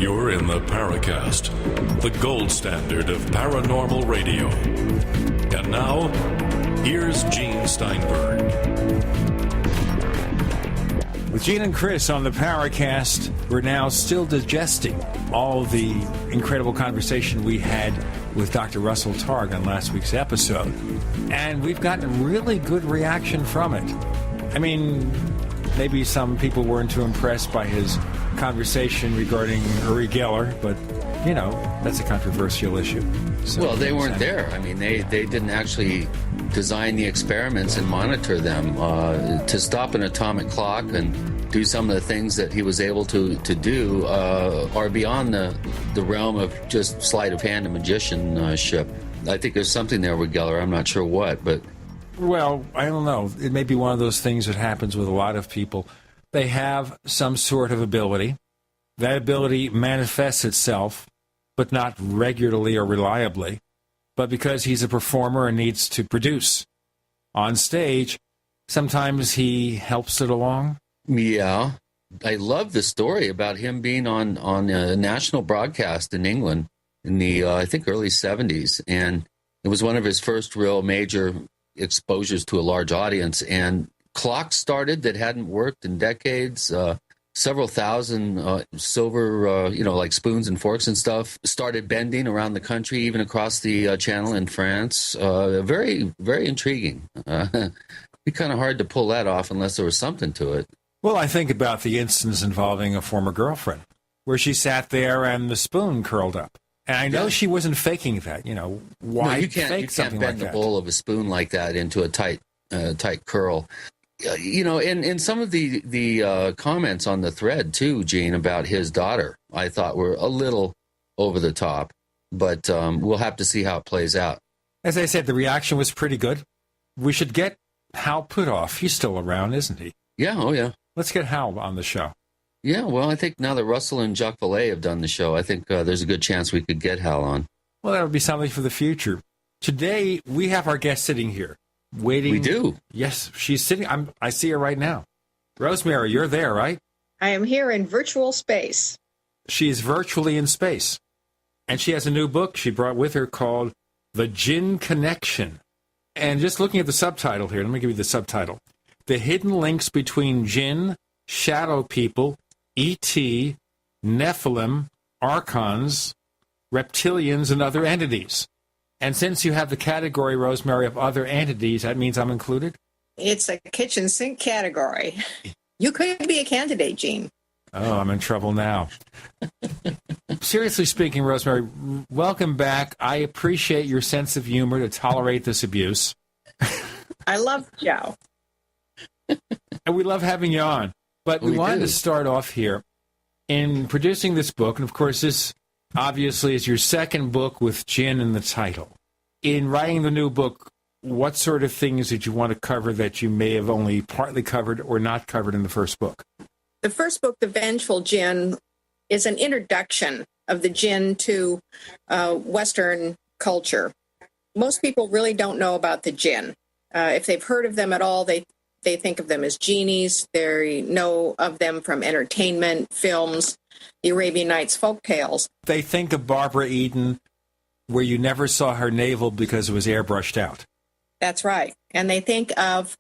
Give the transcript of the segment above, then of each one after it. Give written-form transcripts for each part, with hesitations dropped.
You're in the Paracast, the gold standard of paranormal radio. And now, here's Gene Steinberg. With Gene and Chris on the Paracast, we're now still digesting all the incredible conversation we had with Dr. Russell Targ on last week's episode. And we've gotten really good reaction from it. I mean, maybe some people weren't too impressed by his conversation regarding Uri Geller, but, you know, that's a controversial issue. So, well, they weren't there. I mean, they didn't actually design the experiments and monitor them. To stop an atomic clock and do some of the things that he was able to do are beyond the realm of just sleight of hand and magicianship. I think there's something there with Geller. I'm not sure what, but... Well, I don't know. It may be one of those things that happens with a lot of people. They have some sort of ability. That ability manifests itself, but not regularly or reliably. But because he's a performer and needs to produce on stage, sometimes he helps it along. Yeah. I love the story about him being on a national broadcast in England in the, I think, early 70s. And it was one of his first real major exposures to a large audience. And clocks started that hadn't worked in decades. Several thousand silver, like spoons and forks and stuff started bending around the country, even across the channel in France. Very, very intriguing. It'd be kind of hard to pull that off unless there was something to it. Well, I think about the instance involving a former girlfriend, where she sat there and the spoon curled up. And I know she wasn't faking that. You know, why no, you can't, fake you something can't bend like the that? bowl of a spoon like that into a tight curl. In some of the comments on the thread, too, Gene, about his daughter, I thought were a little over the top. But we'll have to see how it plays out. As I said, the reaction was pretty good. We should get Hal Puthoff. He's still around, isn't he? Yeah, oh yeah. Let's get Hal on the show. Yeah, well, I think now that Russell and Jacques Vallée have done the show, I think there's a good chance we could get Hal on. Well, that would be something for the future. Today, we have our guest sitting here, waiting. We do? Yes, she's sitting. I see her right now. Rosemary, you're there, right? I am here in virtual space. She's virtually in space. And she has a new book she brought with her called The Djinn Connection. And just looking at the subtitle here, let me give you the subtitle. The Hidden Links Between Djinn, Shadow People, E.T., Nephilim, Archons, Reptilians, and Other Entities. And since you have the category, Rosemary, of other entities, that means I'm included? It's a kitchen sink category. You could be a candidate, Gene. Oh, I'm in trouble now. Seriously speaking, Rosemary, welcome back. I appreciate your sense of humor to tolerate this abuse. I love Joe. And we love having you on. But we wanted to start off here in producing this book. And, of course, this obviously is your second book with Djinn in the title. In writing the new book, what sort of things did you want to cover that you may have only partly covered or not covered in the first book? The first book, The Vengeful Djinn, is an introduction of the Djinn to Western culture. Most people really don't know about the Djinn. If they've heard of them at all, they think of them as genies. They know of them from entertainment, films, the Arabian Nights folk tales. They think of Barbara Eden, where you never saw her navel because it was airbrushed out. That's right. And they think of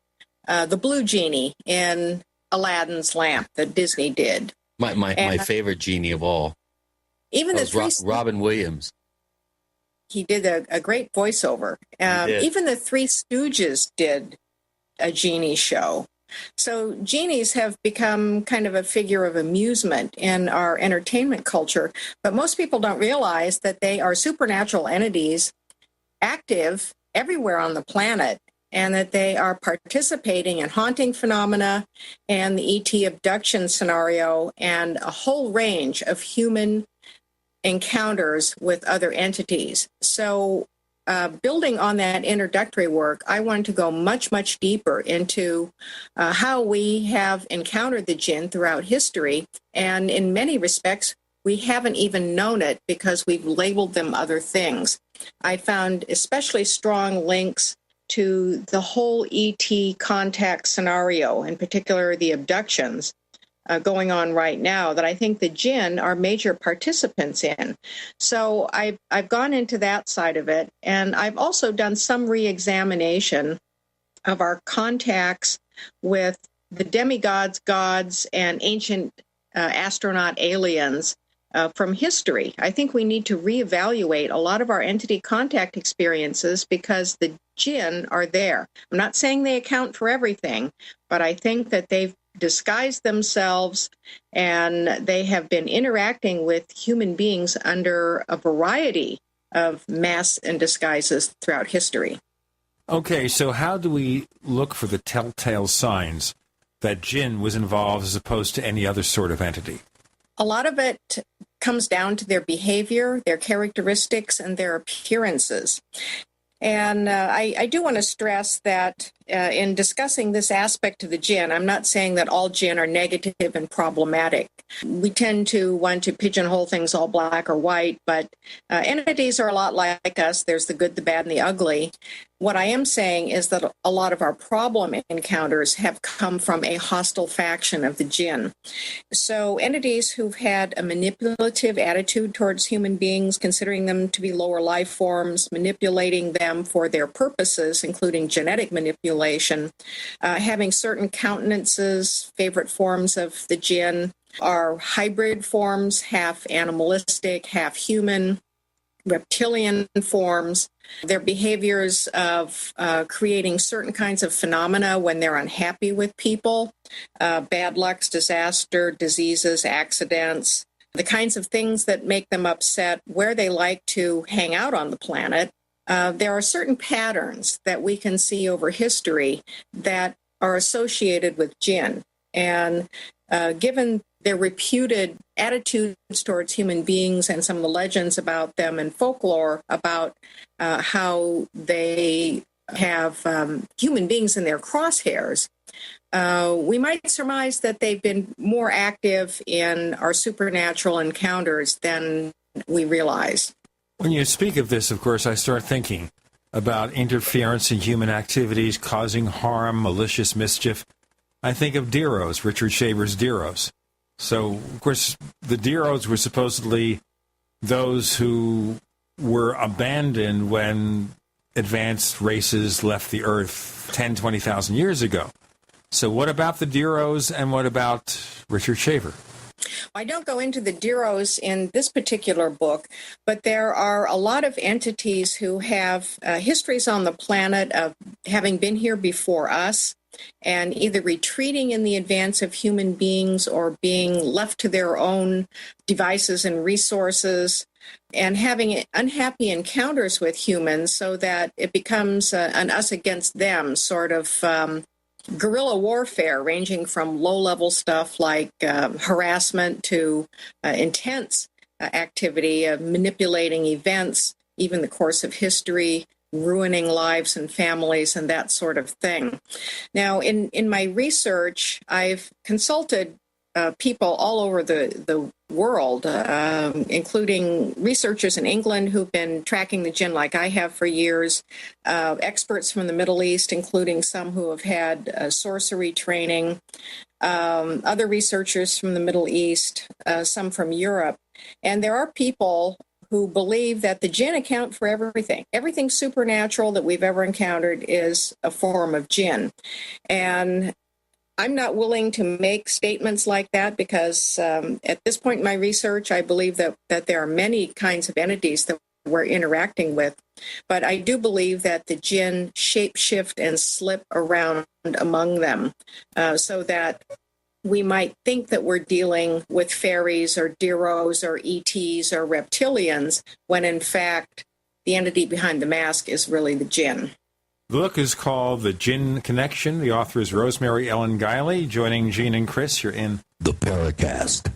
the blue genie in Aladdin's lamp that Disney did. My favorite genie of all. Even the Robin Williams. He did a great voiceover. Even the Three Stooges did a genie show. So genies have become kind of a figure of amusement in our entertainment culture, but most people don't realize that they are supernatural entities active everywhere on the planet, and that they are participating in haunting phenomena and the ET abduction scenario and a whole range of human encounters with other entities. So building on that introductory work, I wanted to go much, much deeper into how we have encountered the Djinn throughout history. And in many respects, we haven't even known it because we've labeled them other things. I found especially strong links to the whole ET contact scenario, in particular the abductions, going on right now that I think the Djinn are major participants in. So I've gone into that side of it, and I've also done some re-examination of our contacts with the demigods, gods, and ancient astronaut aliens from history. I think we need to reevaluate a lot of our entity contact experiences because the Djinn are there. I'm not saying they account for everything, but I think that they've disguised themselves and they have been interacting with human beings under a variety of masks and disguises throughout history. Okay, so how do we look for the telltale signs that Djinn was involved as opposed to any other sort of entity? A lot of it comes down to their behavior, their characteristics, and their appearances. And I do want to stress that in discussing this aspect of the Djinn, I'm not saying that all Djinn are negative and problematic. We tend to want to pigeonhole things all black or white, but entities are a lot like us. There's the good, the bad, and the ugly. What I am saying is that a lot of our problem encounters have come from a hostile faction of the Djinn. So entities who've had a manipulative attitude towards human beings, considering them to be lower life forms, manipulating them for their purposes, including genetic manipulation, having certain countenances, favorite forms of the Djinn are hybrid forms, half animalistic, half human, reptilian forms. Their behaviors of creating certain kinds of phenomena when they're unhappy with people, bad lucks, disaster, diseases, accidents, the kinds of things that make them upset, where they like to hang out on the planet. There are certain patterns that we can see over history that are associated with Djinn. And given their reputed attitudes towards human beings and some of the legends about them and folklore about how they have human beings in their crosshairs, we might surmise that they've been more active in our supernatural encounters than we realize. When you speak of this, of course, I start thinking about interference in human activities, causing harm, malicious mischief. I think of Deros, Richard Shaver's Deros. So, of course, the Deros were supposedly those who were abandoned when advanced races left the Earth 10, 20,000 years ago. So what about the Deros and what about Richard Shaver? I don't go into the Deros in this particular book, but there are a lot of entities who have histories on the planet of having been here before us and either retreating in the advance of human beings or being left to their own devices and resources and having unhappy encounters with humans so that it becomes an us against them sort of guerrilla warfare, ranging from low-level stuff like harassment to intense activity of manipulating events, even the course of history, ruining lives and families and that sort of thing. Now, in my research, I've consulted people all over the world, including researchers in England who've been tracking the Djinn like I have for years, experts from the Middle East, including some who have had sorcery training, other researchers from the Middle East, some from Europe. And there are people who believe that the Djinn account for everything. Everything supernatural that we've ever encountered is a form of Djinn. And I'm not willing to make statements like that because at this point in my research, I believe that there are many kinds of entities that we're interacting with. But I do believe that the Djinn shapeshift and slip around among them so that we might think that we're dealing with fairies or Deros or ETs or reptilians, when in fact the entity behind the mask is really the Djinn. The book is called The Djinn Connection. The author is Rosemary Ellen Guiley. Joining Gene and Chris, you're in the Paracast.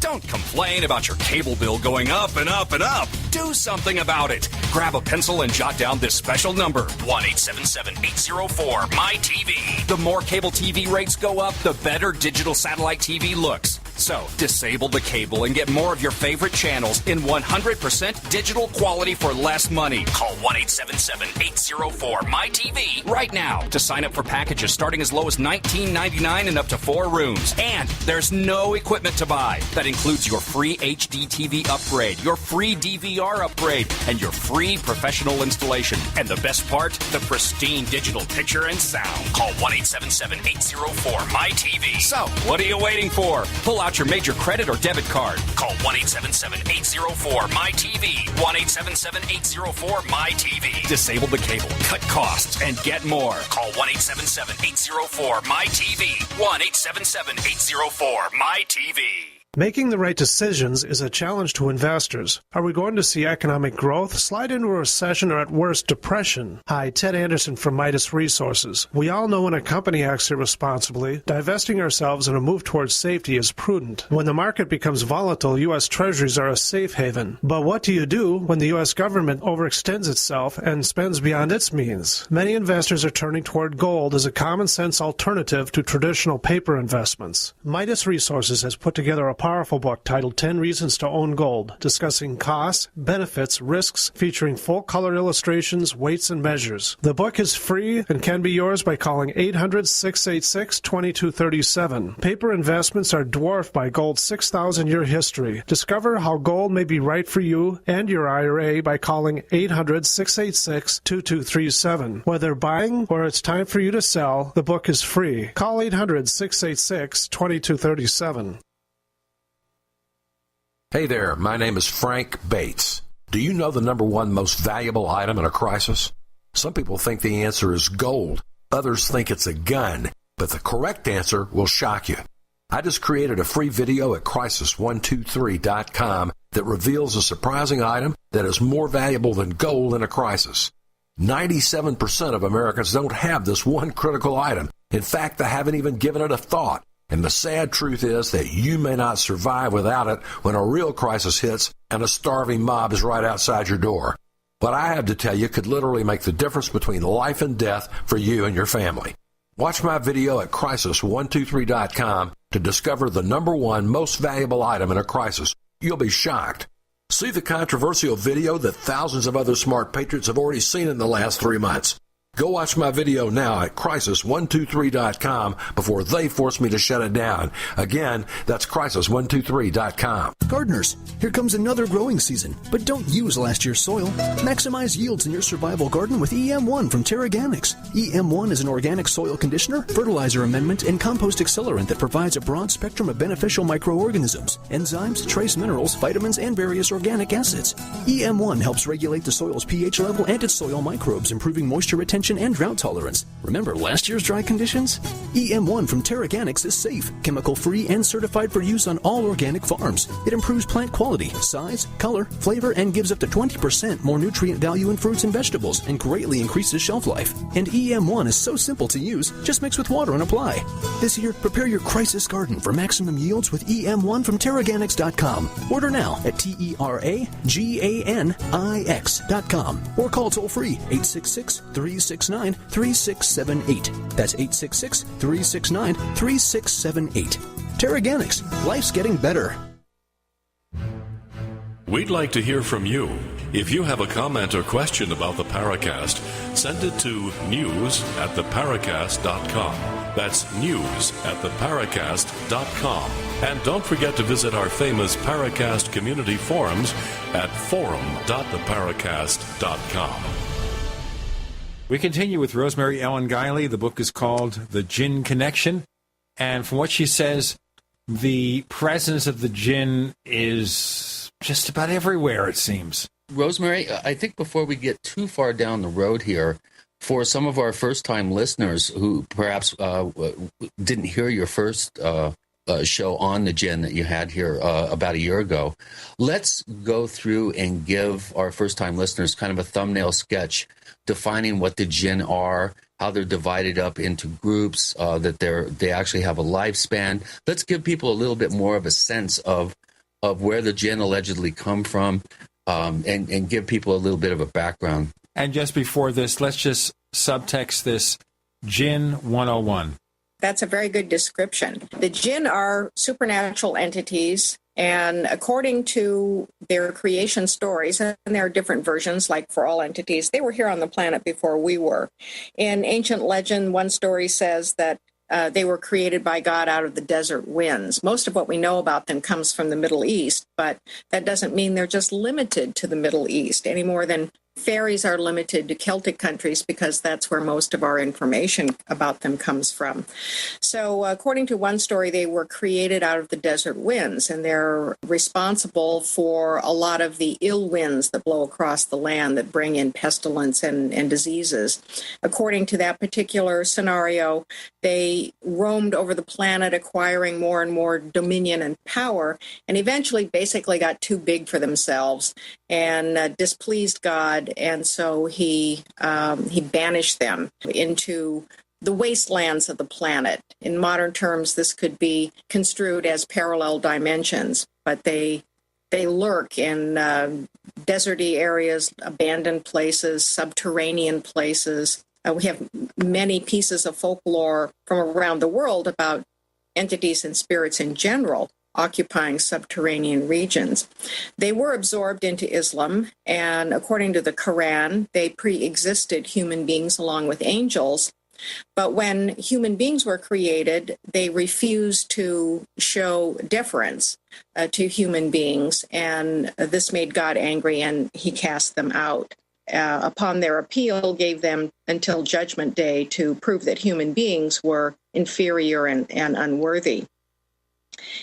Don't complain about your cable bill going up and up and up. Do something about it. Grab a pencil and jot down this special number, 1-877-804-MY-TV. The more cable TV rates go up, the better digital satellite TV looks. So, disable the cable and get more of your favorite channels in 100% digital quality for less money. Call 1-877-804-MyTV right now to sign up for packages starting as low as $19.99 and up to 4 rooms. And there's no equipment to buy. That includes your free HD TV upgrade, your free DVR upgrade, and your free professional installation. And the best part, the pristine digital picture and sound. Call 1-877-804-MyTV. So, what are you waiting for? Pull out your major credit or debit card. Call 1-877-804-MyTV. 1-877-804-MyTV. Disable the cable, cut costs, and get more. Call 1-877-804-MyTV. 1-877-804-MyTV. Making the right decisions is a challenge to investors. Are we going to see economic growth, slide into a recession, or at worst, depression? Hi, Ted Anderson from Midas Resources. We all know when a company acts irresponsibly, divesting ourselves in a move towards safety is prudent. When the market becomes volatile, U.S. Treasuries are a safe haven. But what do you do when the U.S. government overextends itself and spends beyond its means? Many investors are turning toward gold as a common-sense alternative to traditional paper investments. Midas Resources has put together a powerful book titled 10 Reasons to Own Gold, discussing costs, benefits, risks, featuring full-color illustrations, weights, and measures. The book is free and can be yours by calling 800-686-2237. Paper investments are dwarfed by gold's 6,000-year history. Discover how gold may be right for you and your IRA by calling 800-686-2237. Whether buying or it's time for you to sell, the book is free. Call 800-686-2237. Hey there, my name is Frank Bates. Do you know the number one most valuable item in a crisis? Some people think the answer is gold. Others think it's a gun. But the correct answer will shock you. I just created a free video at crisis123.com that reveals a surprising item that is more valuable than gold in a crisis. 97% of Americans don't have this one critical item. In fact, they haven't even given it a thought. And the sad truth is that you may not survive without it when a real crisis hits and a starving mob is right outside your door. What I have to tell you could literally make the difference between life and death for you and your family. Watch my video at crisis123.com to discover the number one most valuable item in a crisis. You'll be shocked. See the controversial video that thousands of other smart patriots have already seen in the last 3 months. Go watch my video now at crisis123.com before they force me to shut it down. Again, that's crisis123.com. Gardeners, here comes another growing season, but don't use last year's soil. Maximize yields in your survival garden with EM1 from Terraganics. EM1 is an organic soil conditioner, fertilizer amendment, and compost accelerant that provides a broad spectrum of beneficial microorganisms, enzymes, trace minerals, vitamins, and various organic acids. EM1 helps regulate the soil's pH level and its soil microbes, improving moisture retention and drought tolerance. Remember last year's dry conditions? EM1 from Terraganics is safe, chemical-free, and certified for use on all organic farms. It improves plant quality, size, color, flavor, and gives up to 20% more nutrient value in fruits and vegetables, and greatly increases shelf life. And EM1 is so simple to use, just mix with water and apply. This year, prepare your crisis garden for maximum yields with EM1 from Terraganics.com. Order now at TERAGANIX.com or call toll-free 866-369-3678. That's 866-369-3678. Terraganics. Life's getting better. We'd like to hear from you. If you have a comment or question about the Paracast, send it to news@theparacast.com. That's news@theparacast.com. And don't forget to visit our famous Paracast community forums at forum.theparacast.com. We continue with Rosemary Ellen Guiley. The book is called The Djinn Connection. And from what she says, the presence of the Djinn is just about everywhere, it seems. Rosemary, I think before we get too far down the road here, for some of our first-time listeners who perhaps didn't hear your first show on the Djinn that you had here about a year ago, let's go through and give our first-time listeners kind of a thumbnail sketch defining what the Djinn are, how they're divided up into groups, that they actually have a lifespan. Let's give people a little bit more of a sense of where the Djinn allegedly come from, and give people a little bit of a background. And just before this, let's just subtext this Djinn 101. That's a very good description. The Djinn are supernatural entities, and according to their creation stories, and there are different versions, like for all entities, they were here on the planet before we were. In ancient legend, one story says that they were created by God out of the desert winds. Most of what we know about them comes from the Middle East, but that doesn't mean they're just limited to the Middle East any more than fairies are limited to Celtic countries, because that's where most of our information about them comes from. So according to one story, they were created out of the desert winds, and they're responsible for a lot of the ill winds that blow across the land that bring in pestilence and diseases. According to that particular scenario, they roamed over the planet, acquiring more and more dominion and power, and eventually basically got too big for themselves and displeased God, and so he banished them into the wastelands of the planet. In modern terms, this could be construed as parallel dimensions, but they lurk in deserty areas, abandoned places, subterranean places. We have many pieces of folklore from around the world about entities and spirits in general occupying subterranean regions. They were absorbed into Islam, and according to the Quran, they pre-existed human beings along with angels. But when human beings were created, they refused to show deference to human beings, and this made God angry, and he cast them out. Upon their appeal, gave them until Judgment Day to prove that human beings were inferior and unworthy.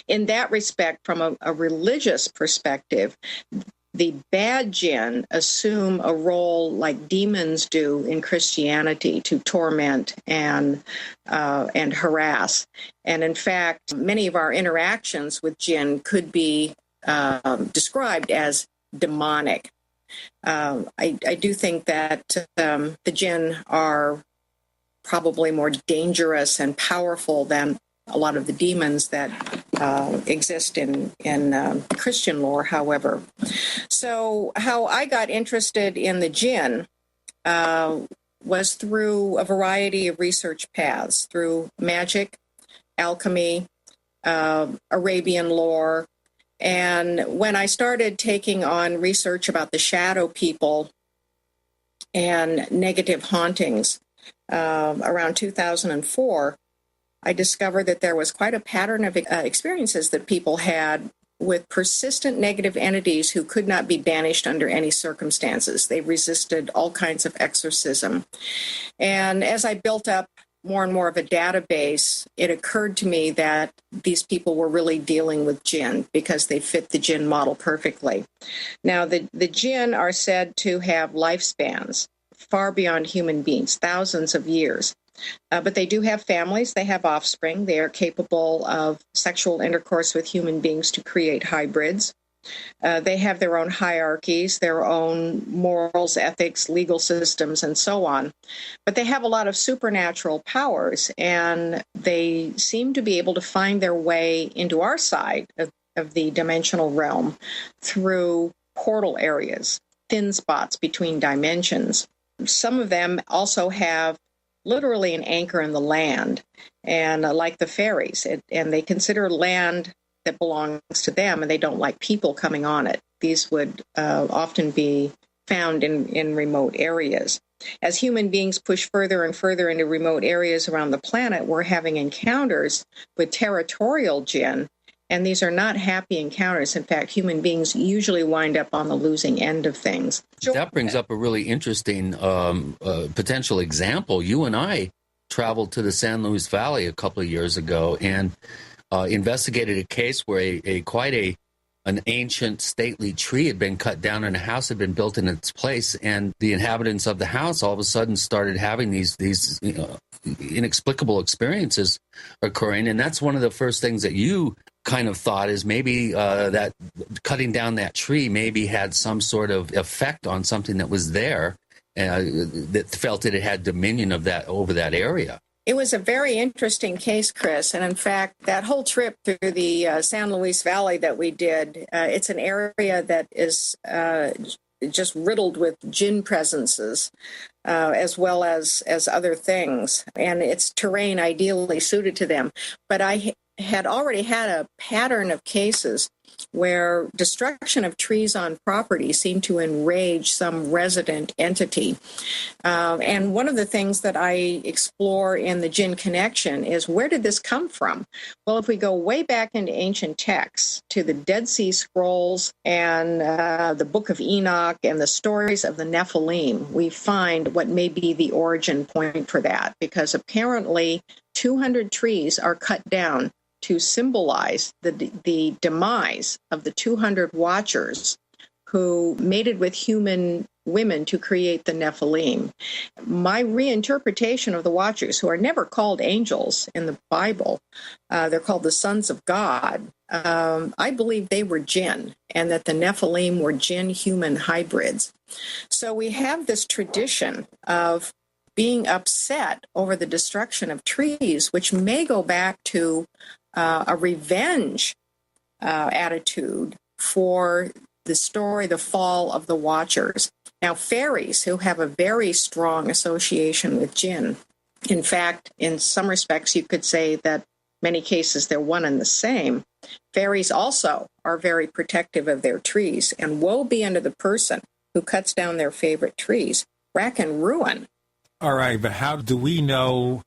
In that respect, from a religious perspective, the bad Djinn assume a role like demons do in Christianity, to torment and harass. And in fact, many of our interactions with Djinn could be described as demonic. I do think that the Djinn are probably more dangerous and powerful than a lot of the demons that exist in Christian lore, however. So how I got interested in the Djinn was through a variety of research paths, through magic, alchemy, Arabian lore. And when I started taking on research about the shadow people and negative hauntings around 2004, I discovered that there was quite a pattern of experiences that people had with persistent negative entities who could not be banished under any circumstances. They resisted all kinds of exorcism. And as I built up more and more of a database, it occurred to me that these people were really dealing with Djinn because they fit the Djinn model perfectly. Now, the Djinn are said to have lifespans far beyond human beings, thousands of years. But they do have families, they have offspring, they are capable of sexual intercourse with human beings to create hybrids. They have their own hierarchies, their own morals, ethics, legal systems, and so on. But they have a lot of supernatural powers, and they seem to be able to find their way into our side of the dimensional realm through portal areas, thin spots between dimensions. Some of them also have literally an anchor in the land, and like the fairies, and they consider land that belongs to them, and they don't like people coming on it. These would often be found in remote areas. As human beings push further and further into remote areas around the planet, we're having encounters with territorial Djinn, and these are not happy encounters. In fact, human beings usually wind up on the losing end of things. That brings up a really interesting potential example. You and I traveled to the San Luis Valley a couple of years ago and investigated a case where an ancient stately tree had been cut down and a house had been built in its place, and the inhabitants of the house all of a sudden started having these inexplicable experiences occurring. And that's one of the first things that you kind of thought is maybe that cutting down that tree maybe had some sort of effect on something that was there that felt that it had dominion of that over that area. It was a very interesting case, Chris. And in fact, that whole trip through the San Luis Valley that we did, it's an area that is just riddled with Djinn presences, as well as other things, and it's terrain ideally suited to them. But I had already had a pattern of cases where destruction of trees on property seemed to enrage some resident entity. And one of the things that I explore in the Djinn Connection is, where did this come from? Well, if we go way back into ancient texts, to the Dead Sea Scrolls and the Book of Enoch and the stories of the Nephilim, we find what may be the origin point for that, because apparently 200 trees are cut down to symbolize the demise of the 200 watchers who mated with human women to create the Nephilim. My reinterpretation of the watchers, who are never called angels in the Bible, they're called the sons of God. I believe they were Djinn, and that the Nephilim were Djinn-human hybrids. So we have this tradition of being upset over the destruction of trees, which may go back to a revenge attitude for the story, the fall of the Watchers. Now, fairies, who have a very strong association with Djinn, in fact, in some respects, you could say that many cases they're one and the same. Fairies also are very protective of their trees, and woe be unto the person who cuts down their favorite trees. Rack and ruin. All right, but how do we know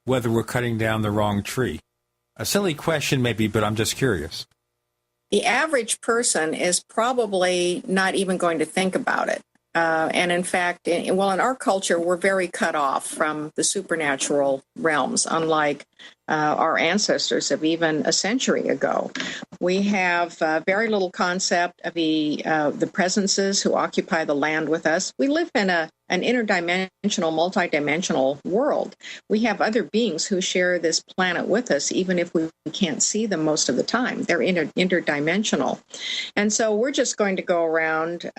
whether we're cutting down the wrong tree? A silly question maybe, but I'm just curious. The average person is probably not even going to think about it. And in fact, in our culture, we're very cut off from the supernatural realms, unlike our ancestors of even a century ago. We have very little concept of the presences who occupy the land with us. We live in an interdimensional, multidimensional world. We have other beings who share this planet with us, even if we can't see them most of the time. They're interdimensional. And so we're just going to go around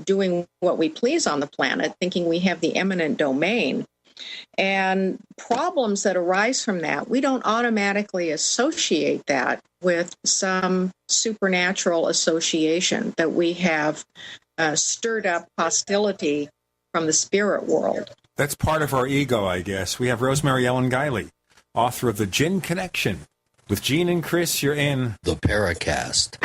doing what we please on the planet, thinking we have the eminent domain. And problems that arise from that, we don't automatically associate that with some supernatural association that we have stirred up hostility from the spirit world. That's part of our ego, I guess. We have Rosemary Ellen Guiley, author of The Djinn Connection. With Gene and Chris, you're in the Paracast.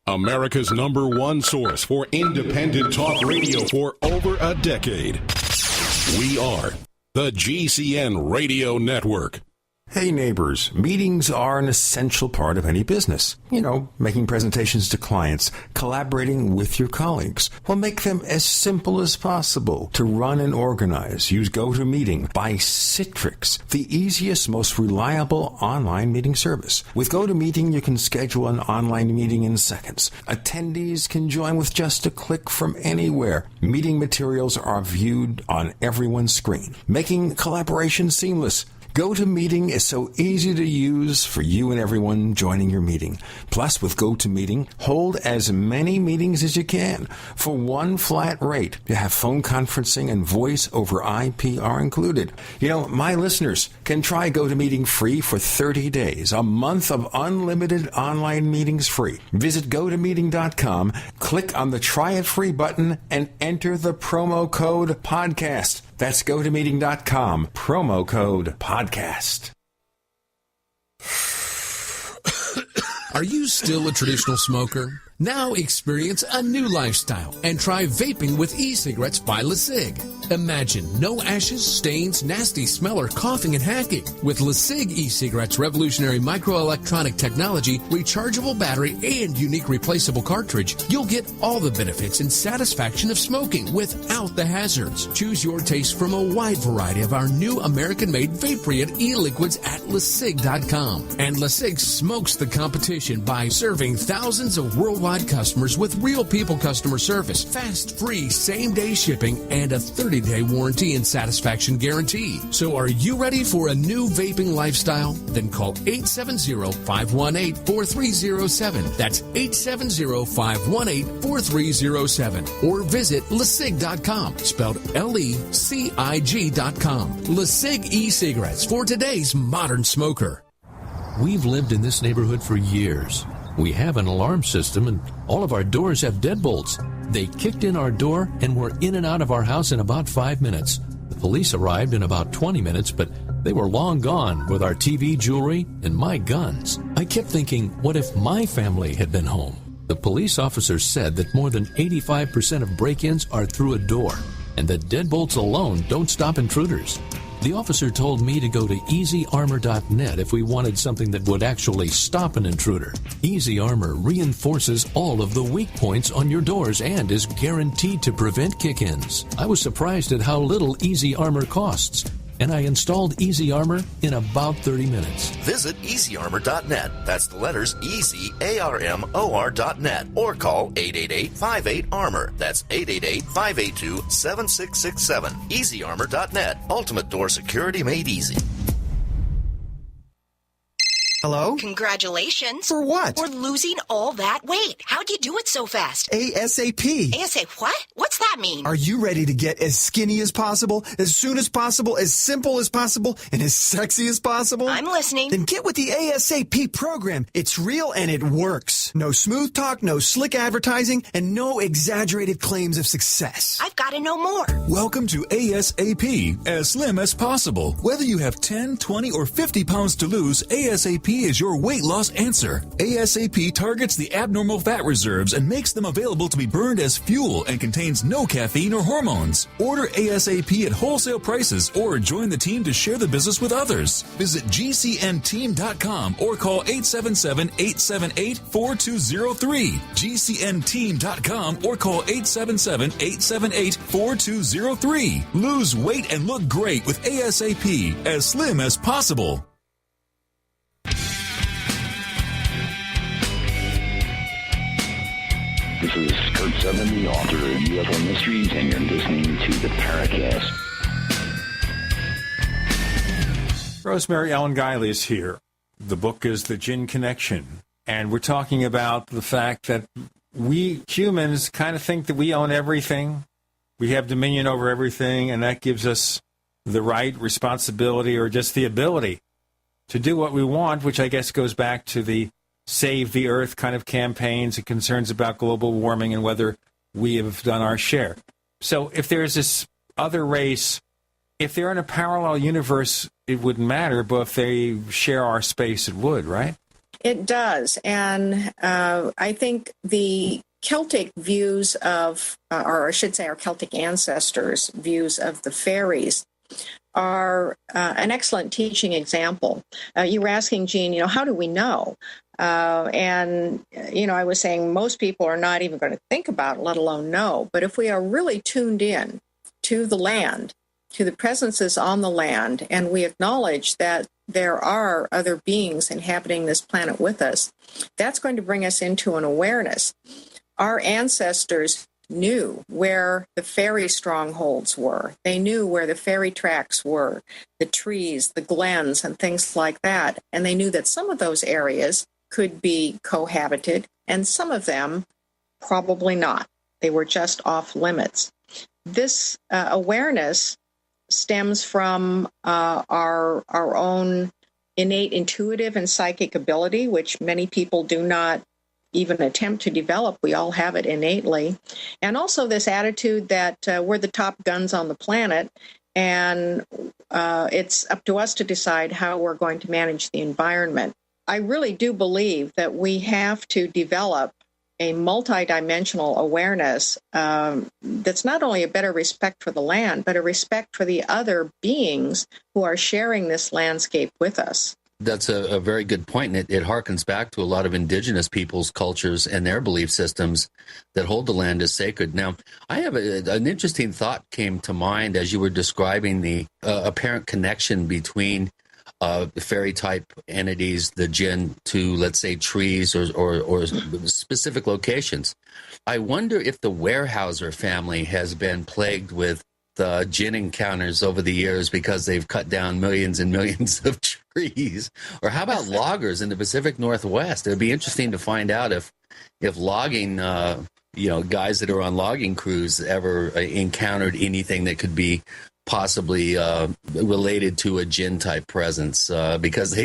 America's #1 source for independent talk radio for over a decade. We are the GCN Radio Network. Hey neighbors, meetings are an essential part of any business. You know, making presentations to clients, collaborating with your colleagues. Well, make them as simple as possible to run and organize. Use GoToMeeting by Citrix, the easiest, most reliable online meeting service. With GoToMeeting, you can schedule an online meeting in seconds. Attendees can join with just a click from anywhere. Meeting materials are viewed on everyone's screen, making collaboration seamless. GoToMeeting is so easy to use for you and everyone joining your meeting. Plus, with GoToMeeting, hold as many meetings as you can for one flat rate. You have phone conferencing and voice over IP are included. You know, my listeners can try GoToMeeting free for 30 days, a month of unlimited online meetings free. Visit GoToMeeting.com, click on the Try It Free button, and enter the promo code PODCAST. That's GoToMeeting.com, promo code PODCAST. Are you still a traditional smoker? Now experience a new lifestyle and try vaping with e-cigarettes by LeSig. Imagine no ashes, stains, nasty smell, or coughing and hacking. With LeSig e-cigarettes' revolutionary microelectronic technology, rechargeable battery, and unique replaceable cartridge, you'll get all the benefits and satisfaction of smoking without the hazards. Choose your taste from a wide variety of our new American-made vape-free e-liquids at LeSig.com. And LeSig smokes the competition by serving thousands of worldwide customers with real people customer service, fast, free, same-day shipping, and a 30-day warranty and satisfaction guarantee. So are you ready for a new vaping lifestyle? Then call 870-518-4307. That's 870-518-4307. Or visit LeSig.com, spelled LECIG.com. LeSig e-cigarettes for today's modern smoker. We've lived in this neighborhood for years. We have an alarm system, and all of our doors have deadbolts. They kicked in our door and were in and out of our house in about 5 minutes. The police arrived in about 20 minutes, but they were long gone with our TV, jewelry, and my guns. I kept thinking, what if my family had been home? The police officer said that more than 85% of break-ins are through a door, and that deadbolts alone don't stop intruders. The officer told me to go to EasyArmor.net if we wanted something that would actually stop an intruder. Easy Armor reinforces all of the weak points on your doors and is guaranteed to prevent kick-ins. I was surprised at how little Easy Armor costs, and I installed Easy Armor in about 30 minutes. Visit EasyArmor.net. That's the letters EasyArmor.net. Or call 888-58-ARMOR. That's 888-582-7667. EasyArmor.net. Ultimate door security made easy. Hello? Congratulations. For what? For losing all that weight. How'd you do it so fast? ASAP. ASAP what? What's that mean? Are you ready to get as skinny as possible, as soon as possible, as simple as possible, and as sexy as possible? I'm listening. Then get with the ASAP program. It's real and it works. No smooth talk, no slick advertising, and no exaggerated claims of success. I've got to know more. Welcome to ASAP, as slim as possible. Whether you have 10, 20, or 50 pounds to lose, ASAP is your weight loss answer. ASAP targets the abnormal fat reserves and makes them available to be burned as fuel and contains no caffeine or hormones. Order ASAP at wholesale prices or join the team to share the business with others. Visit GCNteam.com or call 877-878-4203. GCNteam.com or call 877-878-4203. Lose weight and look great with ASAP, as slim as possible. This is Kurt Sutherland, the author of UFO Mysteries, and you're listening to the Paracast. Rosemary Ellen Guiley is here. The book is The Djinn Connection, and we're talking about the fact that we humans kind of think that we own everything. We have dominion over everything, and that gives us the right, responsibility, or just the ability to do what we want, which I guess goes back to the Save the Earth kind of campaigns and concerns about global warming and whether we have done our share. So if there's this other race, if they're in a parallel universe, it wouldn't matter, but if they share our space, it would, right? It does. And I think the Celtic views of, or I should say our Celtic ancestors' views of the fairies are an excellent teaching example. You were asking, Jean, how do we know? And I was saying most people are not even going to think about it, let alone know. But if we are really tuned in to the land, to the presences on the land, and we acknowledge that there are other beings inhabiting this planet with us, that's going to bring us into an awareness. Our ancestors knew where the fairy strongholds were. They knew where the fairy tracks were, the trees, the glens, and things like that. And they knew that some of those areas could be cohabited, and some of them probably not. They were just off limits. This awareness stems from our own innate intuitive and psychic ability, which many people do not even attempt to develop. We all have it innately. And also this attitude that we're the top guns on the planet, and it's up to us to decide how we're going to manage the environment. I really do believe that we have to develop a multidimensional awareness that's not only a better respect for the land, but a respect for the other beings who are sharing this landscape with us. That's a very good point, and it harkens back to a lot of indigenous peoples' cultures and their belief systems that hold the land as sacred. Now, I have an interesting thought came to mind as you were describing the apparent connection between fairy-type entities, the Djinn, to, let's say, trees or specific locations. I wonder if the Weyerhaeuser family has been plagued with Djinn encounters over the years because they've cut down millions and millions of trees. Or how about loggers in the Pacific Northwest? It would be interesting to find out if logging, guys that are on logging crews ever encountered anything that could be possibly related to a Djinn type presence, because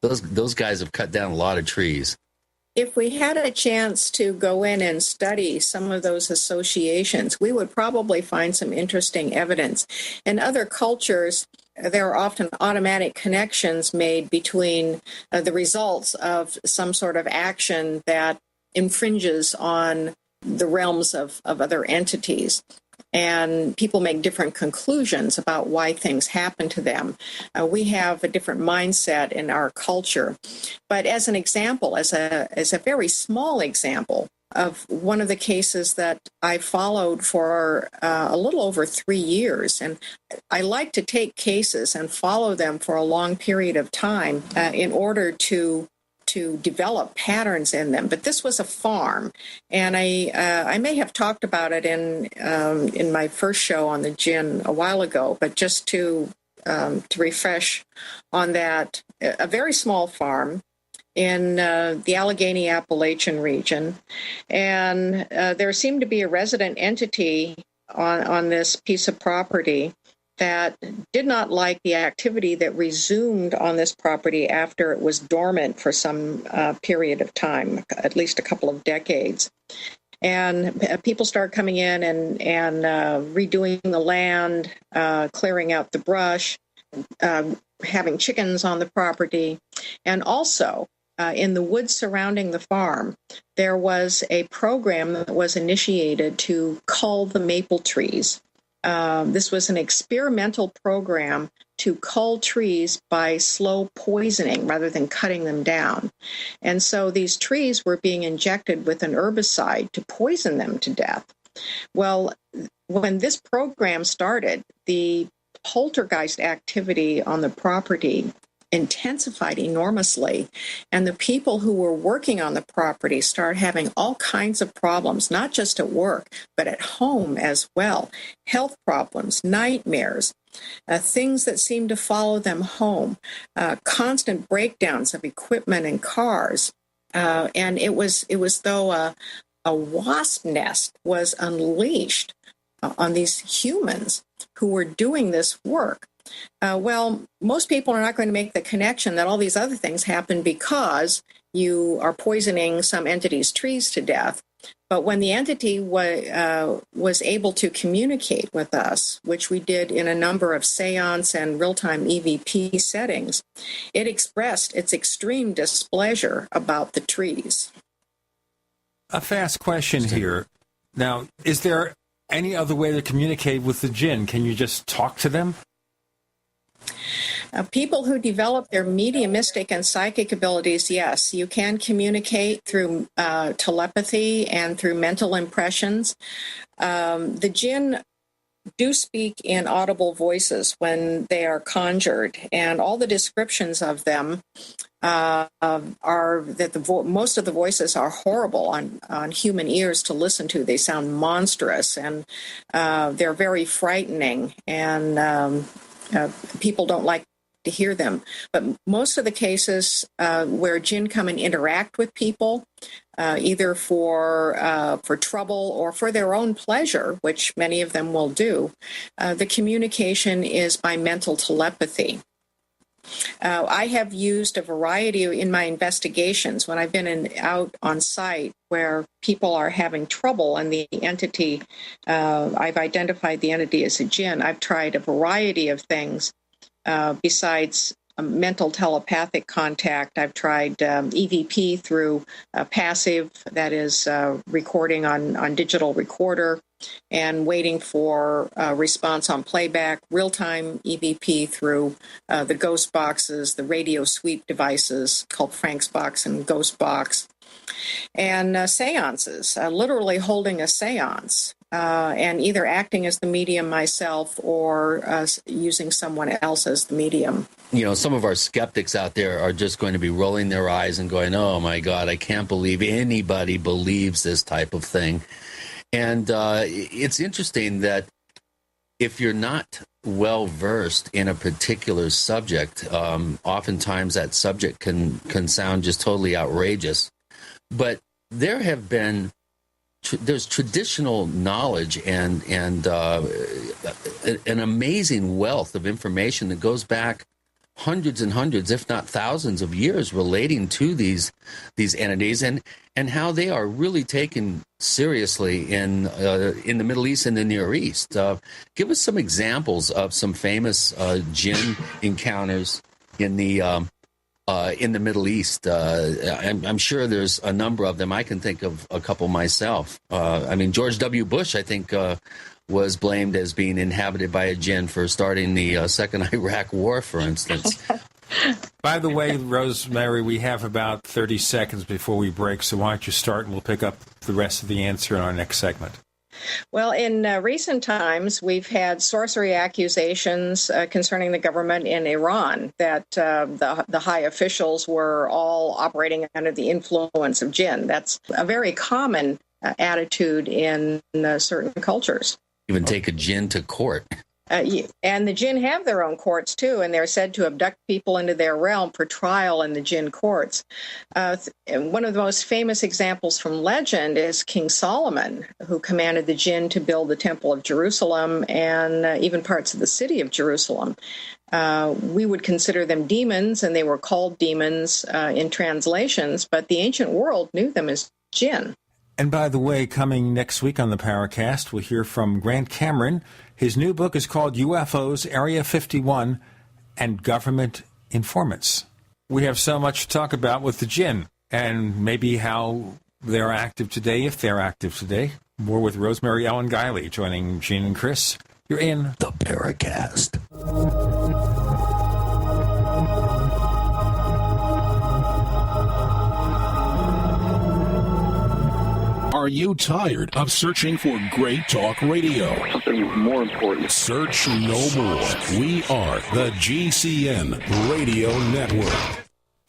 those guys have cut down a lot of trees. If we had a chance to go in and study some of those associations, we would probably find some interesting evidence. In other cultures, there are often automatic connections made between the results of some sort of action that infringes on the realms of other entities. And people make different conclusions about why things happen to them. We have a different mindset in our culture. But as an example, as a very small example of one of the cases that I followed for a little over 3 years, and I like to take cases and follow them for a long period of time in order to develop patterns in them. But this was a farm, and I may have talked about it in my first show on the Djinn a while ago, but just to refresh on that, a very small farm in the Allegheny Appalachian region, and there seemed to be a resident entity on this piece of property that did not like the activity that resumed on this property after it was dormant for some period of time, at least a couple of decades. And people started coming in and redoing the land, clearing out the brush, having chickens on the property. And also, in the woods surrounding the farm, there was a program that was initiated to cull the maple trees. This was an experimental program to cull trees by slow poisoning rather than cutting them down. And so these trees were being injected with an herbicide to poison them to death. Well, when this program started, the poltergeist activity on the property intensified enormously, and the people who were working on the property started having all kinds of problems, not just at work, but at home as well. Health problems, nightmares, things that seemed to follow them home, constant breakdowns of equipment and cars. And it was though a wasp nest was unleashed on these humans who were doing this work. Well, most people are not going to make the connection that all these other things happen because you are poisoning some entity's trees to death. But when the entity was able to communicate with us, which we did in a number of seance and real-time EVP settings, it expressed its extreme displeasure about the trees. A fast question here. Now, is there any other way to communicate with the Djinn? Can you just talk to them? People who develop their mediumistic and psychic abilities, yes, you can communicate through telepathy and through mental impressions. The Djinn do speak in audible voices when they are conjured, and all the descriptions of them are that most of the voices are horrible on human ears to listen to. They sound monstrous, and they're very frightening, and people don't like to hear them. But most of the cases where Djinn come and interact with people, either for trouble or for their own pleasure, which many of them will do, the communication is by mental telepathy. I have used a variety in my investigations when I've been out on site where people are having trouble and the entity, I've identified the entity as a Djinn. I've tried a variety of things besides mental telepathic contact. I've tried EVP through passive, that is recording on digital recorder and waiting for a response on playback, real-time EVP through the ghost boxes, the radio sweep devices called Frank's Box and Ghost Box, and seances, literally holding a seance and either acting as the medium myself or using someone else as the medium. You know, some of our skeptics out there are just going to be rolling their eyes and going, oh, my God, I can't believe anybody believes this type of thing. And it's interesting that if you're not well-versed in a particular subject, oftentimes that subject can sound just totally outrageous. But there have been, there's traditional knowledge and an amazing wealth of information that goes back hundreds and hundreds, if not thousands of years relating to these entities, and how they are really taken seriously in the Middle East and the Near East. Give us some examples of some famous Djinn encounters in the Middle East. I'm sure there's a number of them. I can think of a couple myself. George W. Bush, I think, was blamed as being inhabited by a Djinn for starting the Second Iraq War, for instance. By the way, Rosemary, we have about 30 seconds before we break, so why don't you start and we'll pick up the rest of the answer in our next segment. Well, in recent times, we've had sorcery accusations concerning the government in Iran that the high officials were all operating under the influence of Djinn. That's a very common attitude in certain cultures. Even take a Djinn to court. And the Djinn have their own courts, too, and they're said to abduct people into their realm for trial in the Djinn courts. One of the most famous examples from legend is King Solomon, who commanded the Djinn to build the Temple of Jerusalem and even parts of the city of Jerusalem. We would consider them demons, and they were called demons in translations, but the ancient world knew them as Djinn. And by the way, coming next week on the Paracast, we'll hear from Grant Cameron. His new book is called UFOs, Area 51, and Government Informants. We have so much to talk about with the Djinn, and maybe how they're active today, if they're active today. More with Rosemary Ellen Guiley, joining Gene and Chris. You're in the Paracast. Are you tired of searching for great talk radio? Something more important. Search no more. We are the GCN Radio Network.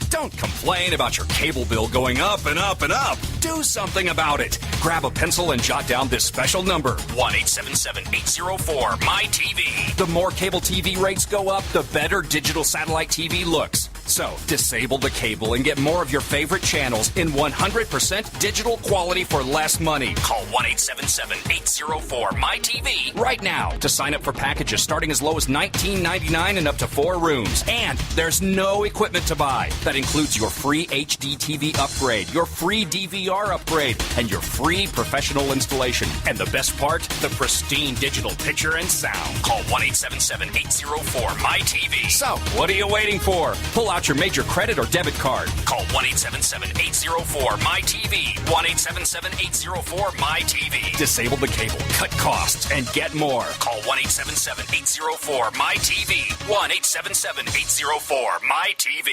Don't complain about your cable bill going up and up and up. Do something about it. Grab a pencil and jot down this special number, 1-877-804-MY-TV. The more cable TV rates go up, the better digital satellite TV looks. So, disable the cable and get more of your favorite channels in 100% digital quality for less money. Call 1-877-804-MY-TV right now to sign up for packages starting as low as $19.99 and up to 4 rooms. And there's no equipment to buy. That includes your free HD TV upgrade, your free DVR upgrade, and your free professional installation. And the best part, the pristine digital picture and sound. Call 1-877-804-MY-TV. So, what are you waiting for? Pull out your major credit or debit card. Call 1-877-804-MY-TV. 1-877-804-MY-TV. Disable the cable, cut costs, and get more. Call 1-877-804-MY-TV. 1-877-804-MY-TV.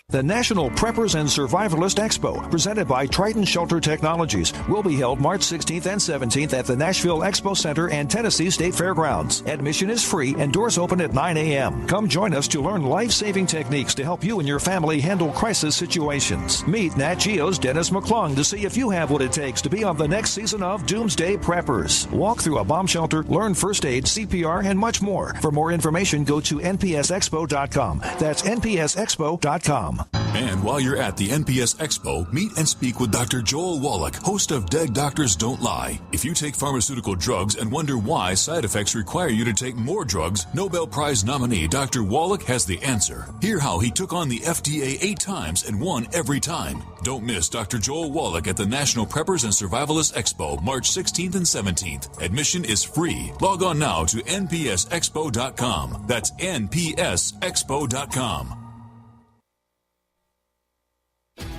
The National Preppers and Survivalists Expo, presented by Triton Shelter Technologies, will be held March 16th and 17th at the Nashville Expo Center and Tennessee State Fairgrounds. Admission is free and doors open at 9 a.m. Come join us to learn life-saving techniques to help you and your family handle crisis situations. Meet Nat Geo's Dennis McClung to see if you have what it takes to be on the next season of Doomsday Preppers. Walk through a bomb shelter, learn first aid, CPR, and much more. For more information, go to npsexpo.com. That's npsexpo.com. And while you're at the NPS Expo, meet and speak with Dr. Joel Wallach, host of Dead Doctors Don't Lie. If you take pharmaceutical drugs and wonder why side effects require you to take more drugs, Nobel Prize nominee Dr. Wallach has the answer. Hear how he took on the FDA 8 times and won every time. Don't miss Dr. Joel Wallach at the National Preppers and Survivalists Expo, March 16th and 17th. Admission is free. Log on now to npsexpo.com. That's npsexpo.com.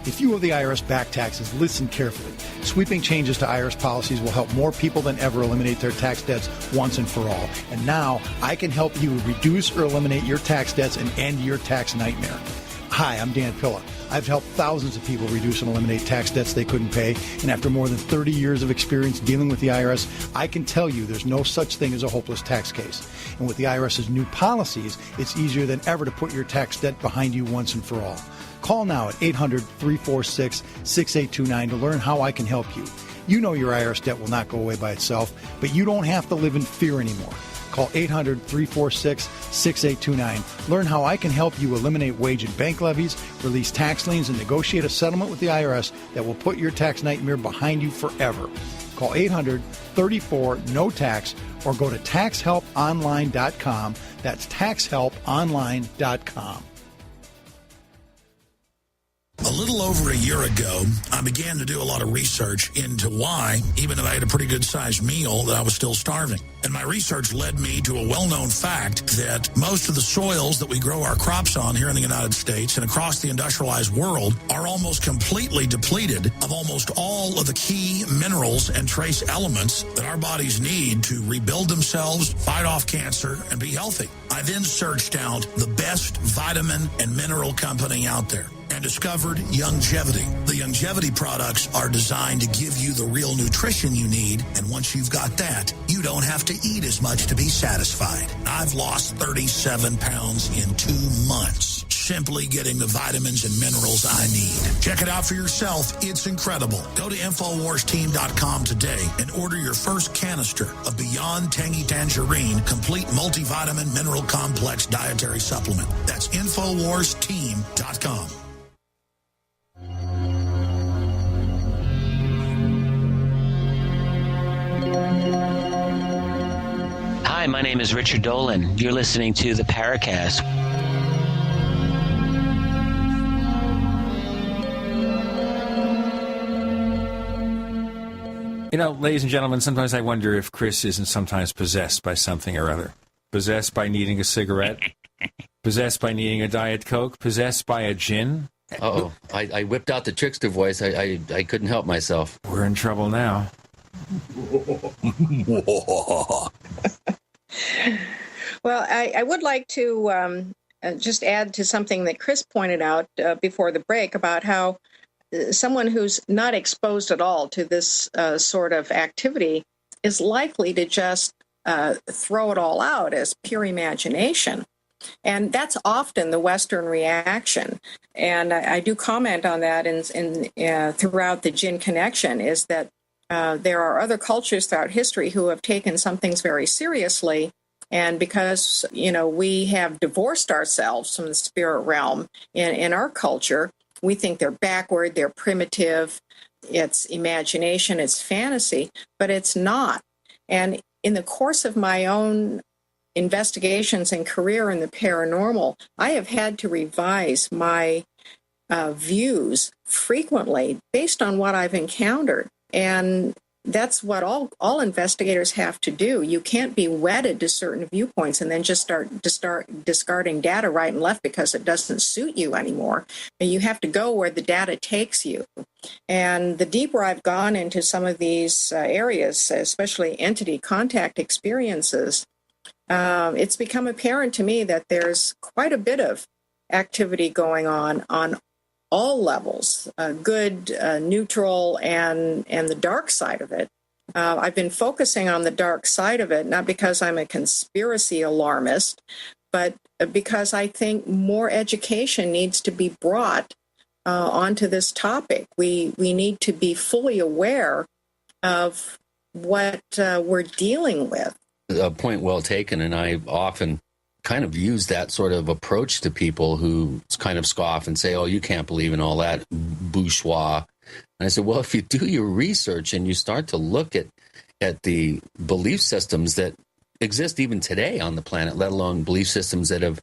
If you owe the IRS back taxes, listen carefully. Sweeping changes to IRS policies will help more people than ever eliminate their tax debts once and for all. And now, I can help you reduce or eliminate your tax debts and end your tax nightmare. Hi, I'm Dan Pilla. I've helped thousands of people reduce and eliminate tax debts they couldn't pay. And after more than 30 years of experience dealing with the IRS, I can tell you there's no such thing as a hopeless tax case. And with the IRS's new policies, it's easier than ever to put your tax debt behind you once and for all. Call now at 800-346-6829 to learn how I can help you. You know your IRS debt will not go away by itself, but you don't have to live in fear anymore. Call 800-346-6829. Learn how I can help you eliminate wage and bank levies, release tax liens, and negotiate a settlement with the IRS that will put your tax nightmare behind you forever. Call 800-34-NO-TAX or go to taxhelponline.com. That's taxhelponline.com. A little over a year ago, I began to do a lot of research into why, even though I had a pretty good-sized meal, that I was still starving. And my research led me to a well-known fact that most of the soils that we grow our crops on here in the United States and across the industrialized world are almost completely depleted of almost all of the key minerals and trace elements that our bodies need to rebuild themselves, fight off cancer, and be healthy. I then searched out the best vitamin and mineral company out there and discovered Youngevity. The Youngevity products are designed to give you the real nutrition you need, and once you've got that, you don't have to eat as much to be satisfied. I've lost 37 pounds in 2 months, simply getting the vitamins and minerals I need. Check it out for yourself. It's incredible. Go to InfoWarsTeam.com today and order your first canister of Beyond Tangy Tangerine Complete Multivitamin Mineral Complex Dietary Supplement. That's InfoWarsTeam.com. Hi, my name is Richard Dolan. You're listening to the Paracast. You know, ladies and gentlemen, sometimes I wonder if Chris isn't sometimes possessed by something or other. Possessed by needing a cigarette, possessed by needing a Diet Coke, possessed by a djinn. Uh-oh, I whipped out the trickster voice. I couldn't help myself. We're in trouble now. Well, I would like to just add to something that Chris pointed out before the break about how someone who's not exposed at all to this sort of activity is likely to just throw it all out as pure imagination. And that's often the Western reaction. And I do comment on that throughout the Djinn Connection, is that there are other cultures throughout history who have taken some things very seriously. And because, we have divorced ourselves from the spirit realm in our culture, we think they're backward, they're primitive, it's imagination, it's fantasy, but it's not. And in the course of my own investigations and career in the paranormal, I have had to revise my views frequently based on what I've encountered. And that's what all investigators have to do. You can't be wedded to certain viewpoints and then just start discarding data right and left because it doesn't suit you anymore. And you have to go where the data takes you. And the deeper I've gone into some of these areas, especially entity contact experiences, it's become apparent to me that there's quite a bit of activity going on all levels, good, neutral, and the dark side of it. I've been focusing on the dark side of it, not because I'm a conspiracy alarmist, but because I think more education needs to be brought onto this topic. We need to be fully aware of what we're dealing with. A point well taken, and I often kind of use that sort of approach to people who kind of scoff and say, oh, you can't believe in all that bourgeois. And I said, well, if you do your research and you start to look at the belief systems that exist even today on the planet, let alone belief systems that have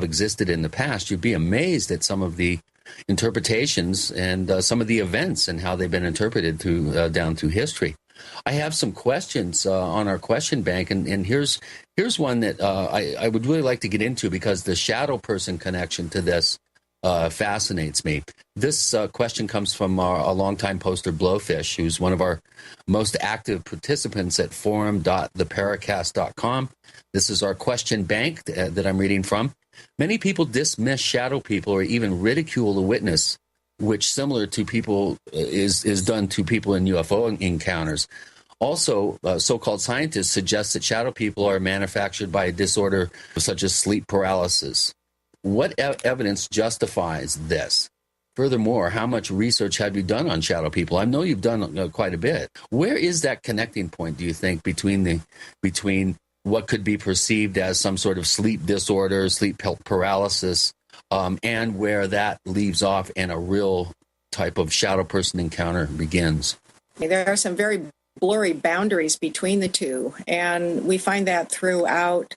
existed in the past, you'd be amazed at some of the interpretations and some of the events and how they've been interpreted down through history. I have some questions on our question bank, and here's one that I would really like to get into because the shadow person connection to this fascinates me. This question comes from a longtime poster, Blowfish, who's one of our most active participants at forum.theparacast.com. This is our question bank that I'm reading from. Many people dismiss shadow people or even ridicule a witness, which similar to people is done to people in UFO encounters. Also, so-called scientists suggest that shadow people are manufactured by a disorder such as sleep paralysis. What evidence justifies this? Furthermore, how much research have you done on shadow people? I know you've done quite a bit. Where is that connecting point, do you think, between what could be perceived as some sort of sleep disorder, sleep paralysis, and where that leaves off and a real type of shadow person encounter begins? There are some very blurry boundaries between the two, and we find that throughout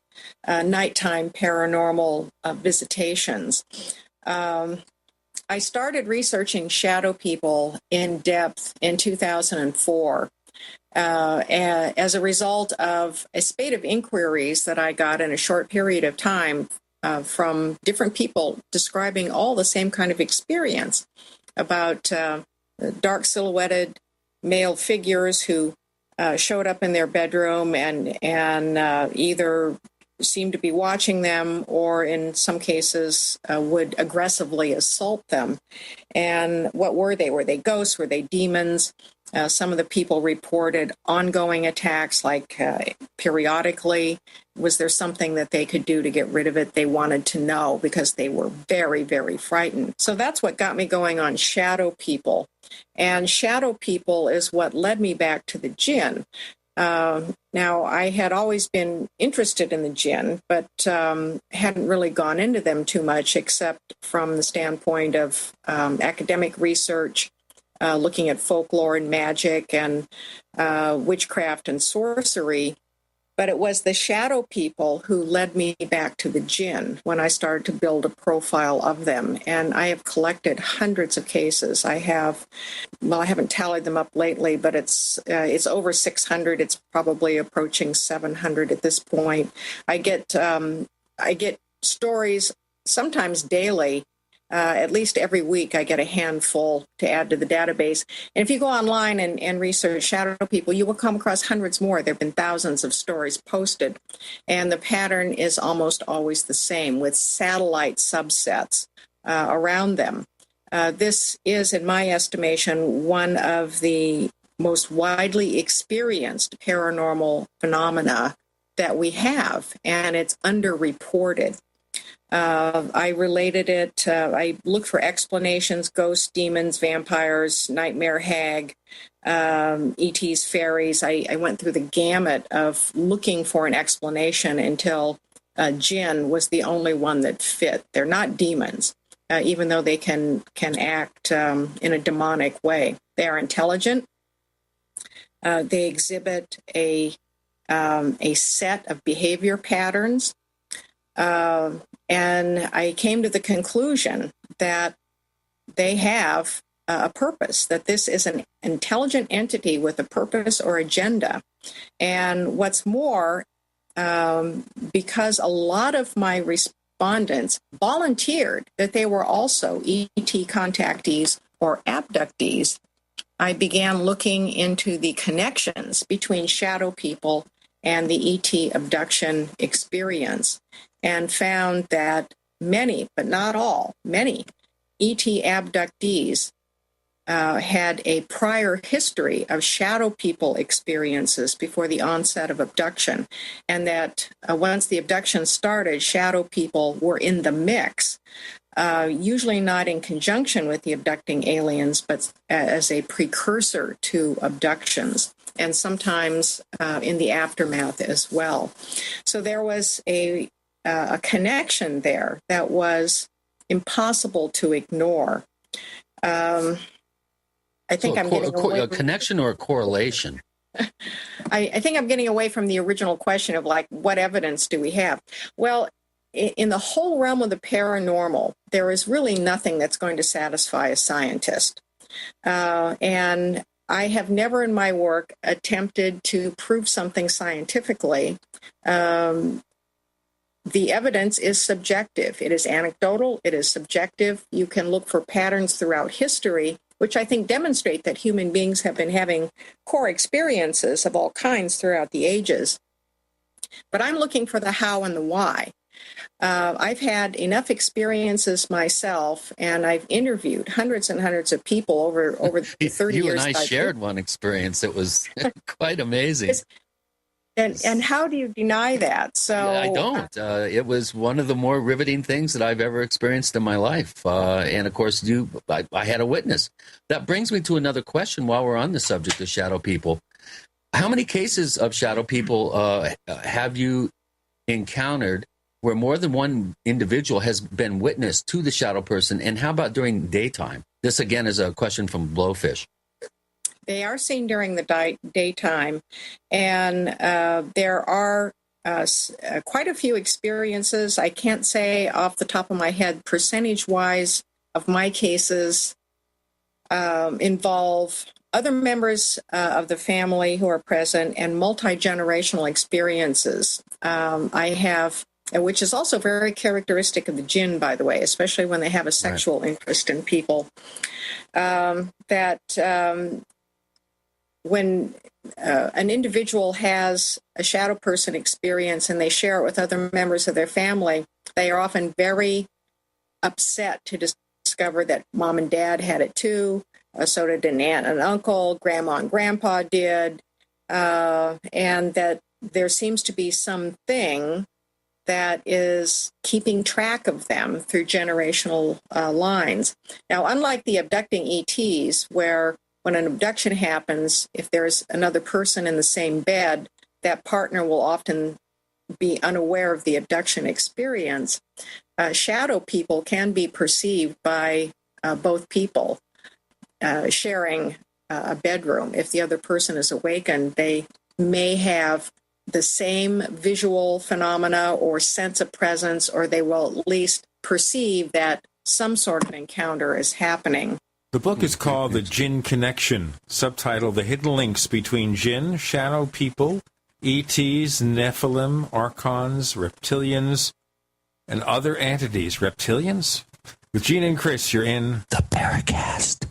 nighttime paranormal visitations. I started researching shadow people in depth in 2004 as a result of a spate of inquiries that I got in a short period of time from different people describing all the same kind of experience about dark silhouetted male figures who showed up in their bedroom and either seemed to be watching them or in some cases would aggressively assault them. And what were they? Were they ghosts? Were they demons? Some of the people reported ongoing attacks, like periodically. Was there something that they could do to get rid of it? They wanted to know because they were very, very frightened. So that's what got me going on shadow people. And shadow people is what led me back to the Djinn. Now, I had always been interested in the Djinn, but hadn't really gone into them too much, except from the standpoint of academic research, looking at folklore and magic and witchcraft and sorcery. But it was the shadow people who led me back to the Djinn when I started to build a profile of them. And I have collected hundreds of cases. I haven't tallied them up lately, but it's over 600. It's probably approaching 700 at this point. I get stories sometimes daily. At least every week I get a handful to add to the database. And if you go online and research shadow people, you will come across hundreds more. There have been thousands of stories posted. And the pattern is almost always the same, with satellite subsets around them. This is, in my estimation, one of the most widely experienced paranormal phenomena that we have, and it's underreported. I related it, I looked for explanations: ghosts, demons, vampires, nightmare hag, ETs, fairies. I went through the gamut of looking for an explanation until Djinn was the only one that fit. They're not demons, even though they can act in a demonic way. They are intelligent. They exhibit a set of behavior patterns. And I came to the conclusion that they have a purpose, that this is an intelligent entity with a purpose or agenda. And what's more, because a lot of my respondents volunteered that they were also ET contactees or abductees, I began looking into the connections between shadow people and the ET abduction experience, and found that many, but not all, many ET abductees had a prior history of shadow people experiences before the onset of abduction, and that once the abduction started, shadow people were in the mix, usually not in conjunction with the abducting aliens, but as a precursor to abductions, and sometimes in the aftermath as well. So there was a connection there that was impossible to ignore. I think I'm getting away from... a connection or a correlation? I think I'm getting away from the original question of, like, what evidence do we have? Well, in the whole realm of the paranormal, there is really nothing that's going to satisfy a scientist. And I have never in my work attempted to prove something scientifically. The evidence is subjective. It is anecdotal. It is subjective. You can look for patterns throughout history, which I think demonstrate that human beings have been having core experiences of all kinds throughout the ages. But I'm looking for the how and the why. I've had enough experiences myself, and I've interviewed hundreds and hundreds of people over the 30 years. You and I shared one experience. It was quite amazing. And how do you deny that? So I don't. It was one of the more riveting things that I've ever experienced in my life. And of course, I had a witness. That brings me to another question while we're on the subject of shadow people. How many cases of shadow people have you encountered where more than one individual has been witness to the shadow person? And how about during daytime? This, again, is a question from Blowfish. They are seen during the daytime, and there are quite a few experiences. I can't say off the top of my head percentage-wise of my cases involve other members of the family who are present and multi-generational experiences. I have, which is also very characteristic of the Djinn, by the way, especially when they have a sexual interest in people, when an individual has a shadow person experience and they share it with other members of their family, they are often very upset to discover that mom and dad had it too. So did an aunt and uncle, grandma and grandpa did, and that there seems to be something that is keeping track of them through generational lines. Now, unlike the abducting ETs, where when an abduction happens, if there's another person in the same bed, that partner will often be unaware of the abduction experience. Shadow people can be perceived by both people sharing a bedroom. If the other person is awakened, they may have the same visual phenomena or sense of presence, or they will at least perceive that some sort of encounter is happening. The book is called The Djinn Connection, subtitled The Hidden Links Between Djinn, Shadow People, ETs, Nephilim, Archons, Reptilians, and Other Entities. Reptilians? With Gene and Chris, you're in the Paracast.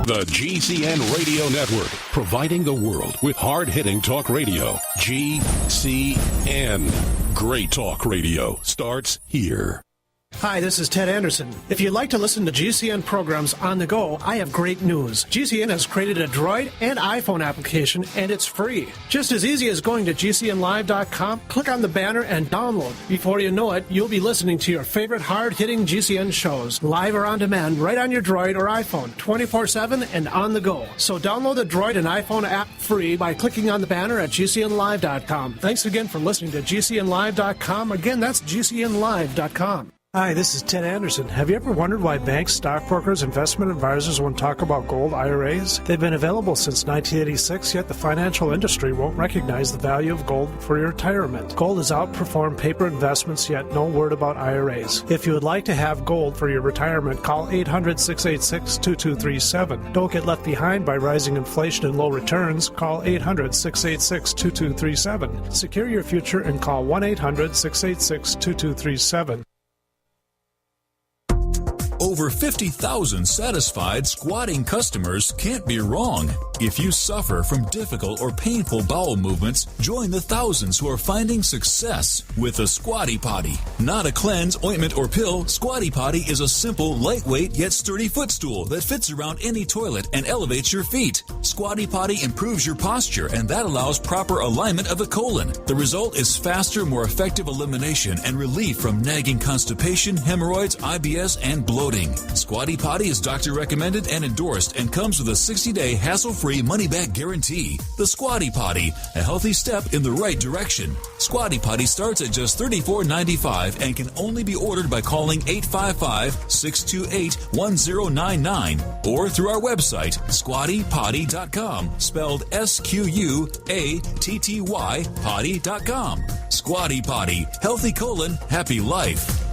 The GCN Radio Network, providing the world with hard-hitting talk radio. GCN. Great talk radio starts here. Hi, this is Ted Anderson. If you'd like to listen to GCN programs on the go, I have great news. GCN has created a Droid and iPhone application, and it's free. Just as easy as going to GCNlive.com, click on the banner, and download. Before you know it, you'll be listening to your favorite hard-hitting GCN shows, live or on demand, right on your Droid or iPhone, 24/7 and on the go. So download the Droid and iPhone app free by clicking on the banner at GCNlive.com. Thanks again for listening to GCNlive.com. Again, that's GCNlive.com. Hi, this is Ted Anderson. Have you ever wondered why banks, stockbrokers, investment advisors won't talk about gold IRAs? They've been available since 1986, yet the financial industry won't recognize the value of gold for your retirement. Gold has outperformed paper investments, yet no word about IRAs. If you would like to have gold for your retirement, call 800-686-2237. Don't get left behind by rising inflation and low returns. Call 800-686-2237. Secure your future and call 1-800-686-2237. Over 50,000 satisfied squatting customers can't be wrong. If you suffer from difficult or painful bowel movements, join the thousands who are finding success with the Squatty Potty. Not a cleanse, ointment, or pill, Squatty Potty is a simple, lightweight, yet sturdy footstool that fits around any toilet and elevates your feet. Squatty Potty improves your posture, and that allows proper alignment of the colon. The result is faster, more effective elimination and relief from nagging constipation, hemorrhoids, IBS, and bloating. Squatty Potty is doctor recommended and endorsed and comes with a 60-day hassle-free money-back guarantee. The Squatty Potty, a healthy step in the right direction. Squatty Potty starts at just $34.95 and can only be ordered by calling 855-628-1099 or through our website, squattypotty.com, spelled SQUATTY potty.com. Squatty Potty, healthy colon, happy life.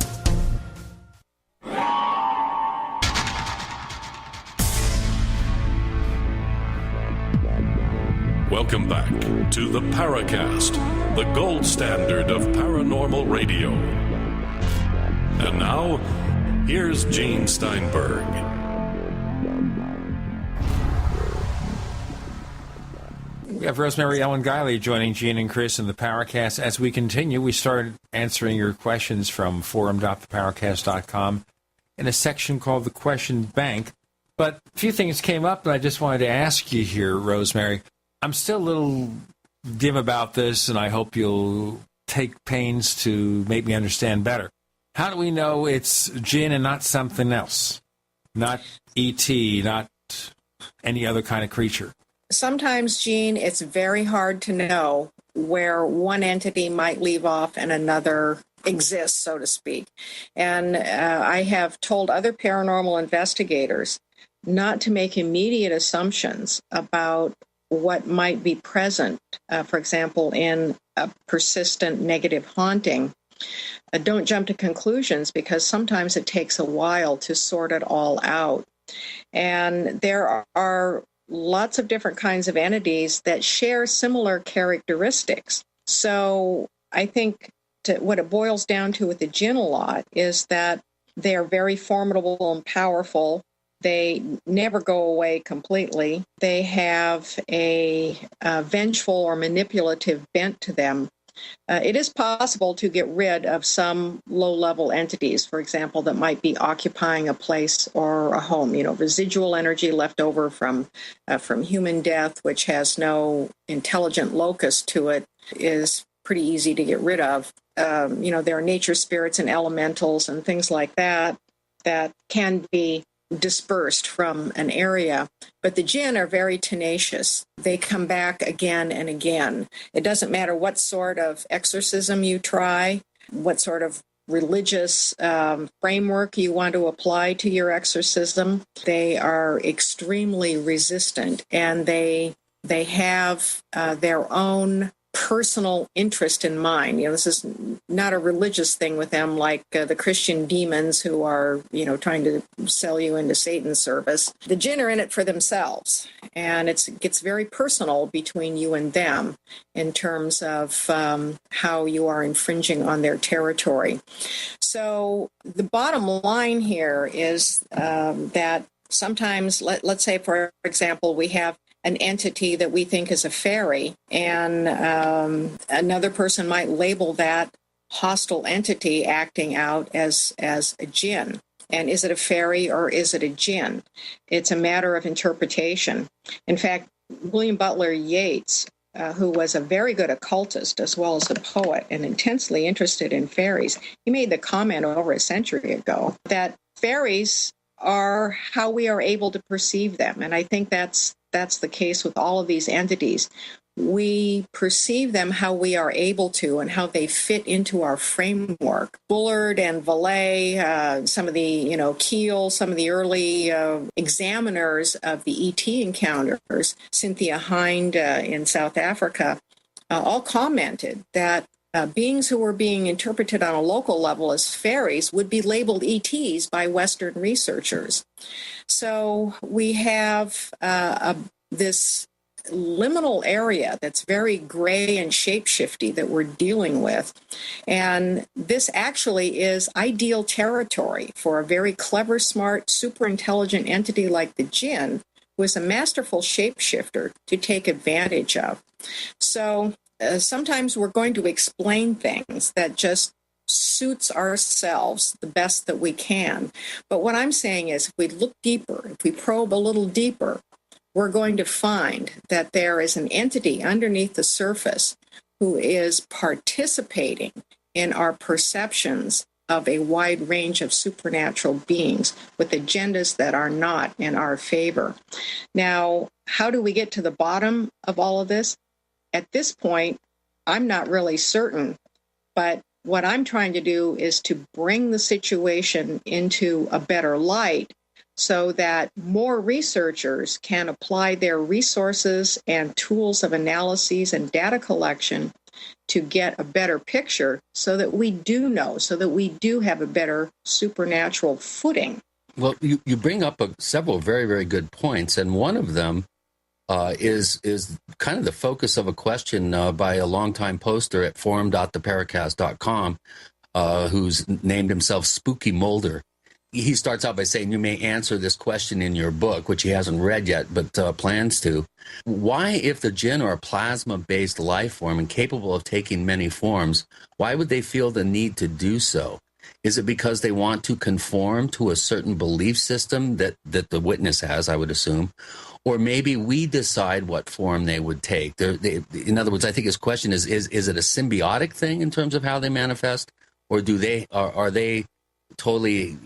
Welcome back to the Paracast, the gold standard of paranormal radio. And now, here's Gene Steinberg. We have Rosemary Ellen Guiley joining Gene and Chris in the Paracast. As we continue, we started answering your questions from forum.theparacast.com in a section called the Question Bank. But a few things came up that I just wanted to ask you here, Rosemary. I'm still a little dim about this, and I hope you'll take pains to make me understand better. How do we know it's Djinn and not something else? Not E.T., not any other kind of creature? Sometimes, Gene, it's very hard to know where one entity might leave off and another exists, so to speak. And I have told other paranormal investigators not to make immediate assumptions about what might be present, for example, in a persistent negative haunting. Don't jump to conclusions, because sometimes it takes a while to sort it all out. And there are lots of different kinds of entities that share similar characteristics. So I think what it boils down to with the Djinn a lot is that they are very formidable and powerful. They never go away completely. They have a vengeful or manipulative bent to them. It is possible to get rid of some low-level entities, for example, that might be occupying a place or a home. Residual energy left over from human death, which has no intelligent locus to it, is pretty easy to get rid of. There are nature spirits and elementals and things like that can be dispersed from an area. But the Djinn are very tenacious. They come back again and again. It doesn't matter what sort of exorcism you try, what sort of religious framework you want to apply to your exorcism. They are extremely resistant, and they have their own personal interest in mind. This is not a religious thing with them like the Christian demons who are, trying to sell you into Satan's service. The Djinn are in it for themselves, and it gets very personal between you and them in terms of how you are infringing on their territory. So the bottom line here is that sometimes, let's say, for example, we have an entity that we think is a fairy, and another person might label that hostile entity acting out as a Djinn. And is it a fairy or is it a Djinn? It's a matter of interpretation. In fact, William Butler Yeats, who was a very good occultist as well as a poet and intensely interested in fairies, he made the comment over a century ago that fairies are how we are able to perceive them. And I think that's the case with all of these entities. We perceive them how we are able to and how they fit into our framework. Bullard and Vallée, some of the, Keel, some of the early examiners of the ET encounters, Cynthia Hind in South Africa, all commented that beings who were being interpreted on a local level as fairies would be labeled ETs by Western researchers. So we have this liminal area that's very gray and shapeshifty that we're dealing with. And this actually is ideal territory for a very clever, smart, super intelligent entity like the Djinn, who is a masterful shapeshifter to take advantage of. So sometimes we're going to explain things that just suits ourselves the best that we can. But what I'm saying is, if we look deeper, if we probe a little deeper, we're going to find that there is an entity underneath the surface who is participating in our perceptions of a wide range of supernatural beings with agendas that are not in our favor. Now, how do we get to the bottom of all of this? At this point, I'm not really certain, but what I'm trying to do is to bring the situation into a better light so that more researchers can apply their resources and tools of analyses and data collection to get a better picture so that we do know, so that we do have a better supernatural footing. Well, you bring up several very, very good points, and one of them is kind of the focus of a question by a longtime poster at forum.theparacast.com who's named himself Spooky Mulder. He starts out by saying, you may answer this question in your book, which he hasn't read yet, but plans to. Why, if the Djinn are a plasma-based life form and capable of taking many forms, why would they feel the need to do so? Is it because they want to conform to a certain belief system that the witness has, I would assume? Or maybe we decide what form they would take. In other words, I think his question is it a symbiotic thing in terms of how they manifest? Or are they totally,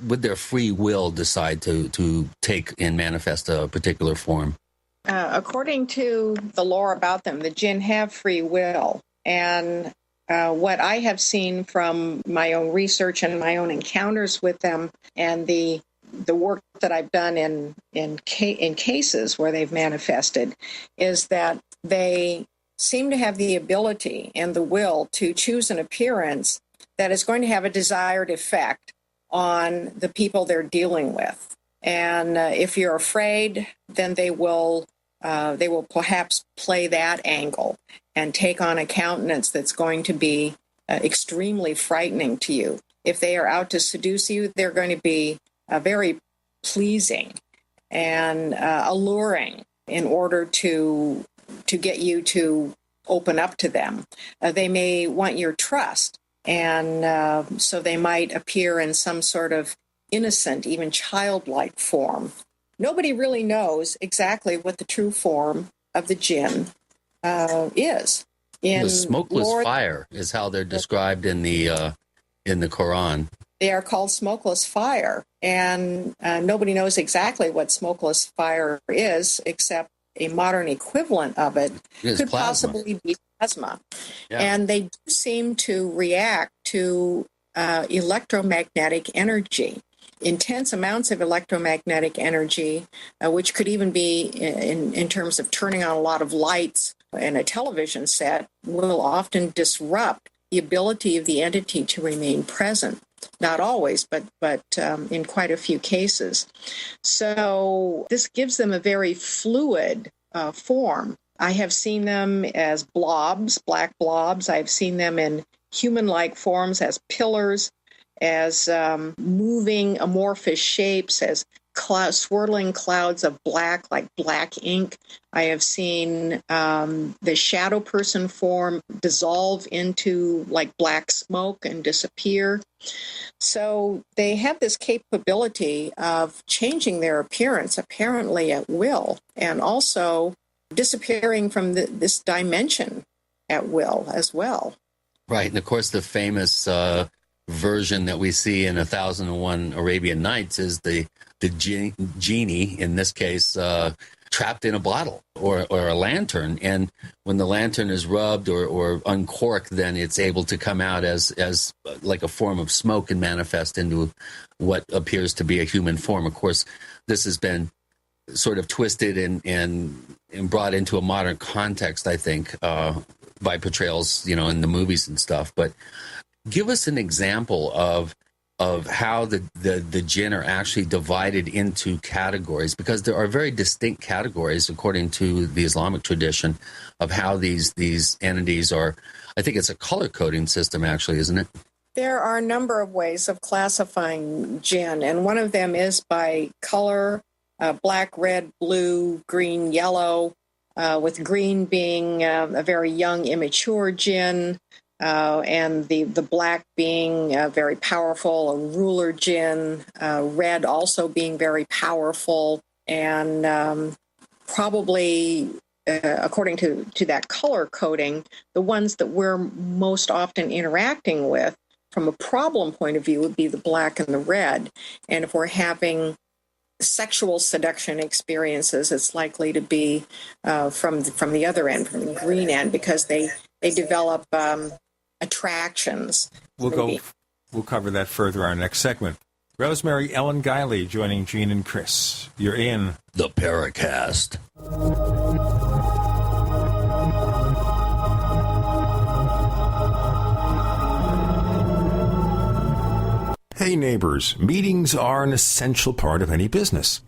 with their free will decide to take and manifest a particular form? According to the lore about them, the Djinn have free will. And what I have seen from my own research and my own encounters with them and the the work that I've done in cases where they've manifested is that they seem to have the ability and the will to choose an appearance that is going to have a desired effect on the people they're dealing with. And if you're afraid, then they will perhaps play that angle and take on a countenance that's going to be extremely frightening to you. If they are out to seduce you, they're going to be very pleasing and alluring in order to get you to open up to them. They may want your trust, and so they might appear in some sort of innocent, even childlike form. Nobody really knows exactly what the true form of the Djinn is. The smokeless fire is how they're described in the Quran. They are called smokeless fire, and nobody knows exactly what smokeless fire is, except a modern equivalent of it could possibly be plasma. Yeah. And they do seem to react to electromagnetic energy, intense amounts of electromagnetic energy, which could even be in terms of turning on a lot of lights in a television set, will often disrupt the ability of the entity to remain present. Not always, but in quite a few cases. So this gives them a very fluid form. I have seen them as blobs, black blobs. I've seen them in human-like forms as pillars, as moving amorphous shapes, as swirling clouds of black, like black ink. I have seen the shadow person form dissolve into like black smoke and disappear. So they have this capability of changing their appearance apparently at will, and also disappearing from this dimension at will as well. Right. And of course, the famous version that we see in 1001 Arabian Nights is the genie, in this case, trapped in a bottle or a lantern. And when the lantern is rubbed or uncorked, then it's able to come out as like a form of smoke and manifest into what appears to be a human form. Of course, this has been sort of twisted and brought into a modern context, I think, by portrayals, in the movies and stuff. But give us an example of how the Djinn are actually divided into categories, because there are very distinct categories according to the Islamic tradition of how these entities are. I think it's a color coding system, actually, isn't it? There are a number of ways of classifying Djinn, and one of them is by color, black, red, blue, green, yellow, with green being a very young, immature Djinn, and the black being very powerful, a ruler Djinn, red also being very powerful, and probably, according to that color coding, the ones that we're most often interacting with from a problem point of view would be the black and the red. And if we're having sexual seduction experiences, it's likely to be from the other end, from the green end, because they develop attractions. We'll cover that further in our next segment. Rosemary Ellen Guiley joining Gene and Chris. You're in the Paracast. Hey neighbors, meetings are an essential part of any business.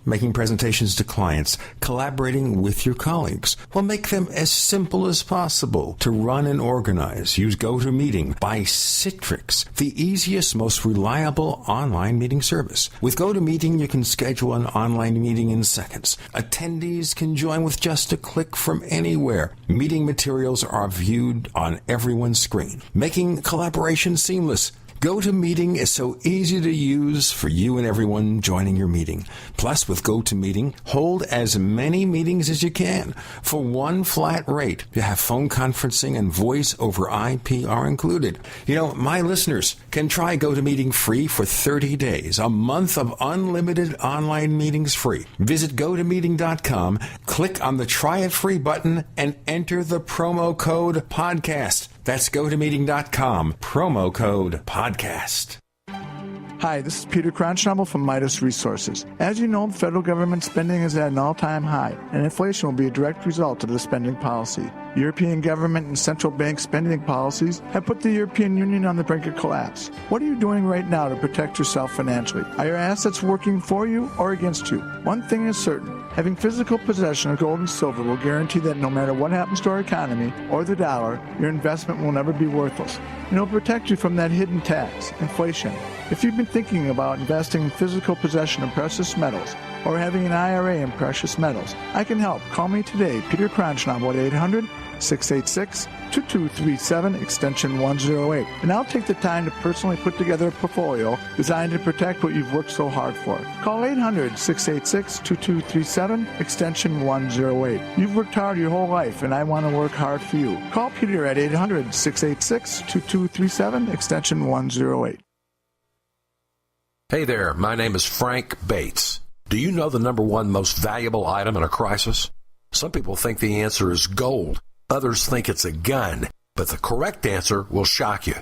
Making presentations to clients, collaborating with your colleagues. Well, make them as simple as possible to run and organize. Use GoToMeeting by Citrix, the easiest, most reliable online meeting service. With GoToMeeting, you can schedule an online meeting in seconds. Attendees can join with just a click from anywhere. Meeting materials are viewed on everyone's screen, making collaboration seamless. GoToMeeting is so easy to use for you and everyone joining your meeting. Plus, with GoToMeeting, hold as many meetings as you can. For one flat rate, you have phone conferencing and voice over IP are included. My listeners can try GoToMeeting free for 30 days, a month of unlimited online meetings free. Visit GoToMeeting.com, click on the Try It Free button, and enter the promo code PODCAST. That's GoToMeeting.com, promo code PODCAST. Hi, this is Peter Cronschnabel from Midas Resources. As you know, the federal government spending is at an all-time high, and inflation will be a direct result of the spending policy. European government and central bank spending policies have put the European Union on the brink of collapse. What are you doing right now to protect yourself financially? Are your assets working for you or against you? One thing is certain. Having physical possession of gold and silver will guarantee that no matter what happens to our economy or the dollar, your investment will never be worthless. And it will protect you from that hidden tax, inflation. If you've been thinking about investing in physical possession of precious metals or having an IRA in precious metals, I can help. Call me today, Peter Cronschnabel, at 800-686-2237, extension 108. And I'll take the time to personally put together a portfolio designed to protect what you've worked so hard for. Call 800-686-2237, extension 108. You've worked hard your whole life, and I want to work hard for you. Call Peter at 800-686-2237, extension 108. Hey there, my name is Frank Bates. Do you know the number one most valuable item in a crisis? Some people think the answer is gold. Others think it's a gun. But the correct answer will shock you.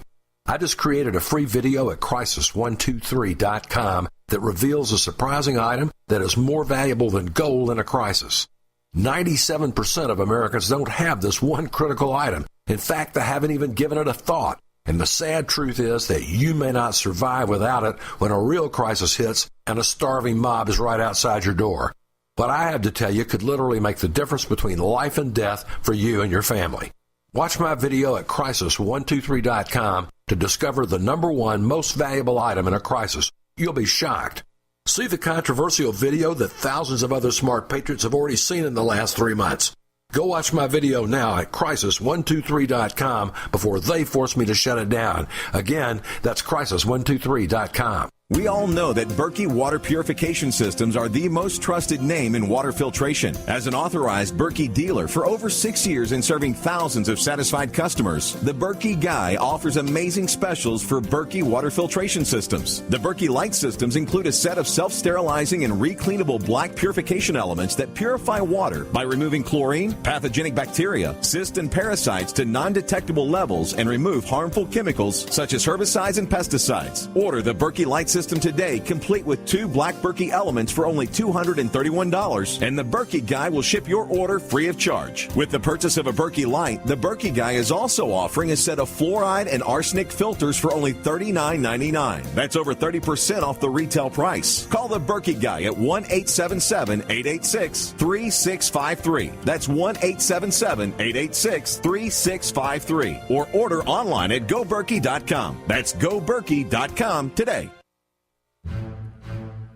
I just created a free video at crisis123.com that reveals a surprising item that is more valuable than gold in a crisis. 97% of Americans don't have this one critical item. In fact, they haven't even given it a thought. And the sad truth is that you may not survive without it when a real crisis hits and a starving mob is right outside your door. What I have to tell you could literally make the difference between life and death for you and your family. Watch my video at crisis123.com to discover the number one most valuable item in a crisis. You'll be shocked. See the controversial video that thousands of other smart patriots have already seen in the last 3 months. Go watch my video now at crisis123.com before they force me to shut it down. Again, that's crisis123.com. We all know that Berkey Water Purification Systems are the most trusted name in water filtration. As an authorized Berkey dealer for over 6 years and serving thousands of satisfied customers, the Berkey Guy offers amazing specials for Berkey Water Filtration Systems. The Berkey Light Systems include a set of self-sterilizing and recleanable black purification elements that purify water by removing chlorine, pathogenic bacteria, cysts, and parasites to non-detectable levels and remove harmful chemicals such as herbicides and pesticides. Order the Berkey Light System today, complete with 2 black Berkey elements for only $231, and the Berkey Guy will ship your order free of charge. With the purchase of a Berkey Light, the Berkey Guy is also offering a set of fluoride and arsenic filters for only $39.99. That's over 30% off the retail price. Call the Berkey Guy at 1-877-886-3653. That's 1-877-886-3653. Or order online at goberkey.com. That's goberkey.com today.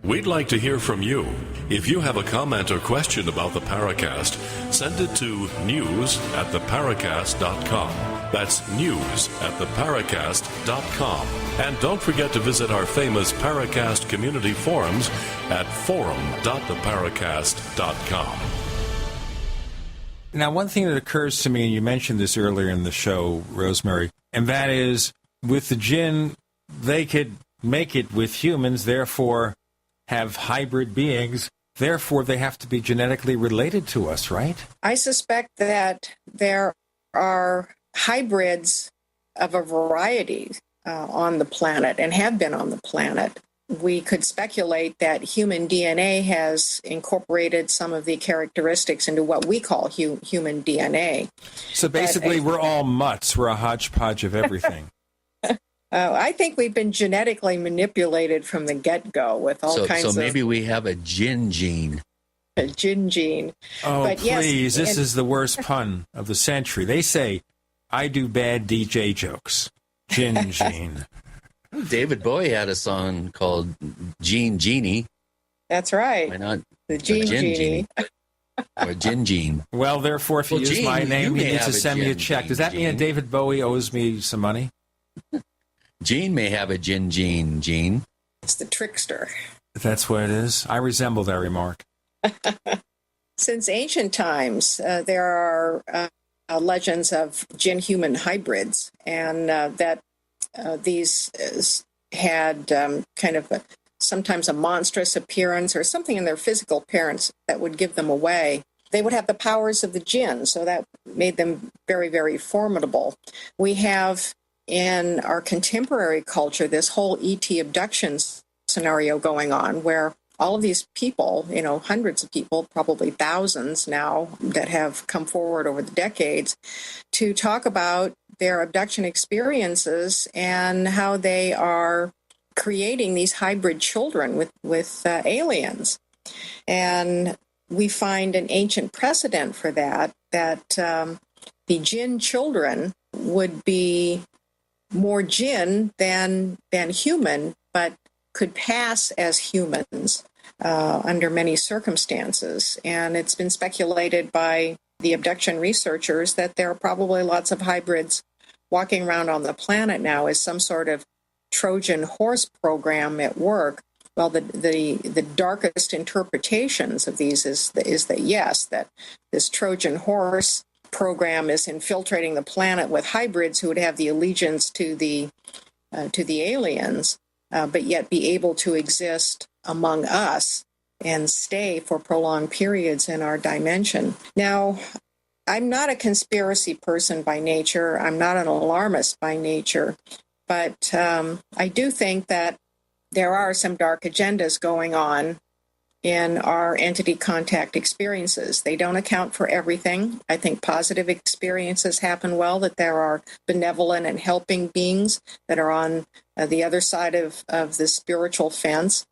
We'd like to hear from you. If you have a comment or question about the Paracast, send it to news@theparacast.com. That's news@theparacast.com. And don't forget to visit our famous Paracast community forums at forum.theparacast.com. Now, one thing that occurs to me, and you mentioned this earlier in the show, Rosemary, and that is with the Djinn, they could make it with humans, therefore have hybrid beings, therefore they have to be genetically related to us, right? I suspect that there are hybrids of a variety on the planet and have been on the planet. We could speculate that human DNA has incorporated some of the characteristics into what we call human DNA. So basically, we're all mutts. We're a hodgepodge of everything. I think we've been genetically manipulated from the get-go with all kinds of... So maybe we have a Djinn gene. A Djinn gene. Oh, but please, yes, this is the worst pun of the century. They say, I do bad DJ jokes. Djinn gene. David Bowie had a song called Djinn Genie. That's right. Why not? The Djinn Genie. Or Djinn Gene. Well, therefore, if you use Gene, my name, you need to send me a check. Gene, Does that mean that David Bowie owes me some money? Gene may have a Djinn Gene. It's the trickster. That's what it is. I resemble that remark. Since ancient times, there are legends of Djinn-human hybrids, and that these had kind of sometimes a monstrous appearance or something in their physical appearance that would give them away. They would have the powers of the Djinn, so that made them very, very formidable. We have in our contemporary culture this whole ET abductions scenario going on where all of these people, hundreds of people, probably thousands now that have come forward over the decades to talk about their abduction experiences and how they are creating these hybrid children with aliens. And we find an ancient precedent for that the Djinn children would be more Djinn than human, but could pass as humans under many circumstances. And it's been speculated by the abduction researchers that there are probably lots of hybrids walking around on the planet now as some sort of Trojan horse program at work. Well, the darkest interpretations of these is that yes, that this Trojan horse program is infiltrating the planet with hybrids who would have the allegiance to the aliens, but yet be able to exist among us and stay for prolonged periods in our dimension. Now, I'm not a conspiracy person by nature. I'm not an alarmist by nature, but I do think that there are some dark agendas going on in our entity contact experiences. They don't account for everything. I think positive experiences happen well, that there are benevolent and helping beings that are on the other side of the spiritual fence.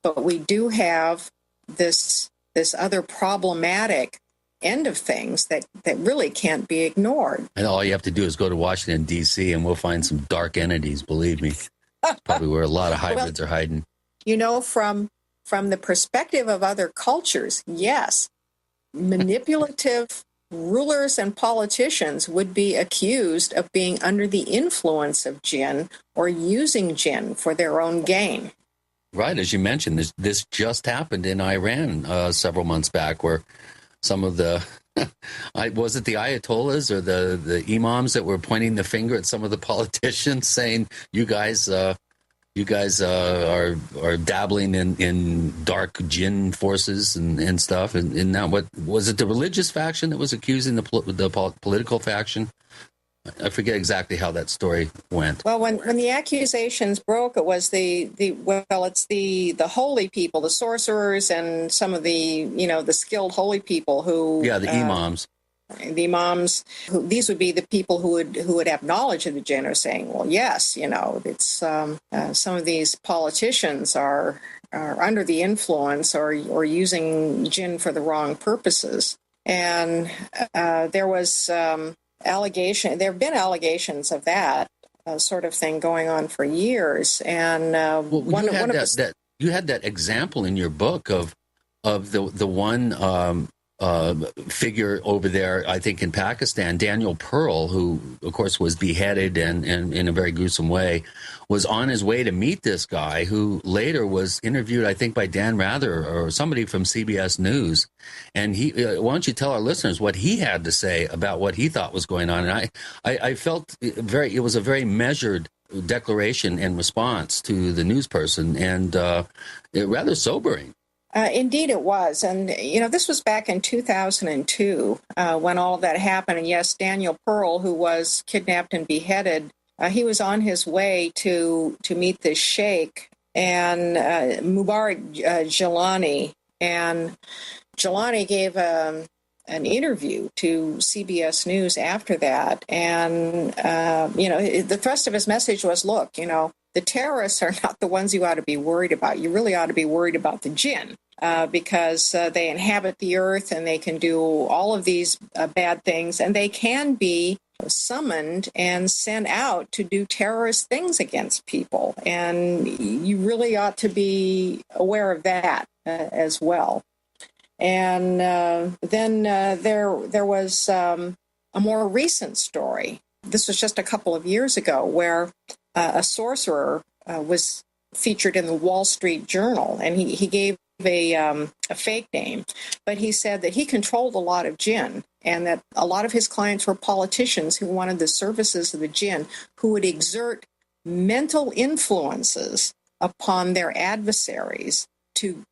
But we do have this other problematic end of things that really can't be ignored. And all you have to do is go to Washington, D.C., and we'll find some dark entities, believe me. Probably where a lot of hybrids are hiding. From the perspective of other cultures, yes, manipulative rulers and politicians would be accused of being under the influence of Djinn or using Djinn for their own gain. Right, as you mentioned, this just happened in Iran several months back, where some of the was it the ayatollahs or the imams that were pointing the finger at some of the politicians, saying, "You guys are dabbling in dark Djinn forces and stuff." And now, what was it? The religious faction that was accusing the political faction? I forget exactly how that story went. Well, when the accusations broke, it was the holy people, the sorcerers, and some of the skilled holy people who the imams. The imams, these would be the people who would have knowledge of the Djinn, are saying, well, yes, it's some of these politicians are under the influence or using Djinn for the wrong purposes. And there was there have been allegations of that sort of thing going on for years. And you had that example in your book of the one figure over there, I think in Pakistan, Daniel Pearl, who of course was beheaded and in a very gruesome way, was on his way to meet this guy who later was interviewed, I think, by Dan Rather or somebody from CBS News. And he, why don't you tell our listeners what he had to say about what he thought was going on? And I felt it was a very measured declaration and response to the news person, and rather sobering. Indeed it was. And, this was back in 2002 when all of that happened. And yes, Daniel Pearl, who was kidnapped and beheaded, he was on his way to meet this sheikh and Mubarak Jilani. And Jilani gave an interview to CBS News after that. And, the thrust of his message was, look, the terrorists are not the ones you ought to be worried about. You really ought to be worried about the Djinn because they inhabit the earth and they can do all of these bad things, and they can be summoned and sent out to do terrorist things against people. And you really ought to be aware of that as well. And then there was a more recent story. This was just a couple of years ago, where a sorcerer was featured in the Wall Street Journal, and he gave a fake name, but he said that he controlled a lot of Djinn, and that a lot of his clients were politicians who wanted the services of the Djinn, who would exert mental influences upon their adversaries to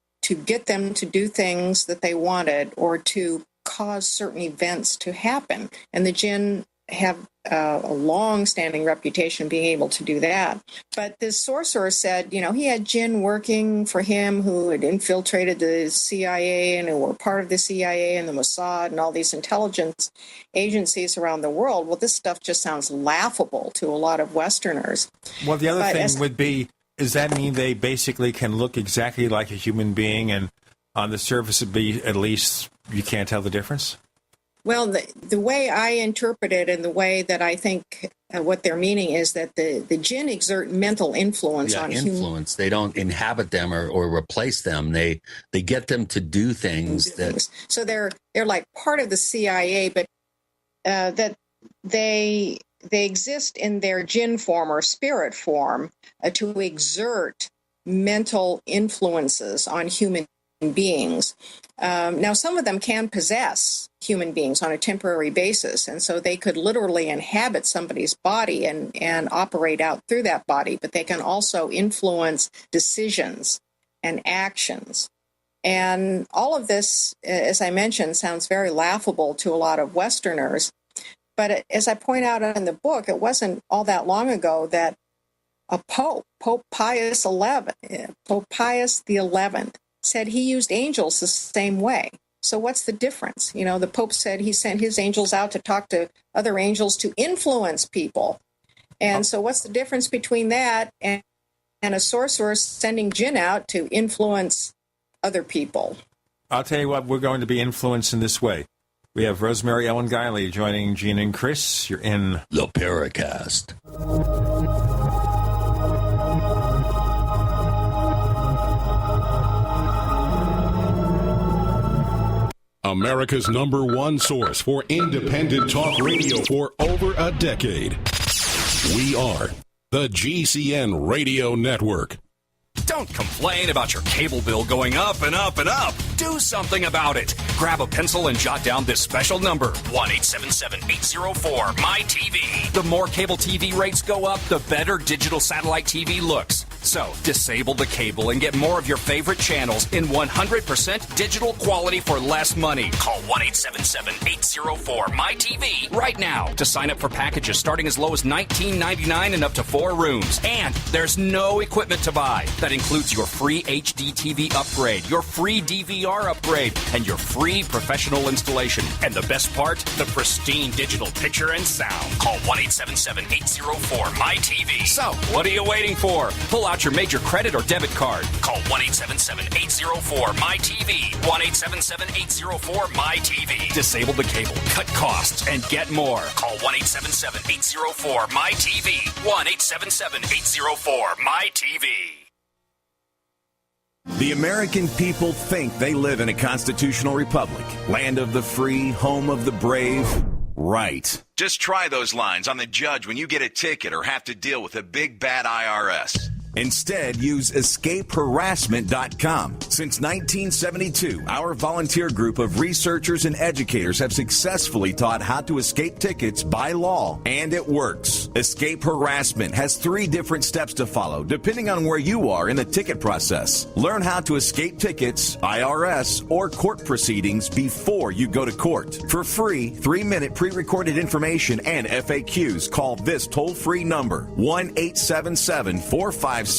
get them to do things that they wanted or to cause certain events to happen. And the Djinn have a long-standing reputation being able to do that. But this sorcerer said, he had jinn working for him who had infiltrated the CIA and who were part of the CIA and the Mossad and all these intelligence agencies around the world. Well, this stuff just sounds laughable to a lot of Westerners. Well, the other thing would be, does that mean they basically can look exactly like a human being, and on the surface it'd be, at least, you can't tell the difference? Well, the way I interpret it and the way that I think what they're meaning is that the jinn exert mental influence on humans. They don't inhabit them or replace them. They get them to do things that... So they're like part of the CIA, but that they exist in their jinn form or spirit form to exert mental influences on human beings. Now, some of them can possess human beings on a temporary basis, and so they could literally inhabit somebody's body and operate out through that body, but they can also influence decisions and actions. And all of this, as I mentioned, sounds very laughable to a lot of Westerners, but as I point out in the book, it wasn't all that long ago that a Pope Pius XI, said he used angels the same way. So what's the difference? The Pope said he sent his angels out to talk to other angels to influence people. And so what's the difference between that and a sorcerer sending jinn out to influence other people? I'll tell you what, we're going to be influenced in this way. We have Rosemary Ellen Guiley joining Gene and Chris. You're in the Paracast. America's #1 source for independent talk radio for over a decade. We are the GCN Radio Network. Don't complain about your cable bill going up and up and up. Do something about it. Grab a pencil and jot down this special number, 1-877-804-MY-TV. The more cable TV rates go up, the better digital satellite TV looks. So, disable the cable and get more of your favorite channels in 100% digital quality for less money. Call 1-877-804-MY-TV right now to sign up for packages starting as low as $19.99 and up to 4 rooms. And there's no equipment to buy. That includes your free HD TV upgrade, your free DVR upgrade, and your free professional installation. And the best part, the pristine digital picture and sound. Call 1-877-804-MY-TV. So, what are you waiting for? Pull out your major credit or debit card. Call 1-877-804-MY-TV. 1-877-804-MY-TV. Disable the cable, cut costs, and get more. Call 1-877-804-MY-TV. 1-877-804-MY-TV. The American people think they live in a constitutional republic, land of the free, home of the brave. Right. Just try those lines on the judge when you get a ticket or have to deal with a big bad IRS. Instead, use escapeharassment.com. Since 1972, our volunteer group of researchers and educators have successfully taught how to escape tickets by law, and it works. Escape Harassment has 3 different steps to follow, depending on where you are in the ticket process. Learn how to escape tickets, IRS, or court proceedings before you go to court. For free, 3-minute pre-recorded information and FAQs, call this toll-free number, 1-877-457-9009. That's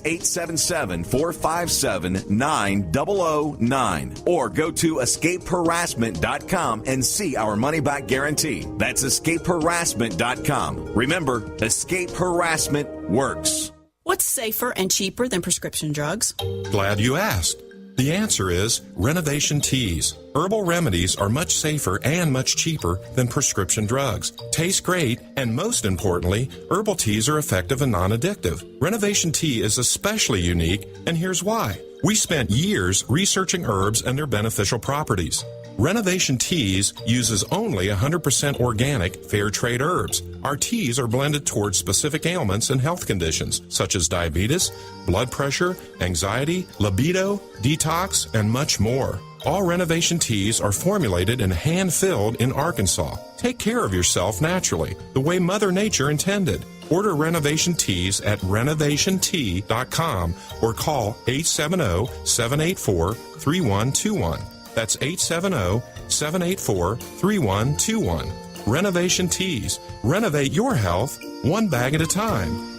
877-457-9009. Or go to escapeharassment.com and see our money-back guarantee. That's escapeharassment.com. Remember, escape harassment works. What's safer and cheaper than prescription drugs? Glad you asked. The answer is Renovation Teas. Herbal remedies are much safer and much cheaper than prescription drugs. Taste great, and most importantly, herbal teas are effective and non-addictive. Renovation Tea is especially unique, and here's why. We spent years researching herbs and their beneficial properties. Renovation Teas uses only 100% organic, fair trade herbs. Our teas are blended towards specific ailments and health conditions, such as diabetes, blood pressure, anxiety, libido, detox, and much more. All Renovation Teas are formulated and hand-filled in Arkansas. Take care of yourself naturally, the way Mother Nature intended. Order Renovation Teas at renovationtea.com or call 870-784-3121. That's 870 784-3121. Renovation Teas. Renovate your health one bag at a time.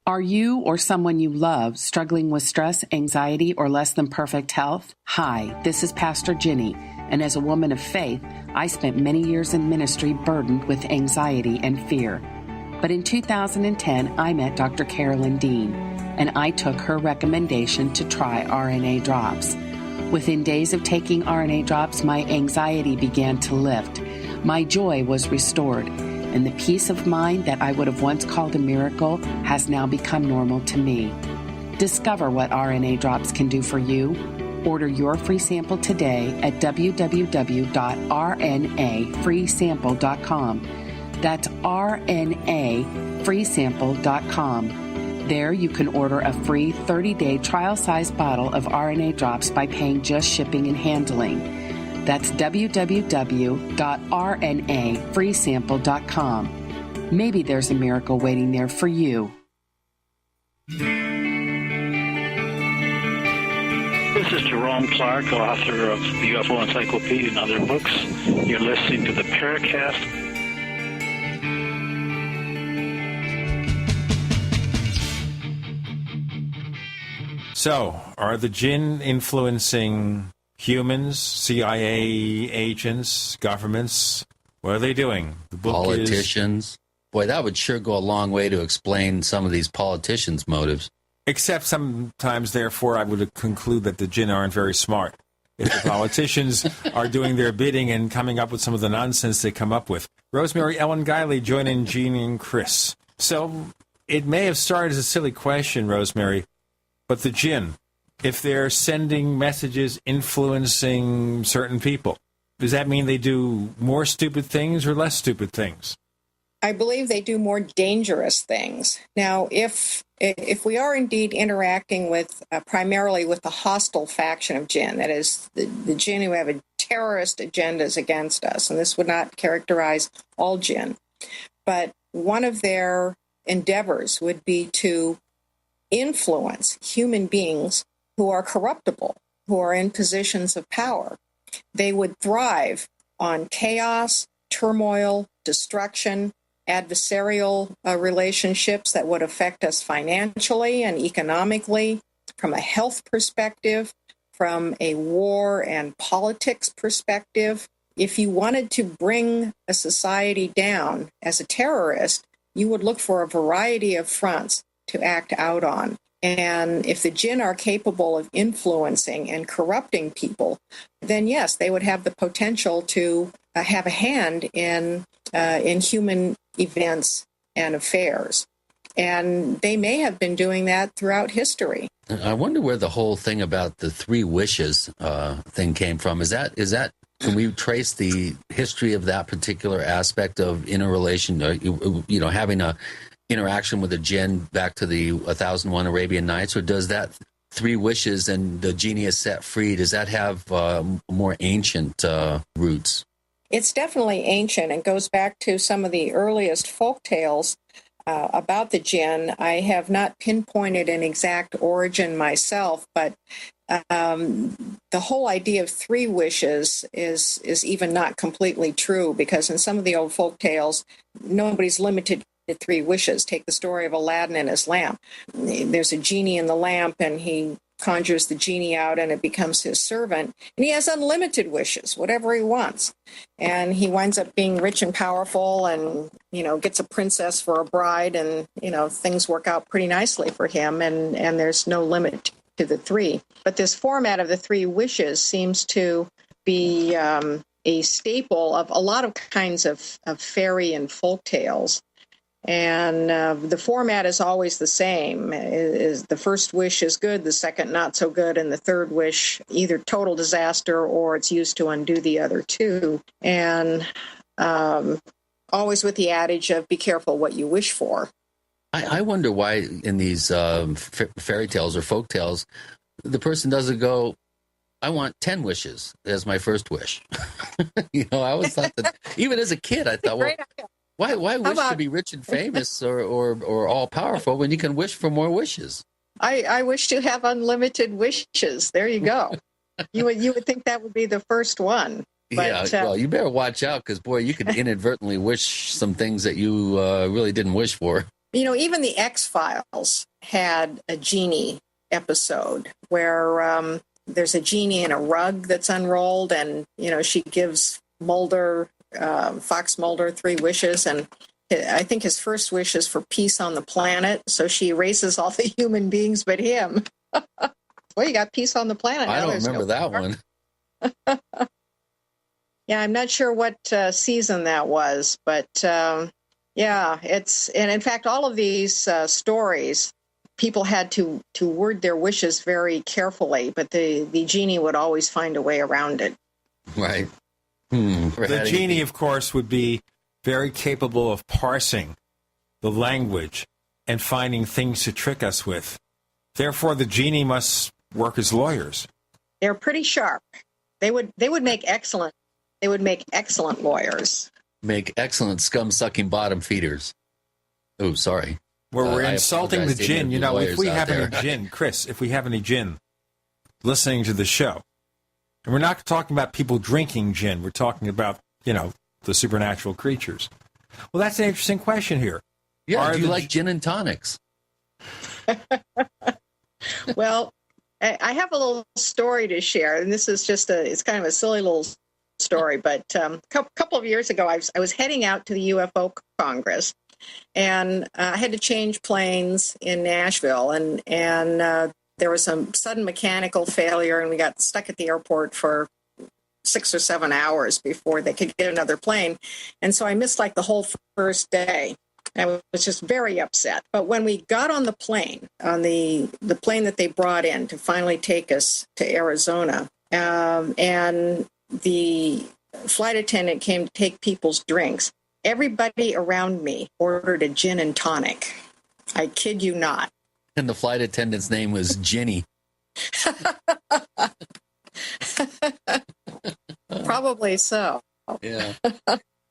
Are you or someone you love struggling with stress, anxiety, or less than perfect health? Hi, this is Pastor Ginny, and as a woman of faith, I spent many years in ministry burdened with anxiety and fear. But in 2010, I met Dr. Carolyn Dean, and I took her recommendation to try RNA drops. Within days of taking RNA drops, my anxiety began to lift. My joy was restored, and the peace of mind that I would have once called a miracle has now become normal to me. Discover what RNA drops can do for you. Order your free sample today at www.rnafreesample.com. That's rnafreesample.com. There you can order a free 30-day trial-size bottle of RNA drops by paying just shipping and handling. That's www.rnafreesample.com. Maybe there's a miracle waiting there for you. This is Jerome Clark, author of the UFO Encyclopedia and other books. You're listening to the Paracast. So, are the Djinn influencing humans, CIA agents, governments? What are they doing? The book Politicians. Boy, that would sure go a long way to explain some of these politicians' motives. Except sometimes, therefore, I would conclude that the Djinn aren't very smart. If the politicians are doing their bidding and coming up with some of the nonsense they come up with. Rosemary Ellen Guiley joining Jean and Chris. So, it may have started as a silly question, Rosemary, but the Djinn, if they're sending messages influencing certain people, does that mean they do more stupid things or less stupid things? I believe they do more dangerous things. Now, if we are indeed interacting with primarily with the hostile faction of Djinn, that is, the Djinn who have terrorist agendas against us, and this would not characterize all Djinn, but one of their endeavors would be to influence human beings who are corruptible, who are in positions of power. They would thrive on chaos, turmoil, destruction, adversarial relationships that would affect us financially and economically, from a health perspective, from a war and politics perspective. If you wanted to bring a society down as a terrorist, you would look for a variety of fronts to act out on. And if the Djinn are capable of influencing and corrupting people, then yes, they would have the potential to have a hand in human events and affairs. And they may have been doing that throughout history. I wonder where the whole thing about the three wishes thing came from. Is that can we trace the history of that particular aspect of interrelation, having a interaction with the Djinn back to the 1001 Arabian Nights, or does that three wishes and the genie is set free, does that have more ancient roots? It's definitely ancient and goes back to some of the earliest folk tales about the Djinn. I have not pinpointed an exact origin myself, but the whole idea of three wishes is even not completely true, because in some of the old folk tales, nobody's limited to three wishes. Take the story of Aladdin and his lamp. There's a genie in the lamp, and he conjures the genie out, and it becomes his servant. And he has unlimited wishes, whatever he wants. And he winds up being rich and powerful, and, gets a princess for a bride, and, things work out pretty nicely for him, and there's no limit to the three. But this format of the three wishes seems to be a staple of a lot of kinds of fairy and folk tales. And the format is always the same. Is the first wish is good, the second not so good, and the third wish either total disaster or it's used to undo the other two. And always with the adage of be careful what you wish for. I wonder why in these fairy tales or folk tales, the person doesn't go, I want 10 wishes as my first wish. I always thought that, even as a kid, I thought, well, why wish to be rich and famous or all powerful when you can wish for more wishes? I wish to have unlimited wishes. There you go. You would think that would be the first one. Yeah, well, you better watch out because, boy, you could inadvertently wish some things that you really didn't wish for. Even the X-Files had a genie episode where there's a genie in a rug that's unrolled, and, she gives Fox Mulder 3 wishes, and I think his first wish is for peace on the planet, so she erases all the human beings but him. Well, you got peace on the planet. I don't remember that one. Yeah, I'm not sure what season that was, but and in fact, all of these stories, people had to word their wishes very carefully, but the genie would always find a way around it. Right. The genie, of course, would be very capable of parsing the language and finding things to trick us with. Therefore, the genie must work as lawyers. They're pretty sharp. They would make excellent. They would make excellent lawyers. Make excellent scum-sucking bottom feeders. Oh, sorry. Where we're insulting the Djinn. If we have any Djinn, Chris, if we have any Djinn listening to the show, and we're not talking about people drinking Djinn, we're talking about, the supernatural creatures. Well, that's an interesting question here. Yeah, do you like gin and tonics? Well, I have a little story to share, and this is it's kind of a silly little story, but a couple of years ago, I was heading out to the UFO Congress, and I had to change planes in Nashville, and there was some sudden mechanical failure, and we got stuck at the airport for 6 or 7 hours before they could get another plane, and so I missed the whole first day. I was just very upset. But when we got on the plane, on the plane that they brought in to finally take us to Arizona, and the flight attendant came to take people's drinks, everybody around me ordered a gin and tonic. I kid you not. And the flight attendant's name was Ginny. Probably so. Yeah.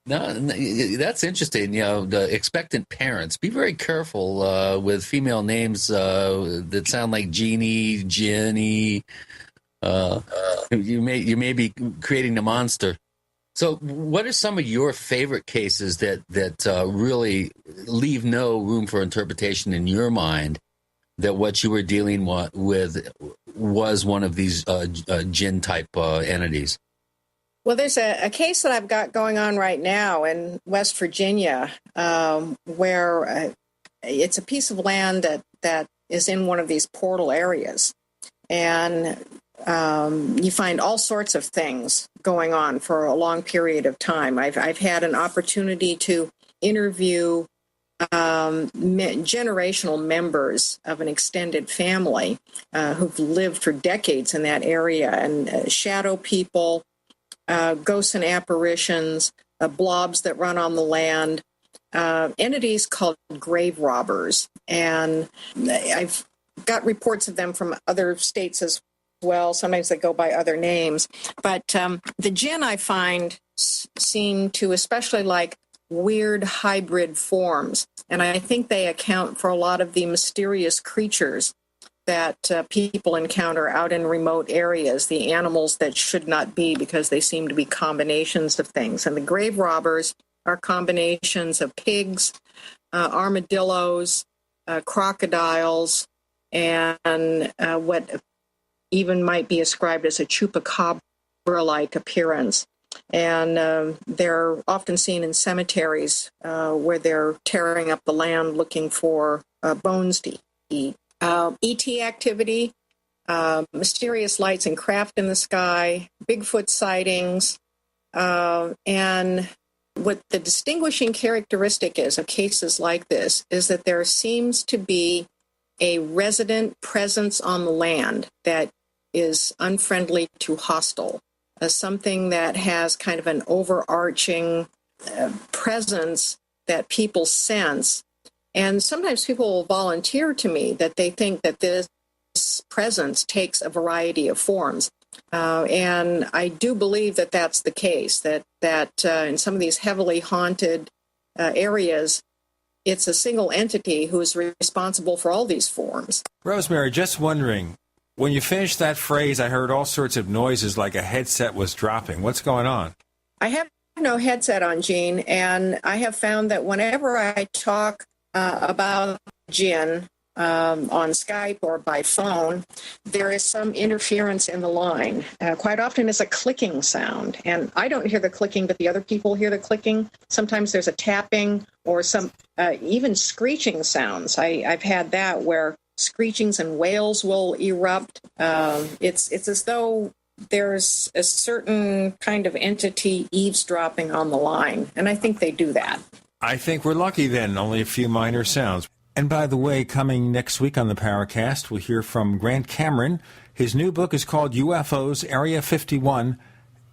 No, that's interesting. The expectant parents. Be very careful with female names that sound like Jeannie, Jenny. You may be creating a monster. So, what are some of your favorite cases that really leave no room for interpretation in your mind? That what you were dealing with was one of these Djinn type entities. Well, there's a case that I've got going on right now in West Virginia where it's a piece of land that is in one of these portal areas. And you find all sorts of things going on for a long period of time. I've had an opportunity to interview generational members of an extended family who've lived for decades in that area, and shadow people, ghosts and apparitions, blobs that run on the land, entities called grave robbers. And I've got reports of them from other states as well. Sometimes they go by other names. But the Djinn, I find, seem to especially like weird hybrid forms. And I think they account for a lot of the mysterious creatures that people encounter out in remote areas, the animals that should not be because they seem to be combinations of things. And the grave robbers are combinations of pigs, armadillos, crocodiles, and what even might be ascribed as a chupacabra-like appearance. And they're often seen in cemeteries where they're tearing up the land looking for bones to eat. ET activity, mysterious lights and craft in the sky, Bigfoot sightings, and what the distinguishing characteristic is of cases like this is that there seems to be a resident presence on the land that is unfriendly to hostile, something that has kind of an overarching presence that people sense. And sometimes people will volunteer to me that they think that this presence takes a variety of forms. And I do believe that that's the case, that in some of these heavily haunted areas, it's a single entity who is responsible for all these forms. Rosemary, just wondering, When you finished that phrase, I heard all sorts of noises like a headset was dropping. What's going on? I have no headset on, Gene, and I have found that whenever I talk about Djinn on Skype or by phone, there is some interference in the line. Quite often it's a clicking sound, and I don't hear the clicking, but the other people hear the clicking. Sometimes there's a tapping or some even screeching sounds. I've had that where screechings and wails will erupt. It's as though there's a certain kind of entity eavesdropping on the line, and I think they do that. I think we're lucky then, only a few minor sounds. And by the way, coming next week on the Paracast, we'll hear from Grant Cameron. His new book is called UFOs, Area 51,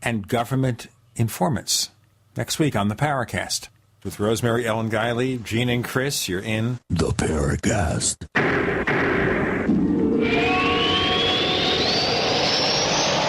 and Government Informants. Next week on the Paracast. With Rosemary Ellen Guiley, Gene and Chris, you're in The Paracast.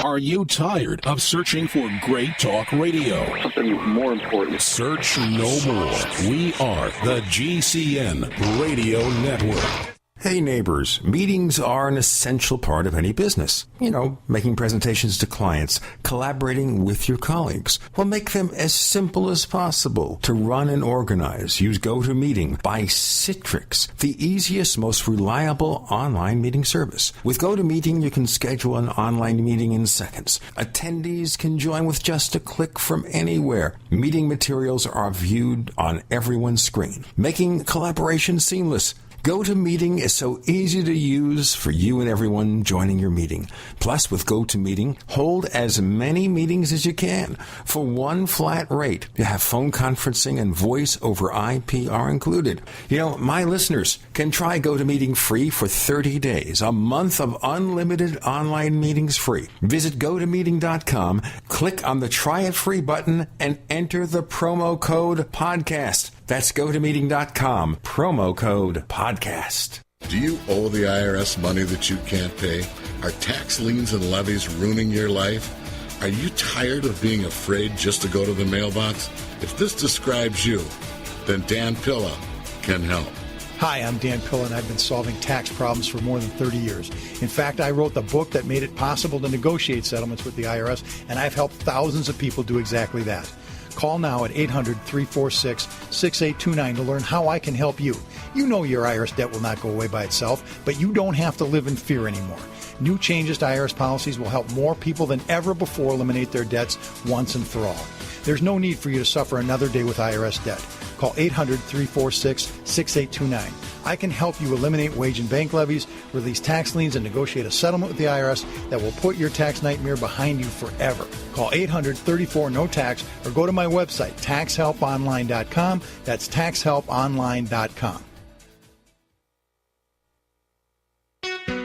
Are you tired of searching for great talk radio? Something more important. Search no more. We are the GCN Radio Network. Hey neighbors, meetings are an essential part of any business. You know, making presentations to clients, collaborating with your colleagues. Well, make them as simple as possible to run and organize. Use GoToMeeting by Citrix, the easiest, most reliable online meeting service. With GoToMeeting, you can schedule an online meeting in seconds. Attendees can join with just a click from anywhere. Meeting materials are viewed on everyone's screen, making collaboration seamless. GoToMeeting is so easy to use for you and everyone joining your meeting. Plus, with GoToMeeting, hold as many meetings as you can for one flat rate. You have phone conferencing and voice over IP are included. You know, my listeners can try GoToMeeting free for 30 days, a month of unlimited online meetings free. Visit GoToMeeting.com, click on the Try It Free button, and enter the promo code PODCAST. That's GoToMeeting.com, promo code PODCAST. Do you owe the IRS money that you can't pay? Are tax liens and levies ruining your life? Are you tired of being afraid just to go to the mailbox? If this describes you, then Dan Pilla can help. Hi, I'm Dan Pilla, and I've been solving tax problems for more than 30 years. In fact, I wrote the book that made it possible to negotiate settlements with the IRS, and I've helped thousands of people do exactly that. Call now at 800-346-6829 to learn how I can help you. You know your IRS debt will not go away by itself, but you don't have to live in fear anymore. New changes to IRS policies will help more people than ever before eliminate their debts once and for all. There's no need for you to suffer another day with IRS debt. Call 800-346-6829. I can help you eliminate wage and bank levies, release tax liens, and negotiate a settlement with the IRS that will put your tax nightmare behind you forever. Call 800-34-NO-TAX or go to my website, taxhelponline.com. That's taxhelponline.com.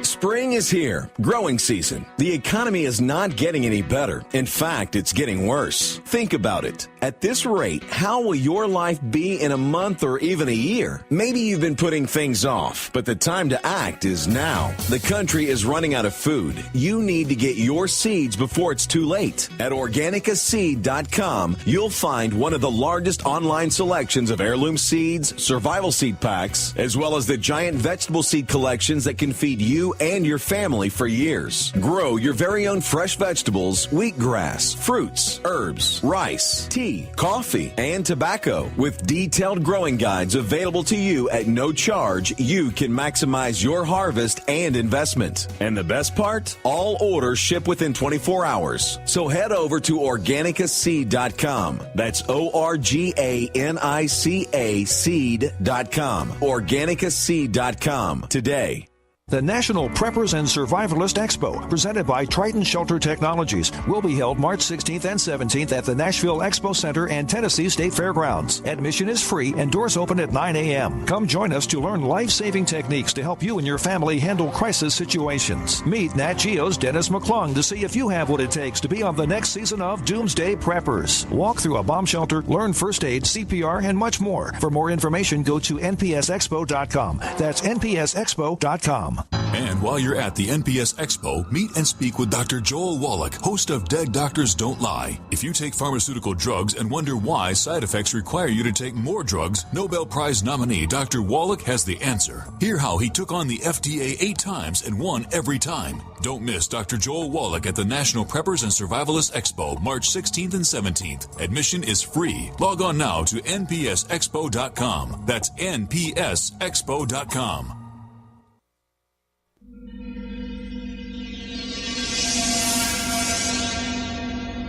Spring is here. Growing season. The economy is not getting any better. In fact, it's getting worse. Think about it. At this rate, how will your life be in a month or even a year? Maybe you've been putting things off, but the time to act is now. The country is running out of food. You need to get your seeds before it's too late. At organicaseed.com, you'll find one of the largest online selections of heirloom seeds, survival seed packs, as well as the giant vegetable seed collections that can feed you and your family for years. Grow your very own fresh vegetables, wheatgrass, fruits, herbs, rice, tea, coffee, and tobacco. With detailed growing guides available to you at no charge, you can maximize your harvest and investment. And the best part? All orders ship within 24 hours. So head over to organicaseed.com. That's ORGANICA seed.com. Organicaseed.com today. The National Preppers and Survivalist Expo, presented by Triton Shelter Technologies, will be held March 16th and 17th at the Nashville Expo Center and Tennessee State Fairgrounds. Admission is free and doors open at 9 a.m. Come join us to learn life-saving techniques to help you and your family handle crisis situations. Meet Nat Geo's Dennis McClung to see if you have what it takes to be on the next season of Doomsday Preppers. Walk through a bomb shelter, learn first aid, CPR, and much more. For more information, go to npsexpo.com. That's npsexpo.com. And while you're at the NPS Expo, meet and speak with Dr. Joel Wallach, host of Dead Doctors Don't Lie. If you take pharmaceutical drugs and wonder why side effects require you to take more drugs, Nobel Prize nominee Dr. Wallach has the answer. Hear how he took on the FDA 8 times and won every time. Don't miss Dr. Joel Wallach at the National Preppers and Survivalists Expo, March 16th and 17th. Admission is free. Log on now to npsexpo.com. That's npsexpo.com.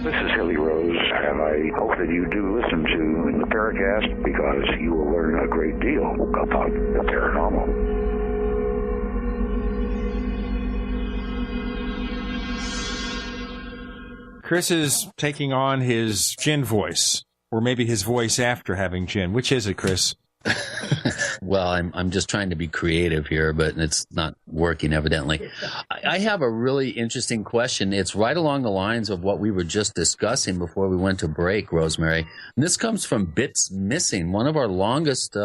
This is Hilly Rose, and I hope that you do listen to the Paracast because you will learn a great deal about the paranormal. Chris is taking on his Djinn voice, or maybe his voice after having Djinn. Which is it, Chris? Well, I'm just trying to be creative here, but it's not working evidently. I have a really interesting question. It's right along the lines of what we were just discussing before we went to break, Rosemary. And this comes from Bits Missing, one of our longest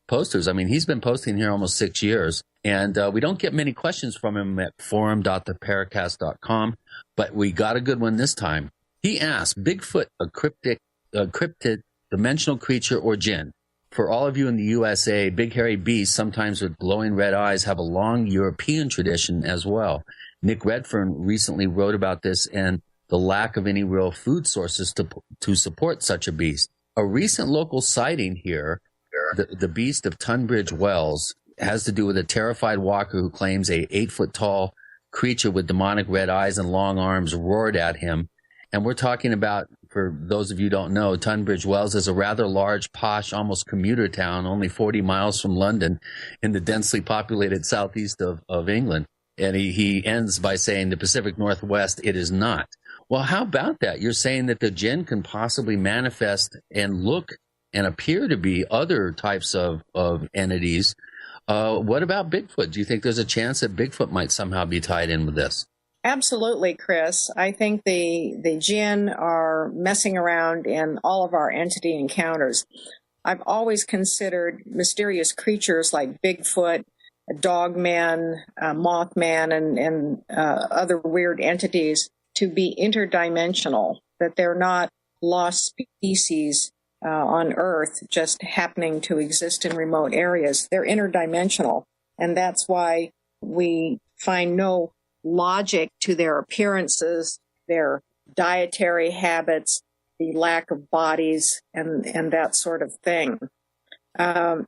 posters. I mean, he's been posting here almost 6 years, and we don't get many questions from him at forum.theparacast.com, but we got a good one this time. He asked, Bigfoot a cryptid dimensional creature or Djinn? For all of you in the USA, big hairy beasts, sometimes with glowing red eyes, have a long European tradition as well. Nick Redfern recently wrote about this and the lack of any real food sources to support such a beast. A recent local sighting here, the beast of Tunbridge Wells, has to do with a terrified walker who claims a 8-foot-tall creature with demonic red eyes and long arms roared at him. And we're talking about, for those of you who don't know, Tunbridge Wells is a rather large, posh, almost commuter town, only 40 miles from London in the densely populated southeast of England. And he ends by saying the Pacific Northwest, it is not. Well, how about that? You're saying that the Djinn can possibly manifest and look and appear to be other types of entities. What about Bigfoot? Do you think there's a chance that Bigfoot might somehow be tied in with this? Absolutely, Chris. I think the Djinn are messing around in all of our entity encounters. I've always considered mysterious creatures like Bigfoot, Dogman, Mothman, and other weird entities to be interdimensional, that they're not lost species on Earth just happening to exist in remote areas. They're interdimensional, and that's why we find no logic to their appearances, their dietary habits, the lack of bodies, and that sort of thing.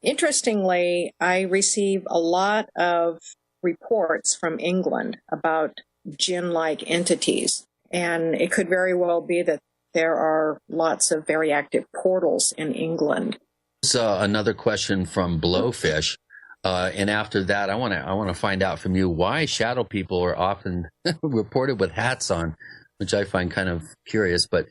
Interestingly, I receive a lot of reports from England about Djinn-like entities, and it could very well be that there are lots of very active portals in England. So another question from Blowfish. And after that, I want to find out from you why shadow people are often reported with hats on, which I find kind of curious. But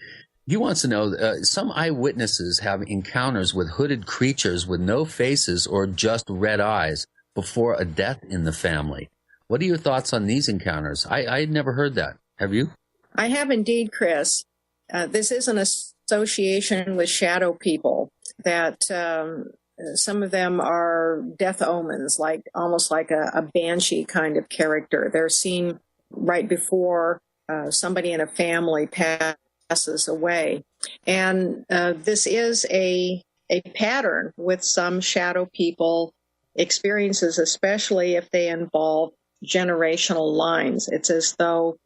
he wants to know, some eyewitnesses have encounters with hooded creatures with no faces or just red eyes before a death in the family. What are your thoughts on these encounters? I had never heard that. Have you? I have indeed, Chris. This is an association with shadow people that some of them are death omens, like almost like a banshee kind of character. They're seen right before somebody in a family passes away. And this is a pattern with some shadow people experiences, especially if they involve generational lines. It's as though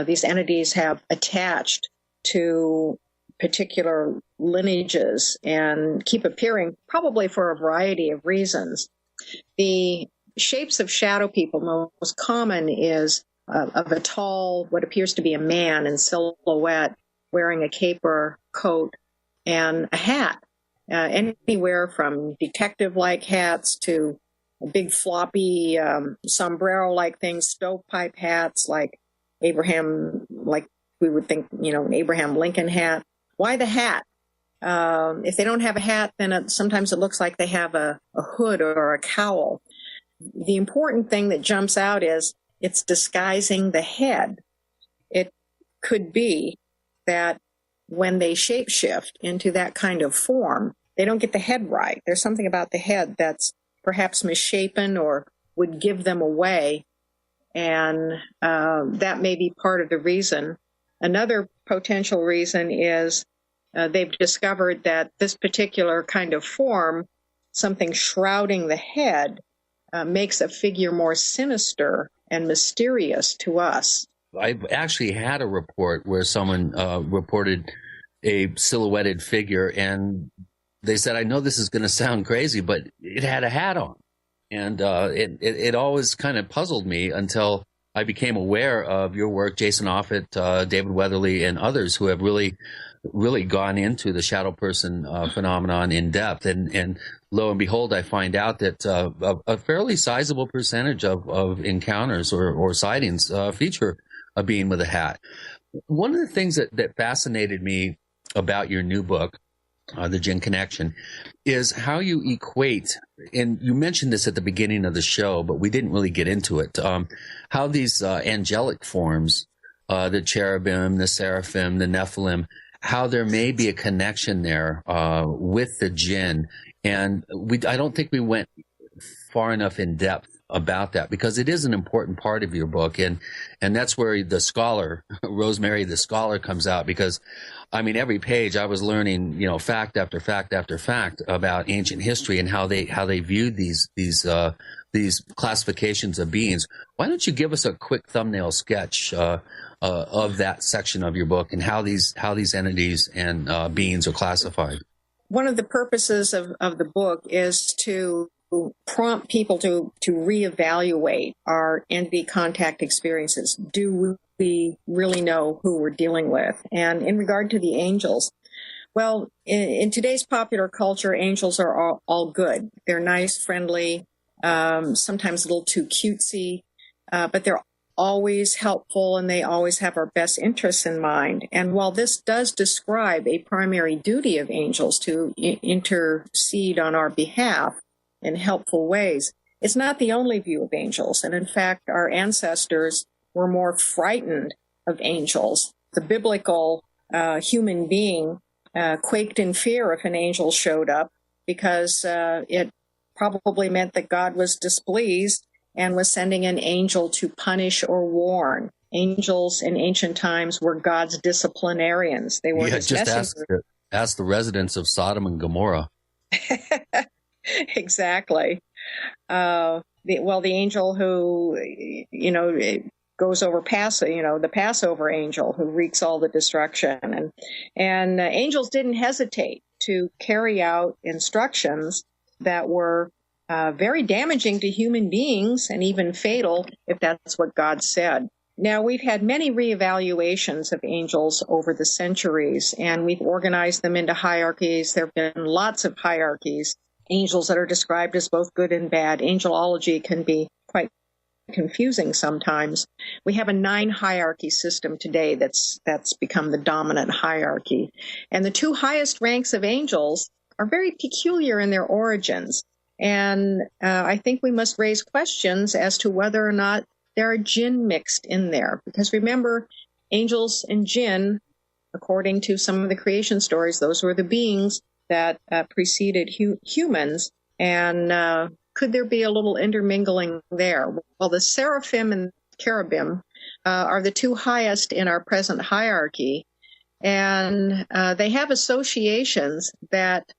these entities have attached to particular lineages and keep appearing, probably for a variety of reasons. The shapes of shadow people, most common is of a tall, what appears to be a man in silhouette, wearing a cape or coat and a hat, anywhere from detective-like hats to big floppy sombrero-like things, stovepipe hats like Abraham, like we would think, an Abraham Lincoln hat. Why the hat? If they don't have a hat, then sometimes it looks like they have a hood or a cowl. The important thing that jumps out is it's disguising the head. It could be that when they shapeshift into that kind of form, they don't get the head right. There's something about the head that's perhaps misshapen or would give them away. And that may be part of the reason. Another potential reason is they've discovered that this particular kind of form, something shrouding the head, makes a figure more sinister and mysterious to us. I actually had a report where someone reported a silhouetted figure, and they said, I know this is going to sound crazy, but it had a hat on. And it always kind of puzzled me until I became aware of your work, Jason Offutt, David Weatherly, and others who have really gone into the shadow person phenomenon in depth. And lo and behold, I find out that a fairly sizable percentage of encounters or sightings feature a being with a hat. One of the things that fascinated me about your new book, The Djinn Connection, is how you equate, and you mentioned this at the beginning of the show, but we didn't really get into it, how these angelic forms, the cherubim, the seraphim, the Nephilim, how there may be a connection there with the jinn. And I don't think we went far enough in depth about that, because it is an important part of your book. And that's where the scholar, Rosemary the scholar, comes out, because I mean, every page I was learning, fact after fact after fact about ancient history and how they viewed these classifications of beings. Why don't you give us a quick thumbnail sketch of that section of your book and how these entities and beings are classified? One of the purposes of the book is to prompt people to reevaluate our entity contact experiences. Do we really know who we're dealing with? And in regard to the angels, well, in today's popular culture, angels are all good. They're nice, friendly, sometimes a little too cutesy, but they're always helpful, and they always have our best interests in mind. And while this does describe a primary duty of angels to intercede on our behalf in helpful ways, it's not the only view of angels. And in fact, our ancestors were more frightened of angels. The biblical human being quaked in fear if an angel showed up, because it probably meant that God was displeased and was sending an angel to punish or warn. Angels in ancient times were God's disciplinarians. They were his messengers. Ask the residents of Sodom and Gomorrah. Exactly. The angel who, goes over the Passover angel who wreaks all the destruction. And angels didn't hesitate to carry out instructions that were very damaging to human beings and even fatal if that's what God said. Now, we've had many reevaluations of angels over the centuries, and we've organized them into hierarchies. There have been lots of hierarchies. Angels that are described as both good and bad. Angelology can be quite confusing sometimes. We have a 9-hierarchy system today that's become the dominant hierarchy. And the 2 highest ranks of angels are very peculiar in their origins. And I think we must raise questions as to whether or not there are jinn mixed in there. Because remember, angels and jinn, according to some of the creation stories, those were the beings that preceded humans. And could there be a little intermingling there? Well, the seraphim and cherubim are the 2 highest in our present hierarchy. And they have associations that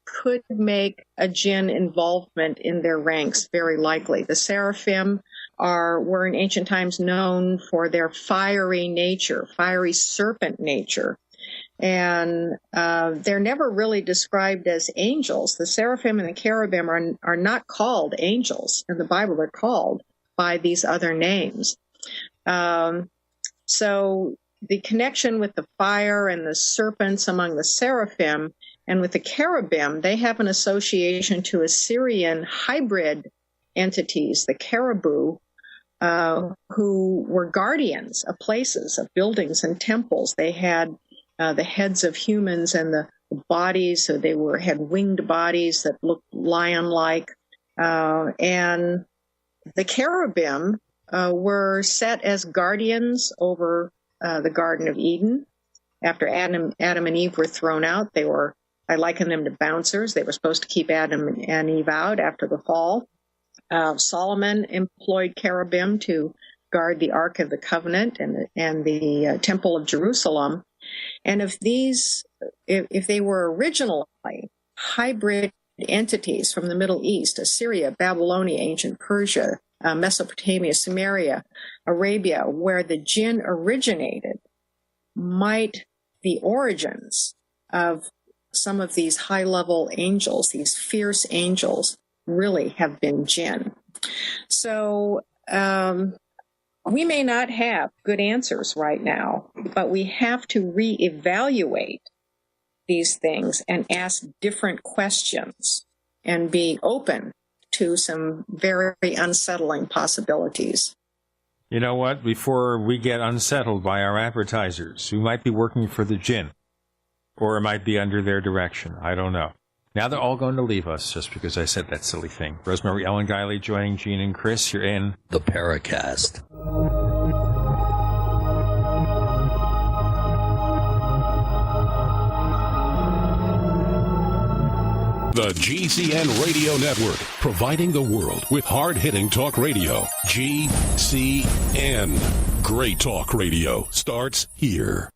could make a jinn involvement in their ranks very likely. The seraphim were in ancient times known for their fiery nature, fiery serpent nature. And they're never really described as angels. The seraphim and the cherubim are not called angels. In the Bible, they're called by these other names. So the connection with the fire and the serpents among the seraphim and with the cherubim, they have an association to Assyrian hybrid entities, the caribou, who were guardians of places, of buildings and temples. They had the heads of humans and the bodies, so they had winged bodies that looked lion-like. And the cherubim were set as guardians over the Garden of Eden. After Adam and Eve were thrown out, I liken them to bouncers. They were supposed to keep Adam and Eve out after the fall. Solomon employed cherubim to guard the Ark of the Covenant and the Temple of Jerusalem. And if they were originally hybrid entities from the Middle East, Assyria, Babylonia, ancient Persia, Mesopotamia, Samaria, Arabia, where the Djinn originated, might the origins of some of these high-level angels, these fierce angels, really have been Djinn. So we may not have good answers right now, but we have to reevaluate these things and ask different questions and be open to some very unsettling possibilities. You know what? Before we get unsettled by our advertisers, who might be working for the Djinn, or it might be under their direction. I don't know. Now they're all going to leave us just because I said that silly thing. Rosemary Ellen Guiley joining Gene and Chris. You're in the Paracast. The GCN Radio Network, providing the world with hard-hitting talk radio. GCN. Great talk radio starts here.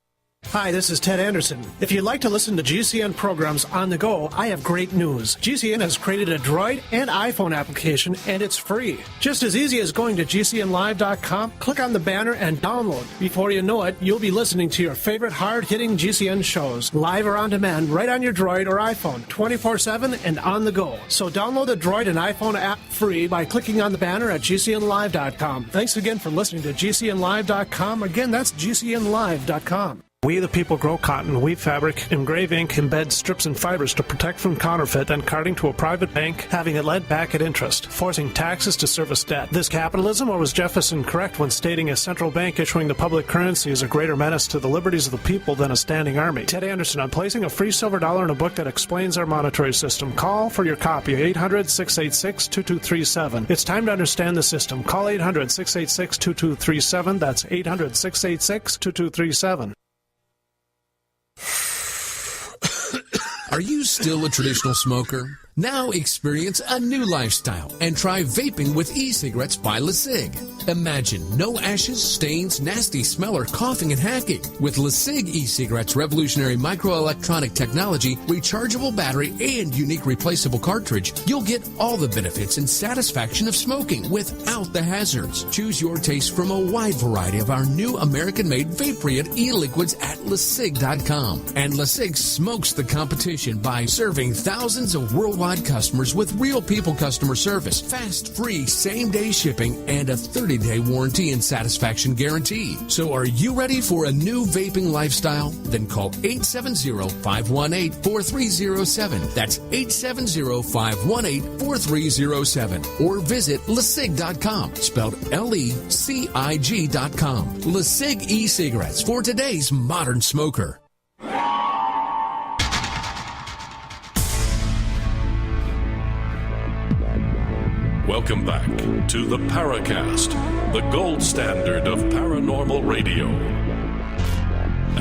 Hi, this is Ted Anderson. If you'd like to listen to GCN programs on the go, I have great news. GCN has created a Droid and iPhone application, and it's free. Just as easy as going to GCNlive.com, click on the banner, and download. Before you know it, you'll be listening to your favorite hard-hitting GCN shows, live or on demand, right on your Droid or iPhone, 24/7 and on the go. So download the Droid and iPhone app free by clicking on the banner at GCNlive.com. Thanks again for listening to GCNlive.com. Again, that's GCNlive.com. We the people grow cotton, weave fabric, engrave ink, embed strips and fibers to protect from counterfeit, then carting to a private bank, having it lent back at interest, forcing taxes to service debt. This capitalism, or was Jefferson correct when stating a central bank issuing the public currency is a greater menace to the liberties of the people than a standing army? Ted Anderson, I'm placing a free silver dollar in a book that explains our monetary system. Call for your copy, 800-686-2237. It's time to understand the system. Call 800-686-2237. That's 800-686-2237. Are you still a traditional smoker? Now experience a new lifestyle and try vaping with e-cigarettes by LeSig. Imagine no ashes, stains, nasty smell, or coughing and hacking. With LeSig e-cigarettes' revolutionary microelectronic technology, rechargeable battery, and unique replaceable cartridge, you'll get all the benefits and satisfaction of smoking without the hazards. Choose your taste from a wide variety of our new American-made Vaporeate e-liquids at LeSig.com. And LeSig smokes the competition by serving thousands of worldwide customers with real people customer service, fast, free, same-day shipping, and a 30-day warranty and satisfaction guarantee. So are you ready for a new vaping lifestyle? Then call 870-518-4307. That's 870-518-4307. Or visit LeSig.com, spelled LECIG.com. LeSig e-cigarettes for today's modern smoker. Welcome back to the Paracast, the gold standard of paranormal radio.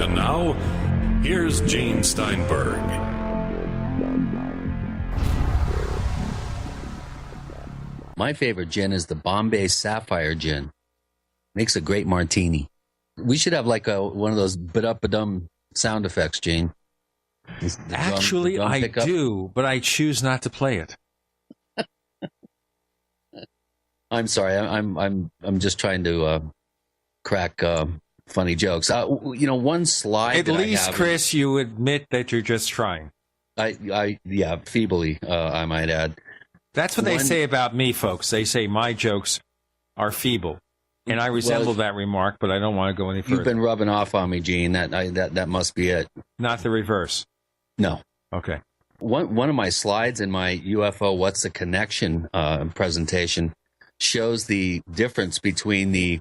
And now, here's Gene Steinberg. My favorite gin is the Bombay Sapphire gin. Makes a great martini. We should have like one of those ba-dum sound effects, Gene. Actually, I do, but I choose not to play it. I'm sorry. I'm just trying to crack funny jokes. One slide. At least, Chris, you admit that you're just trying. Yeah, feebly, I might add. That's what they say about me, folks. They say my jokes are feeble, and I resemble that remark, but I don't want to go any further. You've been rubbing off on me, Gene. That must be it. Not the reverse. No. Okay. One of my slides in my UFO What's the Connection presentation shows the difference between the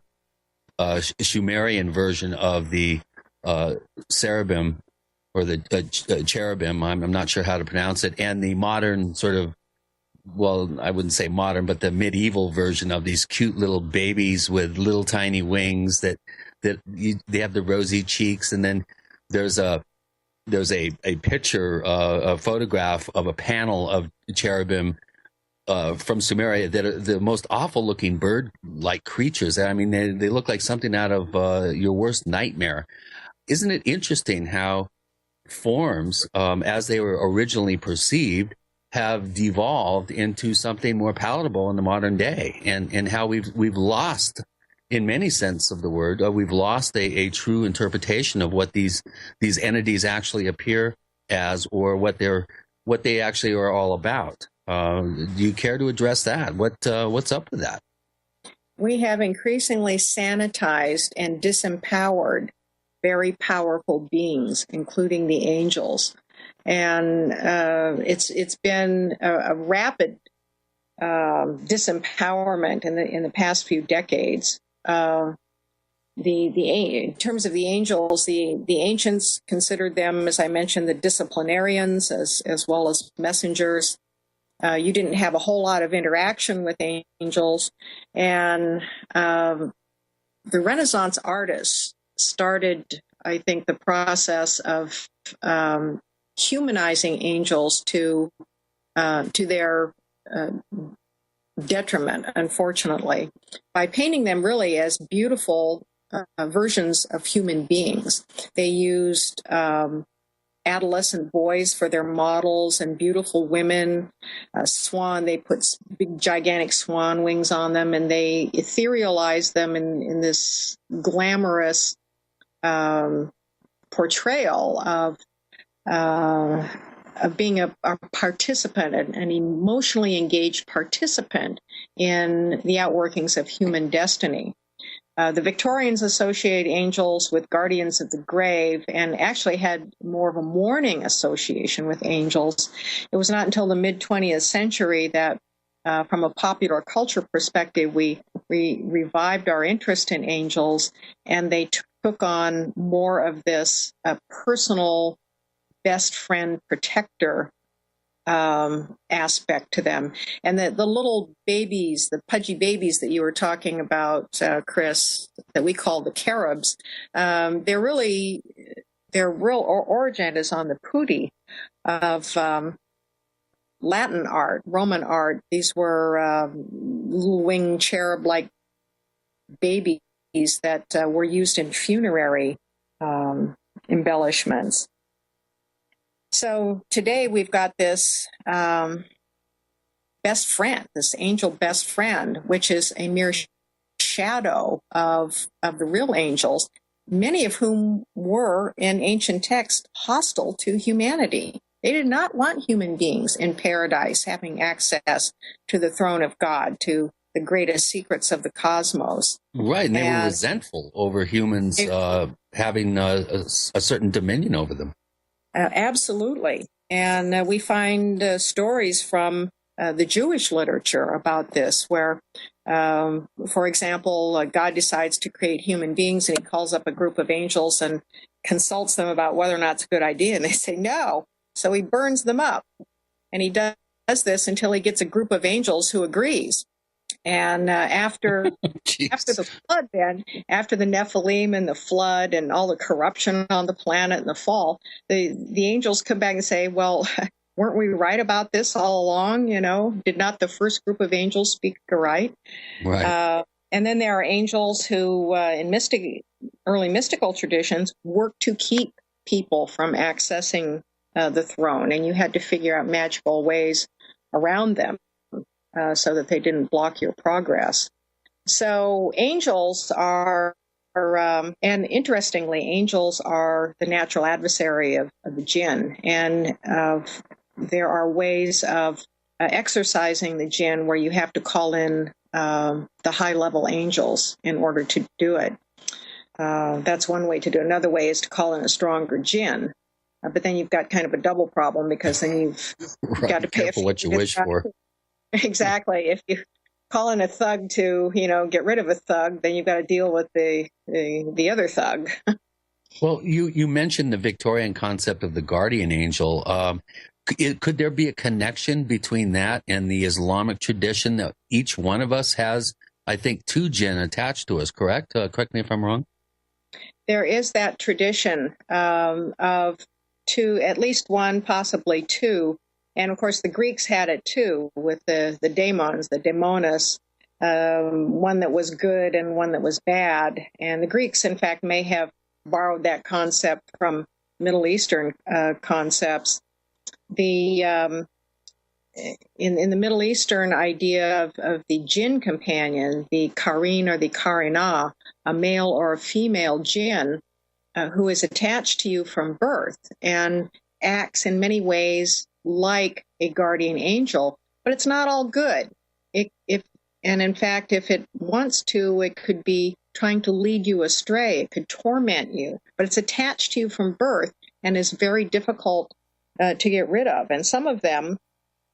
Sumerian version of the cherubim, or the cherubim, I'm not sure how to pronounce it, and the modern sort of, well, I wouldn't say modern, but the medieval version of these cute little babies with little tiny wings they have the rosy cheeks, and then there's a picture, a photograph of a panel of cherubim from Sumeria that are the most awful looking bird-like creatures. I mean, they look like something out of your worst nightmare. Isn't it interesting how forms, as they were originally perceived, have devolved into something more palatable in the modern day, and how we've lost, in many sense of the word, we've lost a true interpretation of what these entities actually appear as, or what they actually are all about. Do you care to address that? What's up with that? We have increasingly sanitized and disempowered very powerful beings, including the angels. And it's been a rapid disempowerment in the past few decades. In terms of the angels, the ancients considered them, as I mentioned, the disciplinarians as well as messengers. You didn't have a whole lot of interaction with angels, and the Renaissance artists started, I think, the process of humanizing angels to their detriment, unfortunately, by painting them really as beautiful versions of human beings. They used adolescent boys for their models and beautiful women. Swan, they put big, gigantic swan wings on them, and they etherealized them in this glamorous portrayal of being a participant, an emotionally engaged participant in the outworkings of human destiny. The Victorians associate angels with guardians of the grave, and actually had more of a mourning association with angels. It was not until the mid-20th century that, from a popular culture perspective, we revived our interest in angels, and they took on more of this personal best friend protector aspect to them. And the little babies, the pudgy babies that you were talking about, Chris, that we call the cherubs, their real origin is on the putti of Latin art, Roman art. These were little winged cherub-like babies that were used in funerary embellishments. So today we've got this best friend, this angel best friend, which is a mere shadow of the real angels, many of whom were in ancient texts hostile to humanity. They did not want human beings in paradise having access to the throne of God, to the greatest secrets of the cosmos. Right, and they were resentful over humans having a certain dominion over them. Absolutely. And we find stories from the Jewish literature about this, where, for example, God decides to create human beings, and he calls up a group of angels and consults them about whether or not it's a good idea. And they say no. So he burns them up. And he does this until he gets a group of angels who agrees. And after the flood, then, after the Nephilim and the flood and all the corruption on the planet and the fall, the angels come back and say, well, weren't we right about this all along? You know, did not the first group of angels speak right? Right. And then there are angels who, in early mystical traditions, work to keep people from accessing the throne. And you had to figure out magical ways around them. So that they didn't block your progress. So angels are, and interestingly, angels are the natural adversary of the Djinn. And there are ways of exercising the Djinn where you have to call in the high-level angels in order to do it. That's one way to do it. Another way is to call in a stronger Djinn. But then you've got kind of a double problem, because then you've got to pay for what you wish for. Exactly. If you call in a thug to, get rid of a thug, then you've got to deal with the other thug. Well, you mentioned the Victorian concept of the guardian angel. Could there be a connection between that and the Islamic tradition that each one of us has, I think, two Djinn attached to us, correct? Correct me if I'm wrong. There is that tradition of two, at least one, possibly two, And of course, the Greeks had it too, with the daemons, the daemonis, one that was good and one that was bad. And the Greeks, in fact, may have borrowed that concept from Middle Eastern concepts. In the Middle Eastern idea of the Djinn companion, the Karin or the Karina, a male or a female Djinn who is attached to you from birth and acts in many ways like a guardian angel, but it's not all good. And in fact, if it wants to, it could be trying to lead you astray. It could torment you, but it's attached to you from birth and is very difficult to get rid of. And some of them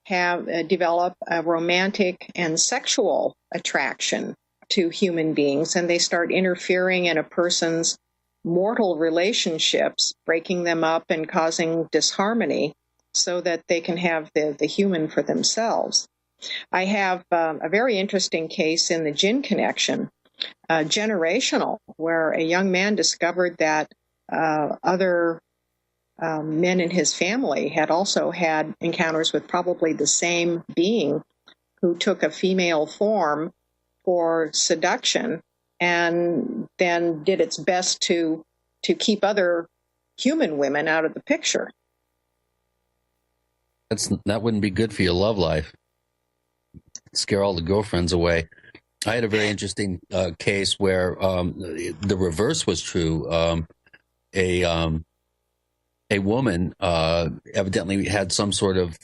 have developed a romantic and sexual attraction to human beings, and they start interfering in a person's mortal relationships, breaking them up and causing disharmony so that they can have the human for themselves. I have a very interesting case in the Djinn Connection, generational, where a young man discovered that other men in his family had also had encounters with probably the same being who took a female form for seduction and then did its best to keep other human women out of the picture. That wouldn't be good for your love life. Scare all the girlfriends away. I had a very interesting case where the reverse was true. A woman evidently had some sort of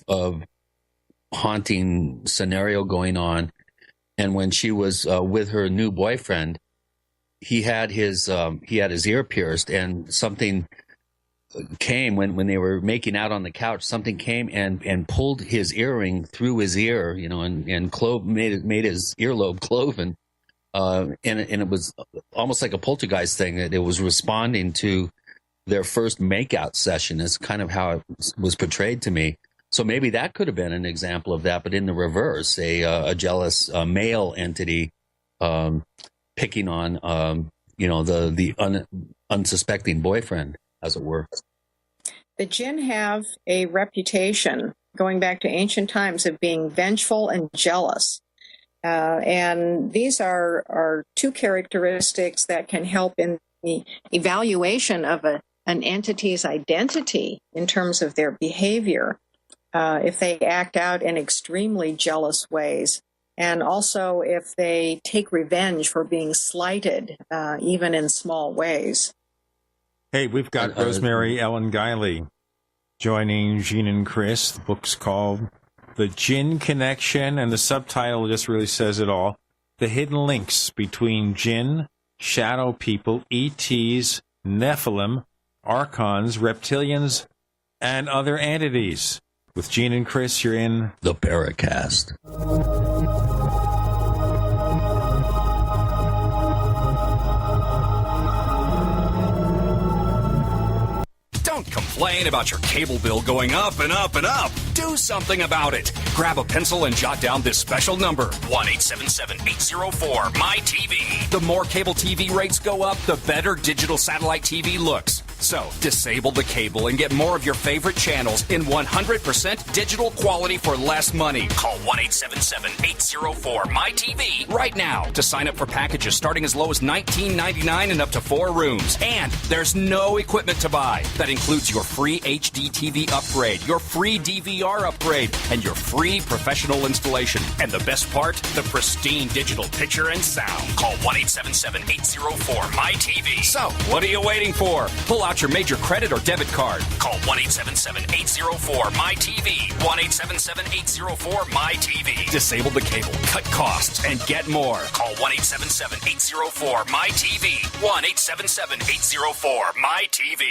haunting scenario going on, and when she was with her new boyfriend, he had his ear pierced, and something came when they were making out on the couch. Something came and pulled his earring through his ear, and made his earlobe cloven, and it was almost like a poltergeist thing. That it was responding to their first makeout session, is kind of how it was portrayed to me. So maybe that could have been an example of that, but in the reverse, a jealous male entity picking on the unsuspecting boyfriend, as it were. The Djinn have a reputation, going back to ancient times, of being vengeful and jealous. And these are two characteristics that can help in the evaluation of an entity's identity in terms of their behavior, if they act out in extremely jealous ways, and also if they take revenge for being slighted, even in small ways. Hey, we've got Rosemary Ellen Guiley joining Djinn and Chris. The book's called The Djinn Connection, and the subtitle just really says it all. The Hidden Links Between Djinn, Shadow People, ETs, Nephilim, Archons, Reptilians, and Other Entities. With Djinn and Chris, you're in the Paracast. Don't complain about your cable bill going up and up and up. Do something about it. Grab a pencil and jot down this special number, 1-877-804-MY-TV. The more cable TV rates go up, the better digital satellite TV looks. So, disable the cable and get more of your favorite channels in 100% digital quality for less money. Call 1-877-804-MY-TV right now to sign up for packages starting as low as $19.99 and up to 4 rooms. And there's no equipment to buy. That includes your free HD TV upgrade, your free DVR upgrade, and your free professional installation. And the best part, the pristine digital picture and sound. Call 1-877-804-MY-TV. So, what are you waiting for? Pull out your major credit or debit card. Call 1-877-804-MY-TV. 1-877-804-MY-TV. Disable the cable, cut costs, and get more. Call 1-877-804-MY-TV. 1-877-804-MY-TV.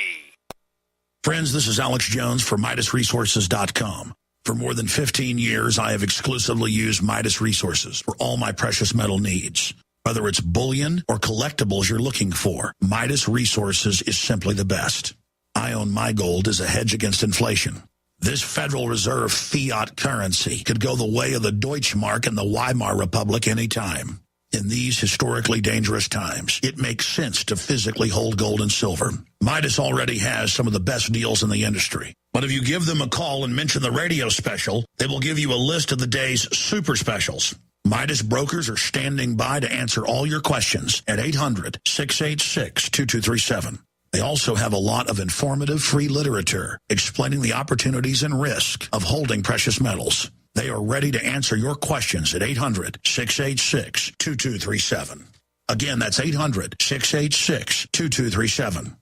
Friends, this is Alex Jones for MidasResources.com. For more than 15 years, I have exclusively used Midas Resources for all my precious metal needs. Whether it's bullion or collectibles you're looking for, Midas Resources is simply the best. I own my gold as a hedge against inflation. This Federal Reserve fiat currency could go the way of the Deutschmark and the Weimar Republic anytime. In these historically dangerous times, it makes sense to physically hold gold and silver. Midas already has some of the best deals in the industry. But if you give them a call and mention the radio special, they will give you a list of the day's super specials. Midas brokers are standing by to answer all your questions at 800-686-2237. They also have a lot of informative free literature explaining the opportunities and risk of holding precious metals. They are ready to answer your questions at 800-686-2237. Again, that's 800-686-2237.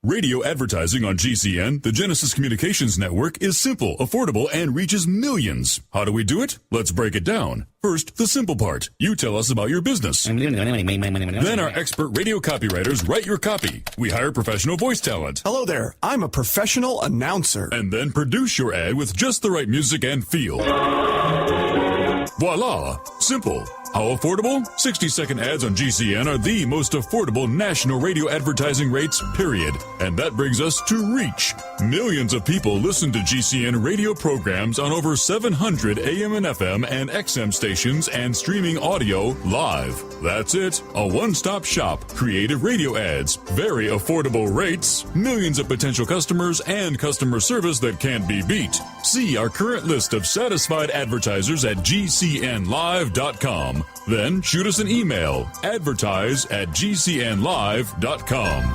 Radio advertising on GCN, the Genesis Communications Network, is simple, affordable, and reaches millions. How do we do it? Let's break it down. First, the simple part. You tell us about your business. Then our expert radio copywriters write your copy. We hire professional voice talent. Hello there. I'm a professional announcer. And then produce your ad with just the right music and feel. Voila! Simple. How affordable? 60-second ads on GCN are the most affordable national radio advertising rates, period. And that brings us to reach. Millions of people listen to GCN radio programs on over 700 AM and FM and XM stations and streaming audio live. That's it. A one-stop shop. Creative radio ads. Very affordable rates. Millions of potential customers and customer service that can't be beat. See our current list of satisfied advertisers at GCNlive.com. Then shoot us an email, advertise@gcnlive.com.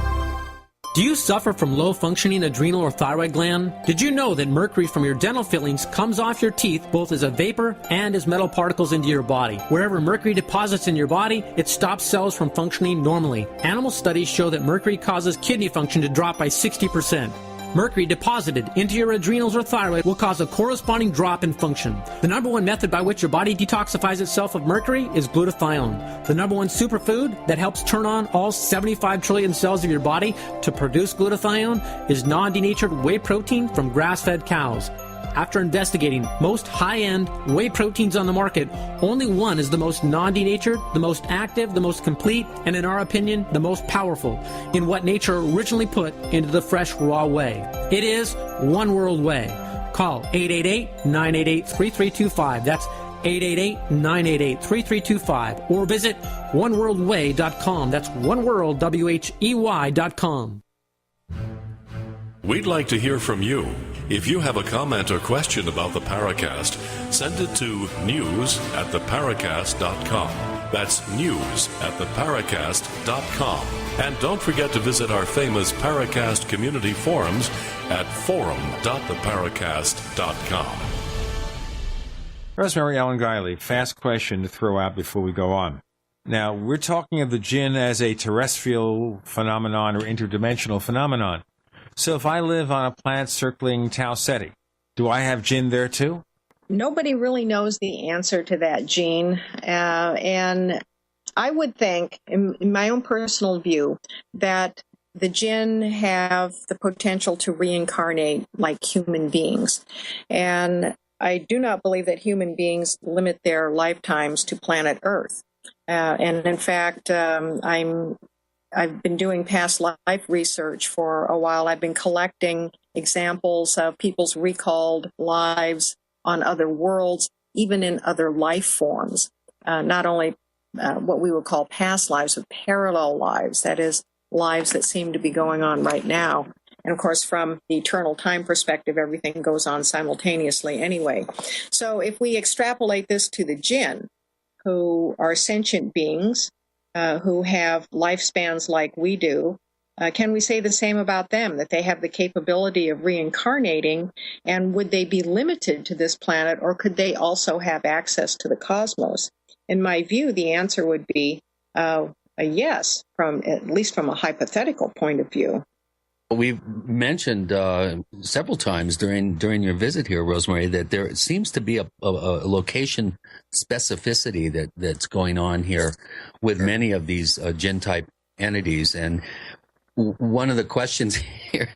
Do you suffer from low-functioning adrenal or thyroid gland? Did you know that mercury from your dental fillings comes off your teeth both as a vapor and as metal particles into your body? Wherever mercury deposits in your body, it stops cells from functioning normally. Animal studies show that mercury causes kidney function to drop by 60%. Mercury deposited into your adrenals or thyroid will cause a corresponding drop in function. The number one method by which your body detoxifies itself of mercury is glutathione. The number one superfood that helps turn on all 75 trillion cells of your body to produce glutathione is non-denatured whey protein from grass-fed cows. After investigating most high-end whey proteins on the market, only one is the most non-denatured, the most active, the most complete, and in our opinion, the most powerful in what nature originally put into the fresh raw whey. It is One World Whey. Call 888-988-3325. That's 888-988-3325. Or visit oneworldwhey.com. That's oneworld.com. We'd like to hear from you. If you have a comment or question about the Paracast, send it to news@theparacast.com. That's news@theparacast.com. And don't forget to visit our famous Paracast community forums at forum.theparacast.com. Rosemary Ellen Guiley, fast question to throw out before we go on. Now, we're talking of the Djinn as a terrestrial phenomenon or interdimensional phenomenon. So if I live on a planet circling Tau Ceti, do I have Djinn there too? Nobody really knows the answer to that, Gene. And I would think, in my own personal view, that the Djinn have the potential to reincarnate like human beings. And I do not believe that human beings limit their lifetimes to planet Earth. And in fact, I've been doing past life research for a while. I've been collecting examples of people's recalled lives on other worlds, even in other life forms, not only what we would call past lives, but parallel lives, that is, lives that seem to be going on right now. And of course, from the eternal time perspective, everything goes on simultaneously anyway. So if we extrapolate this to the Djinn, who are sentient beings, who have lifespans like we do, can we say the same about them, that they have the capability of reincarnating, and would they be limited to this planet, or could they also have access to the cosmos? In my view, the answer would be a yes, at least from a hypothetical point of view. We've mentioned several times during your visit here, Rosemary, that there seems to be a location specificity that's going on here with many of these Djinn-type entities. And one of the questions here,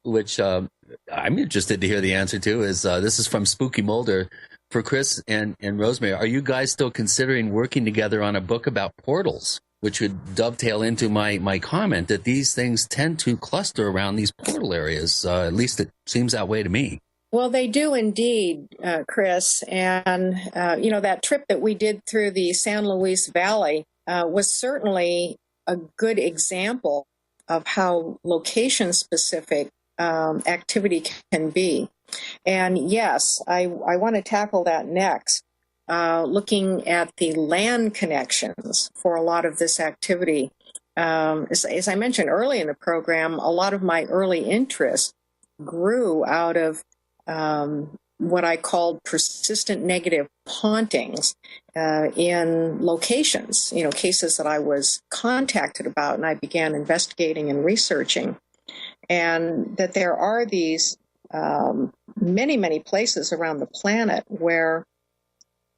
which I'm interested to hear the answer to, is this is from Spooky Mulder. For Chris and Rosemary, are you guys still considering working together on a book about portals? Which would dovetail into my comment that these things tend to cluster around these portal areas. At least it seems that way to me. Well, they do indeed, Chris. And, that trip that we did through the San Luis Valley was certainly a good example of how location-specific activity can be. And yes, I want to tackle that next, looking at the land connections for a lot of this activity. As I mentioned early in the program, a lot of my early interest grew out of what I called persistent negative hauntings in locations, cases that I was contacted about, and I began investigating and researching. And that there are these many, many places around the planet where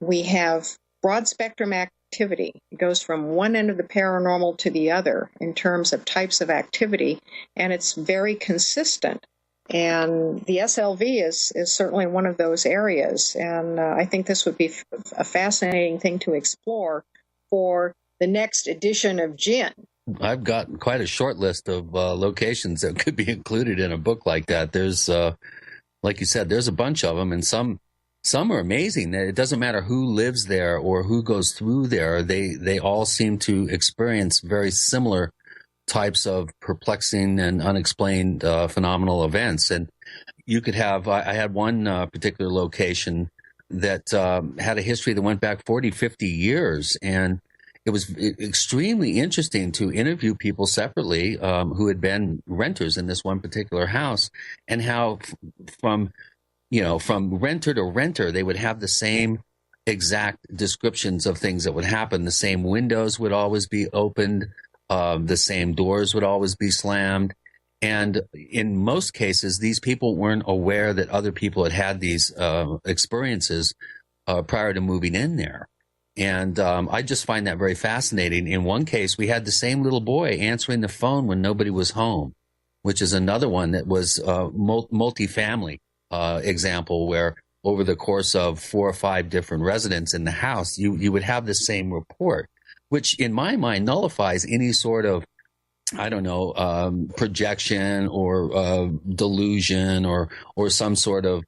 we have broad spectrum activity. It goes from one end of the paranormal to the other in terms of types of activity, and it's very consistent. And the SLV is certainly one of those areas. And I think this would be a fascinating thing to explore for the next edition of Djinn. I've got quite a short list of locations that could be included in a book like that. There's, like you said, there's a bunch of them, and some are amazing. It doesn't matter who lives there or who goes through there. They all seem to experience very similar types of perplexing and unexplained phenomenal events. And you could have, I had one particular location that had a history that went back 40, 50 years. And it was extremely interesting to interview people separately who had been renters in this one particular house, and how from renter to renter, they would have the same exact descriptions of things that would happen. The same windows would always be opened. The same doors would always be slammed. And in most cases, these people weren't aware that other people had had these experiences prior to moving in there. And I just find that very fascinating. In one case, we had the same little boy answering the phone when nobody was home, which is another one that was multifamily example, where over the course of 4 or 5 different residents in the house, you would have the same report, which in my mind nullifies any sort of, projection or delusion or some sort of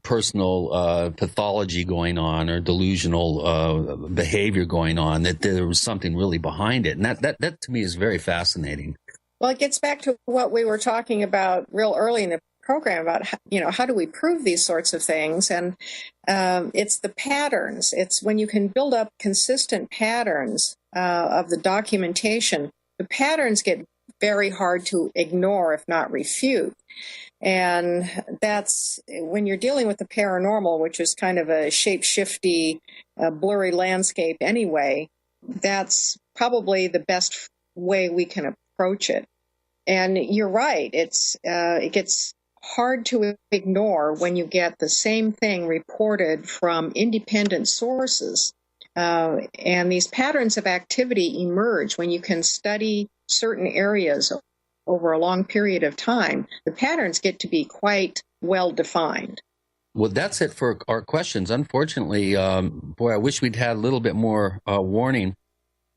personal pathology going on, or delusional behavior going on, that there was something really behind it. And that to me is very fascinating. Well, it gets back to what we were talking about real early in the program about, how do we prove these sorts of things? And it's the patterns. It's when you can build up consistent patterns of the documentation, the patterns get very hard to ignore, if not refute. And that's when you're dealing with the paranormal, which is kind of a shape-shifty, blurry landscape anyway, that's probably the best way we can approach it. And you're right, it gets hard to ignore when you get the same thing reported from independent sources. And these patterns of activity emerge when you can study certain areas over a long period of time. The patterns get to be quite well defined. Well, that's it for our questions. Unfortunately, I wish we'd had a little bit more warning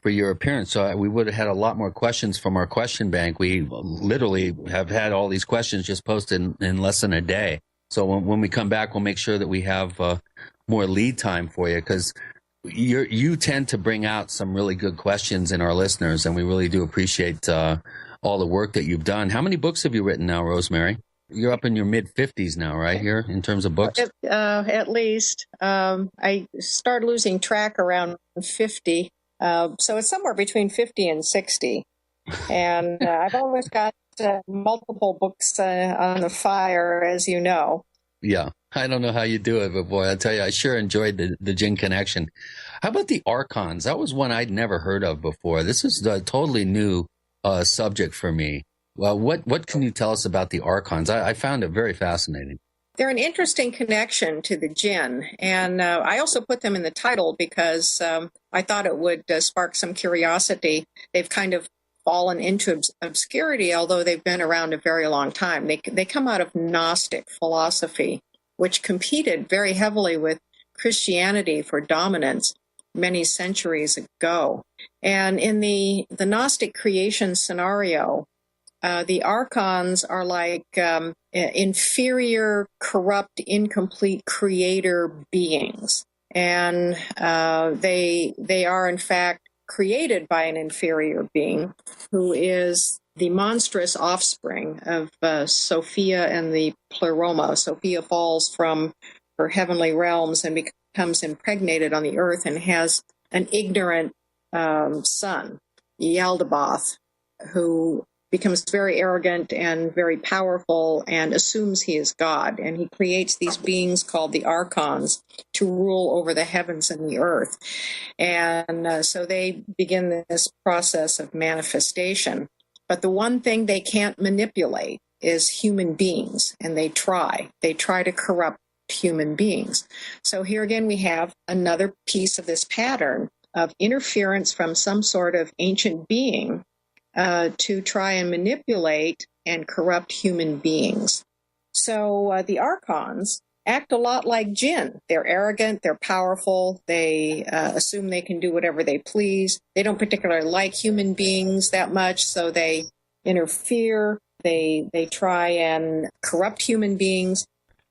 for your appearance. So we would have had a lot more questions from our question bank. We literally have had all these questions just posted in less than a day. So when we come back, we'll make sure that we have more lead time for you, because you tend to bring out some really good questions in our listeners, and we really do appreciate all the work that you've done. How many books have you written now, Rosemary? You're up in your mid-50s now, right, here, in terms of books? At least. I started losing track around 50. So it's somewhere between 50 and 60. And I've always got multiple books on the fire, as you know. Yeah, I don't know how you do it, but boy, I tell you, I sure enjoyed the Djinn Connection. How about the Archons? That was one I'd never heard of before. This is a totally new subject for me. Well, what can you tell us about the Archons? I found it very fascinating. They're an interesting connection to the Djinn, and I also put them in the title because I thought it would spark some curiosity. They've kind of fallen into obscurity, although they've been around a very long time. They come out of Gnostic philosophy, which competed very heavily with Christianity for dominance many centuries ago. And in the Gnostic creation scenario, The Archons are like inferior, corrupt, incomplete creator beings. And they are, in fact, created by an inferior being who is the monstrous offspring of Sophia and the Pleroma. Sophia falls from her heavenly realms and becomes impregnated on the earth and has an ignorant son, Yaldabaoth, who becomes very arrogant and very powerful and assumes he is God. And he creates these beings called the Archons to rule over the heavens and the earth. And so they begin this process of manifestation. But the one thing they can't manipulate is human beings, and they try. They try to corrupt human beings. So here again we have another piece of this pattern of interference from some sort of ancient being to try and manipulate and corrupt human beings. So the Archons act a lot like Djinn. They're arrogant, they're powerful, they assume they can do whatever they please. They don't particularly like human beings that much, so they interfere. They try and corrupt human beings.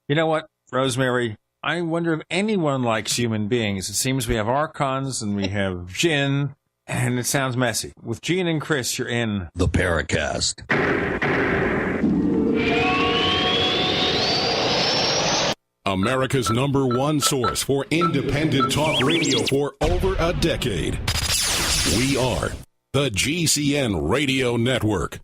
You know what, Rosemary? I wonder if anyone likes human beings. It seems we have Archons and we have Djinn, and it sounds messy. With Gene and Chris, you're in the Paracast. America's #1 source for independent talk radio for over a decade. We are the GCN Radio Network.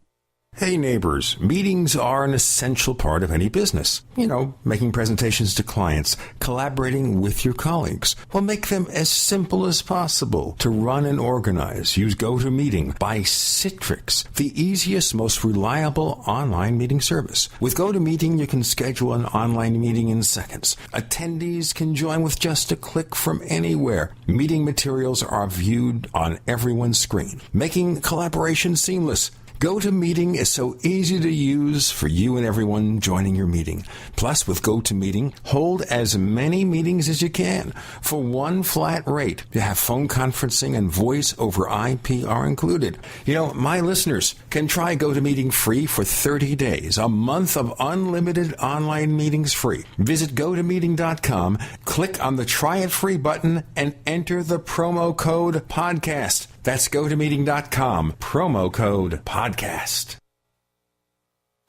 Hey neighbors, meetings are an essential part of any business. You know, making presentations to clients, collaborating with your colleagues. Well, make them as simple as possible to run and organize. Use GoToMeeting by Citrix, the easiest, most reliable online meeting service. With GoToMeeting, you can schedule an online meeting in seconds. Attendees can join with just a click from anywhere. Meeting materials are viewed on everyone's screen, making collaboration seamless. GoToMeeting is so easy to use for you and everyone joining your meeting. Plus, with GoToMeeting, hold as many meetings as you can for one flat rate. You have phone conferencing and voice over IP are included. You know, my listeners can try GoToMeeting free for 30 days, a month of unlimited online meetings free. Visit GoToMeeting.com, click on the Try It Free button, and enter the promo code PODCAST. That's GoToMeeting.com, promo code PODCAST.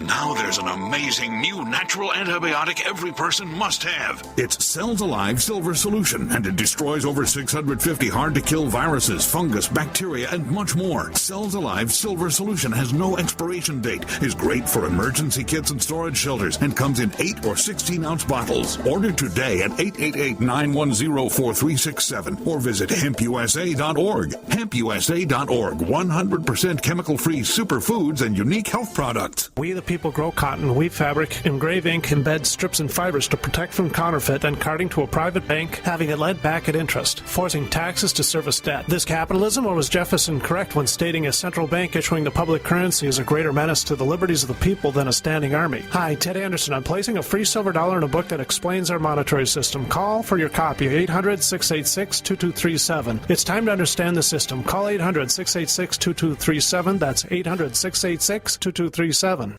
Now there's an amazing new natural antibiotic every person must have. It's Cells Alive Silver Solution, and it destroys over 650 hard-to-kill viruses, fungus, bacteria, and much more. Cells Alive Silver Solution has no expiration date, is great for emergency kits and storage shelters, and comes in 8 or 16-ounce bottles. Order today at 888-910-4367 or visit hempusa.org. Hempusa.org, 100% chemical-free superfoods and unique health products. We the people grow cotton, weave fabric, engrave ink, embed strips and fibers to protect from counterfeit and carting to a private bank, having it lent back at interest, forcing taxes to service debt. This capitalism, or was Jefferson correct when stating a central bank issuing the public currency is a greater menace to the liberties of the people than a standing army? Hi, Ted Anderson. I'm placing a free silver dollar in a book that explains our monetary system. Call for your copy, 800-686-2237. It's time to understand the system. Call 800-686-2237. That's 800-686-2237.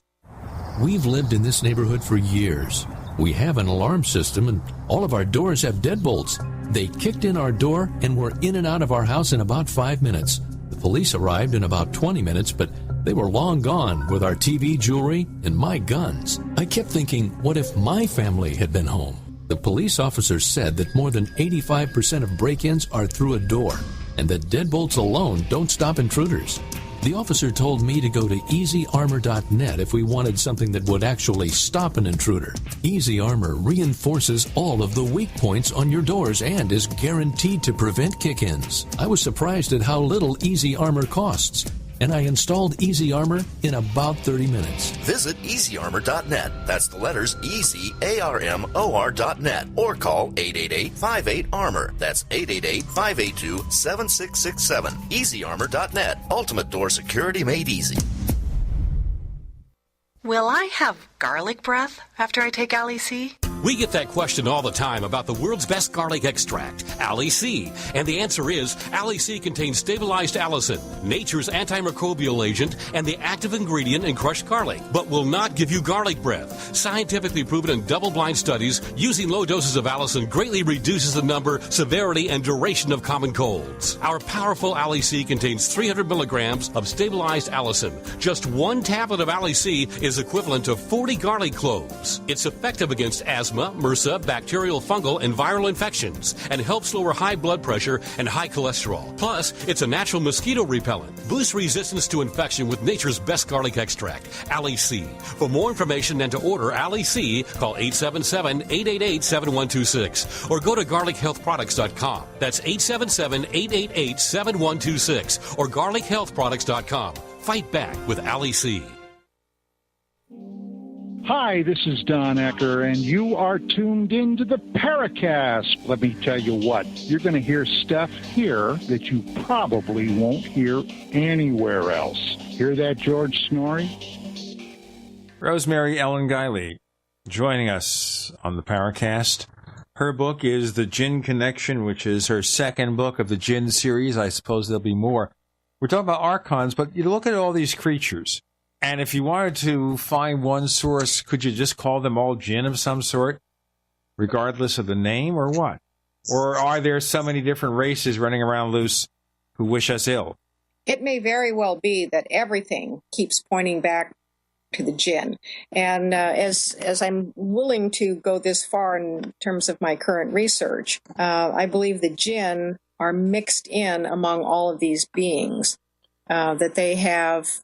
We've lived in this neighborhood for years. We have an alarm system, and all of our doors have deadbolts. They kicked in our door and were in and out of our house in about 5 minutes. The police arrived in about 20 minutes, but they were long gone with our TV, jewelry, and my guns. I kept thinking, what if my family had been home? The police officers said that more than 85% of break-ins are through a door, and that deadbolts alone don't stop intruders. The officer told me to go to EasyArmor.net if we wanted something that would actually stop an intruder. Easy Armor reinforces all of the weak points on your doors and is guaranteed to prevent kick-ins. I was surprised at how little Easy Armor costs, and I installed Easy Armor in about 30 minutes. Visit EasyArmor.net. That's the letters EasyArmor.net. Or call 888-58-ARMOR. That's 888-582-7667. EasyArmor.net. Ultimate door security made easy. Well, I have garlic breath after I take Ali-C? We get that question all the time about the world's best garlic extract, Ali-C. And the answer is, Ali-C contains stabilized allicin, nature's antimicrobial agent, and the active ingredient in crushed garlic, but will not give you garlic breath. Scientifically proven in double-blind studies, using low doses of allicin greatly reduces the number, severity, and duration of common colds. Our powerful Ali-C contains 300 milligrams of stabilized allicin. Just one tablet of Ali-C is equivalent to 40 garlic cloves. It's effective against asthma, MRSA, bacterial, fungal, and viral infections, and helps lower high blood pressure and high cholesterol. Plus, it's a natural mosquito repellent. Boost resistance to infection with nature's best garlic extract, Ali-C. For more information and to order Ali-C, call 877-888-7126 or go to garlichealthproducts.com. That's 877-888-7126 or garlichealthproducts.com. Fight back with Ali-C. Hi, this is Don Ecker, and you are tuned into the Paracast. Let me tell you what, you're going to hear stuff here that you probably won't hear anywhere else. Hear that, George Snorri? Rosemary Ellen Guiley joining us on the Paracast. Her book is The Djinn Connection, which is her second book of the Djinn series. I suppose there'll be more. We're talking about Archons, but you look at all these creatures. And if you wanted to find one source, could you just call them all Djinn of some sort, regardless of the name, or what? Or are there so many different races running around loose who wish us ill? It may very well be that everything keeps pointing back to the Djinn. And as I'm willing to go this far in terms of my current research, I believe the Djinn are mixed in among all of these beings, that they have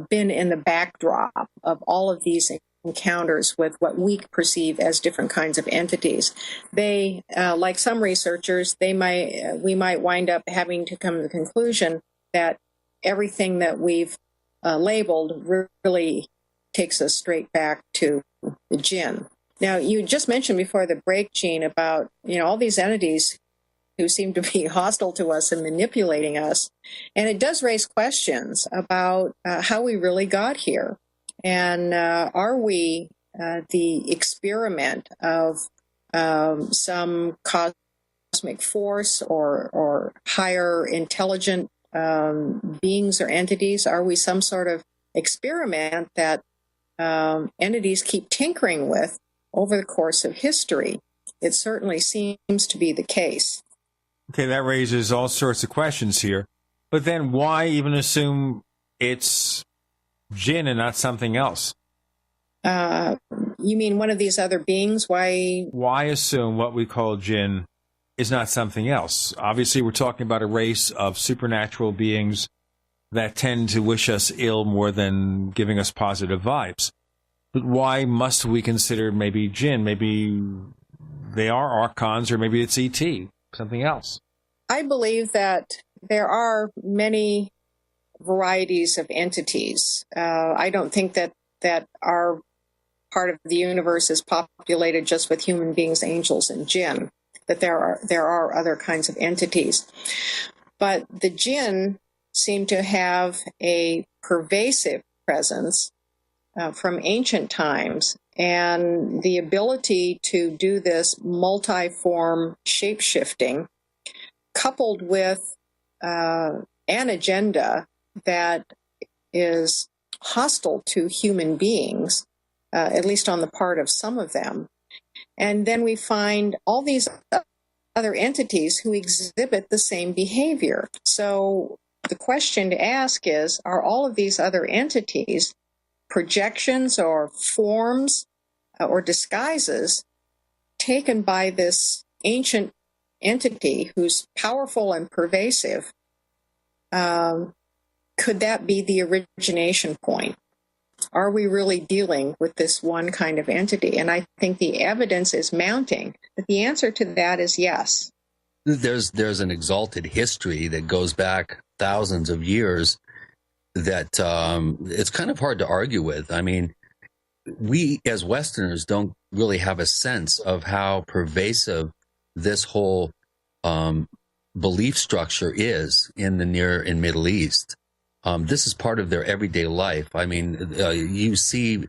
been in the backdrop of all of these encounters with what we perceive as different kinds of entities. They, like some researchers, we might wind up having to come to the conclusion that everything that we've labeled really takes us straight back to the Djinn. Now, you just mentioned before the break, Gene, about all these entities who seem to be hostile to us and manipulating us. And it does raise questions about how we really got here. And are we the experiment of some cosmic force or higher intelligent beings or entities? Are we some sort of experiment that entities keep tinkering with over the course of history? It certainly seems to be the case. Okay, that raises all sorts of questions here. But then why even assume it's Djinn and not something else? You mean one of these other beings? Why assume what we call Djinn is not something else? Obviously, we're talking about a race of supernatural beings that tend to wish us ill more than giving us positive vibes. But why must we consider maybe Djinn? Maybe they are Archons, or maybe it's ET. Something else. I believe that there are many varieties of entities. I don't think that our part of the universe is populated just with human beings, angels, and Djinn. That there are other kinds of entities, but the Djinn seem to have a pervasive presence from ancient times. And the ability to do this multi-form shape-shifting, coupled with an agenda that is hostile to human beings, at least on the part of some of them. And then we find all these other entities who exhibit the same behavior. So the question to ask is, are all of these other entities projections or forms or disguises taken by this ancient entity who's powerful and pervasive? Could that be the origination point? Are we really dealing with this one kind of entity? And I think the evidence is mounting that the answer to that is yes. There's an exalted history that goes back thousands of years that it's kind of hard to argue with. I mean, we as Westerners don't really have a sense of how pervasive this whole belief structure is in the Near and Middle East. This is part of their everyday life. I mean, you see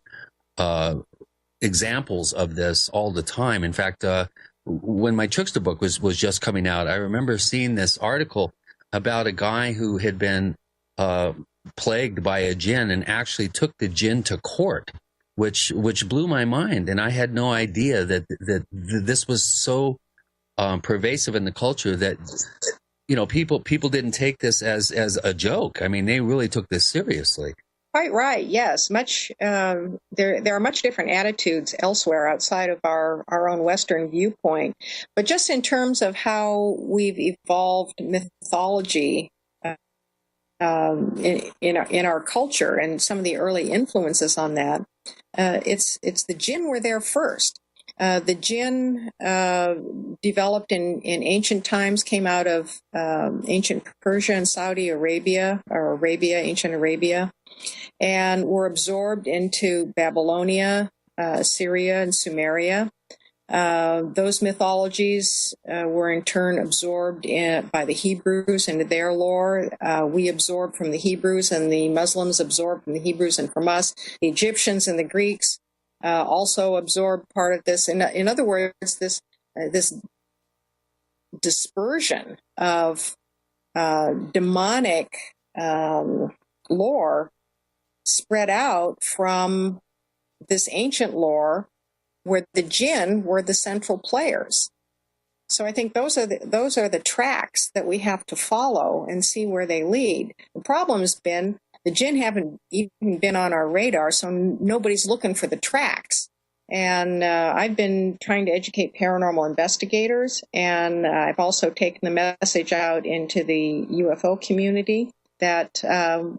examples of this all the time. In fact, when my Trickster book was just coming out, I remember seeing this article about a guy who had been plagued by a Djinn and actually took the Djinn to court, which blew my mind. And I had no idea that this was so pervasive in the culture that, you know, people didn't take this as a joke. I mean, they really took this seriously. Quite right. Yes, there are much different attitudes elsewhere outside of our own Western viewpoint. But just in terms of how we've evolved mythology in our culture and some of the early influences on that, it's the Djinn were there first. The Djinn developed in ancient times, came out of ancient Persia and Saudi Arabia, or ancient Arabia, and were absorbed into Babylonia, Syria, and Sumeria. Those mythologies were in turn absorbed by the Hebrews into their lore. We absorbed from the Hebrews, and the Muslims absorbed from the Hebrews and from us. The Egyptians and the Greeks also absorbed part of this. In other words, this dispersion of demonic lore spread out from this ancient lore, where the Djinn were the central players. So I think those are the tracks that we have to follow and see where they lead. The problem has been the Djinn haven't even been on our radar, so nobody's looking for the tracks. And I've been trying to educate paranormal investigators, and I've also taken the message out into the UFO community that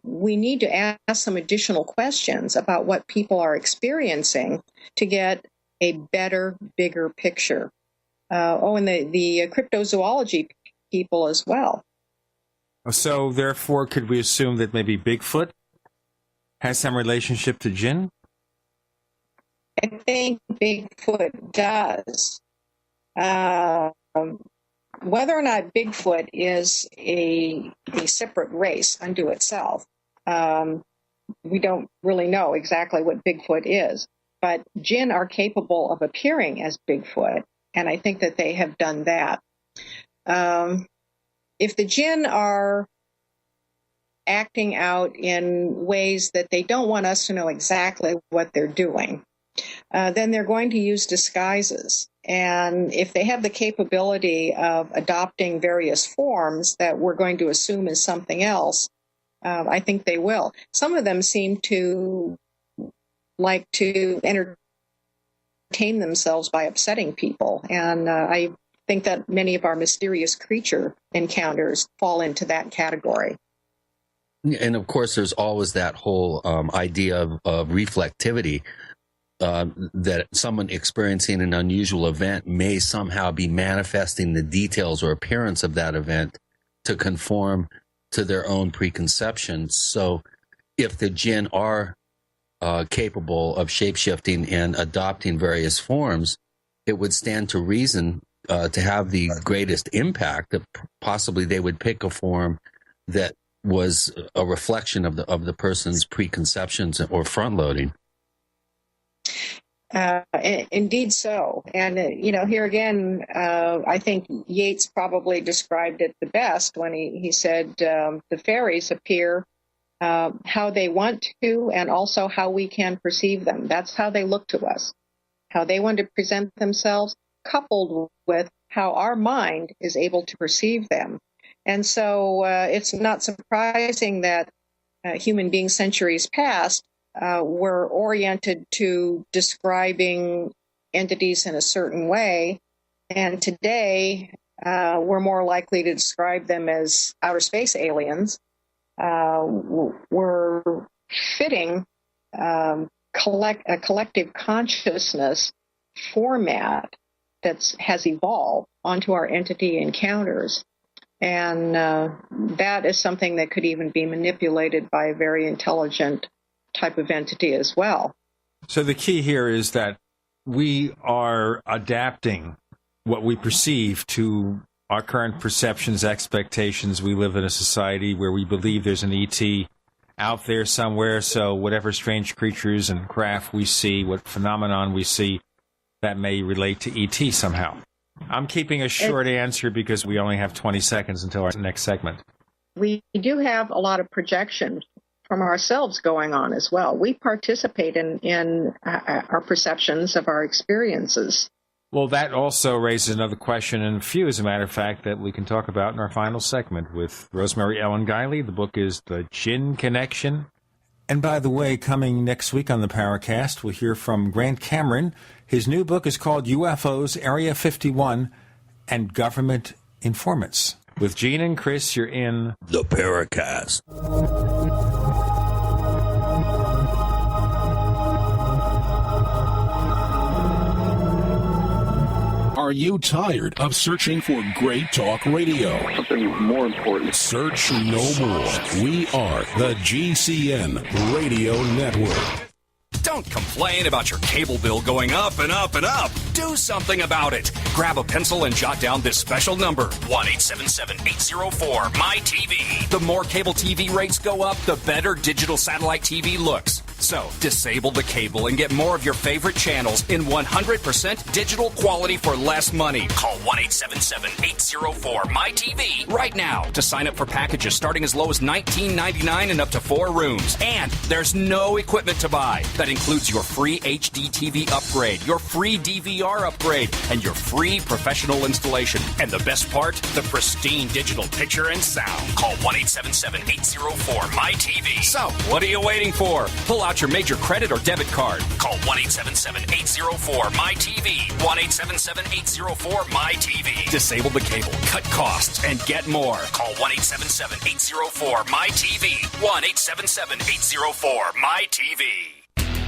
we need to ask some additional questions about what people are experiencing to get a better, bigger picture. And the cryptozoology people as well. So, therefore, could we assume that maybe Bigfoot has some relationship to Djinn? I think Bigfoot does. Whether or not Bigfoot is a separate race unto itself, we don't really know exactly what Bigfoot is. But Djinn are capable of appearing as Bigfoot, and I think that they have done that. If the Djinn are acting out in ways that they don't want us to know exactly what they're doing, then they're going to use disguises. And if they have the capability of adopting various forms that we're going to assume is something else, I think they will. Some of them seem to like to entertain themselves by upsetting people. And I think that many of our mysterious creature encounters fall into that category. And of course, there's always that whole idea of reflectivity, that someone experiencing an unusual event may somehow be manifesting the details or appearance of that event to conform to their own preconceptions. So if the Djinn are capable of shapeshifting and adopting various forms, it would stand to reason to have the greatest impact that possibly they would pick a form that was a reflection of the person's preconceptions or front loading. Indeed so. And, here again, I think Yeats probably described it the best when he said the fairies appear how they want to and also how we can perceive them. That's how they look to us, how they want to present themselves, coupled with how our mind is able to perceive them. And so it's not surprising that human beings centuries past were oriented to describing entities in a certain way. And today, we're more likely to describe them as outer space aliens. We're fitting a collective consciousness format that has evolved onto our entity encounters. And that is something that could even be manipulated by a very intelligent type of entity as well. So the key here is that we are adapting what we perceive to our current perceptions, expectations. We live in a society where we believe there's an ET out there somewhere. So whatever strange creatures and craft we see, what phenomenon we see, that may relate to ET somehow. I'm keeping a short answer because we only have 20 seconds until our next segment. We do have a lot of projection from ourselves going on as well. We participate in our perceptions of our experiences. Well, that also raises another question, and a few, as a matter of fact, that we can talk about in our final segment with Rosemary Ellen Guiley. The book is The Djinn Connection. And by the way, coming next week on the Paracast, we'll hear from Grant Cameron. His new book is called UFOs, Area 51, and Government Informants. With Gene and Chris, you're in the Paracast. Are you tired of searching for great talk radio? Something more important. Search no more. We are the GCN Radio Network. Don't complain about your cable bill going up and up and up. Do something about it. Grab a pencil and jot down this special number, 1-877-804-MY-TV. The more cable TV rates go up, the better digital satellite TV looks. So, disable the cable and get more of your favorite channels in 100% digital quality for less money. Call 1-877-804-MY-TV right now to sign up for packages starting as low as $19.99 and up to 4 rooms. And there's no equipment to buy. That includes your free HD TV upgrade, your free DVR upgrade, and your free professional installation. And the best part, the pristine digital picture and sound. Call 1-877-804-MY-TV. So, what are you waiting for? Pull out your major credit or debit card. Call 1-877-804-MY-TV. 1-877-804-MY-TV. Disable the cable, cut costs, and get more. Call 1-877-804-MY-TV. 1-877-804-MY-TV.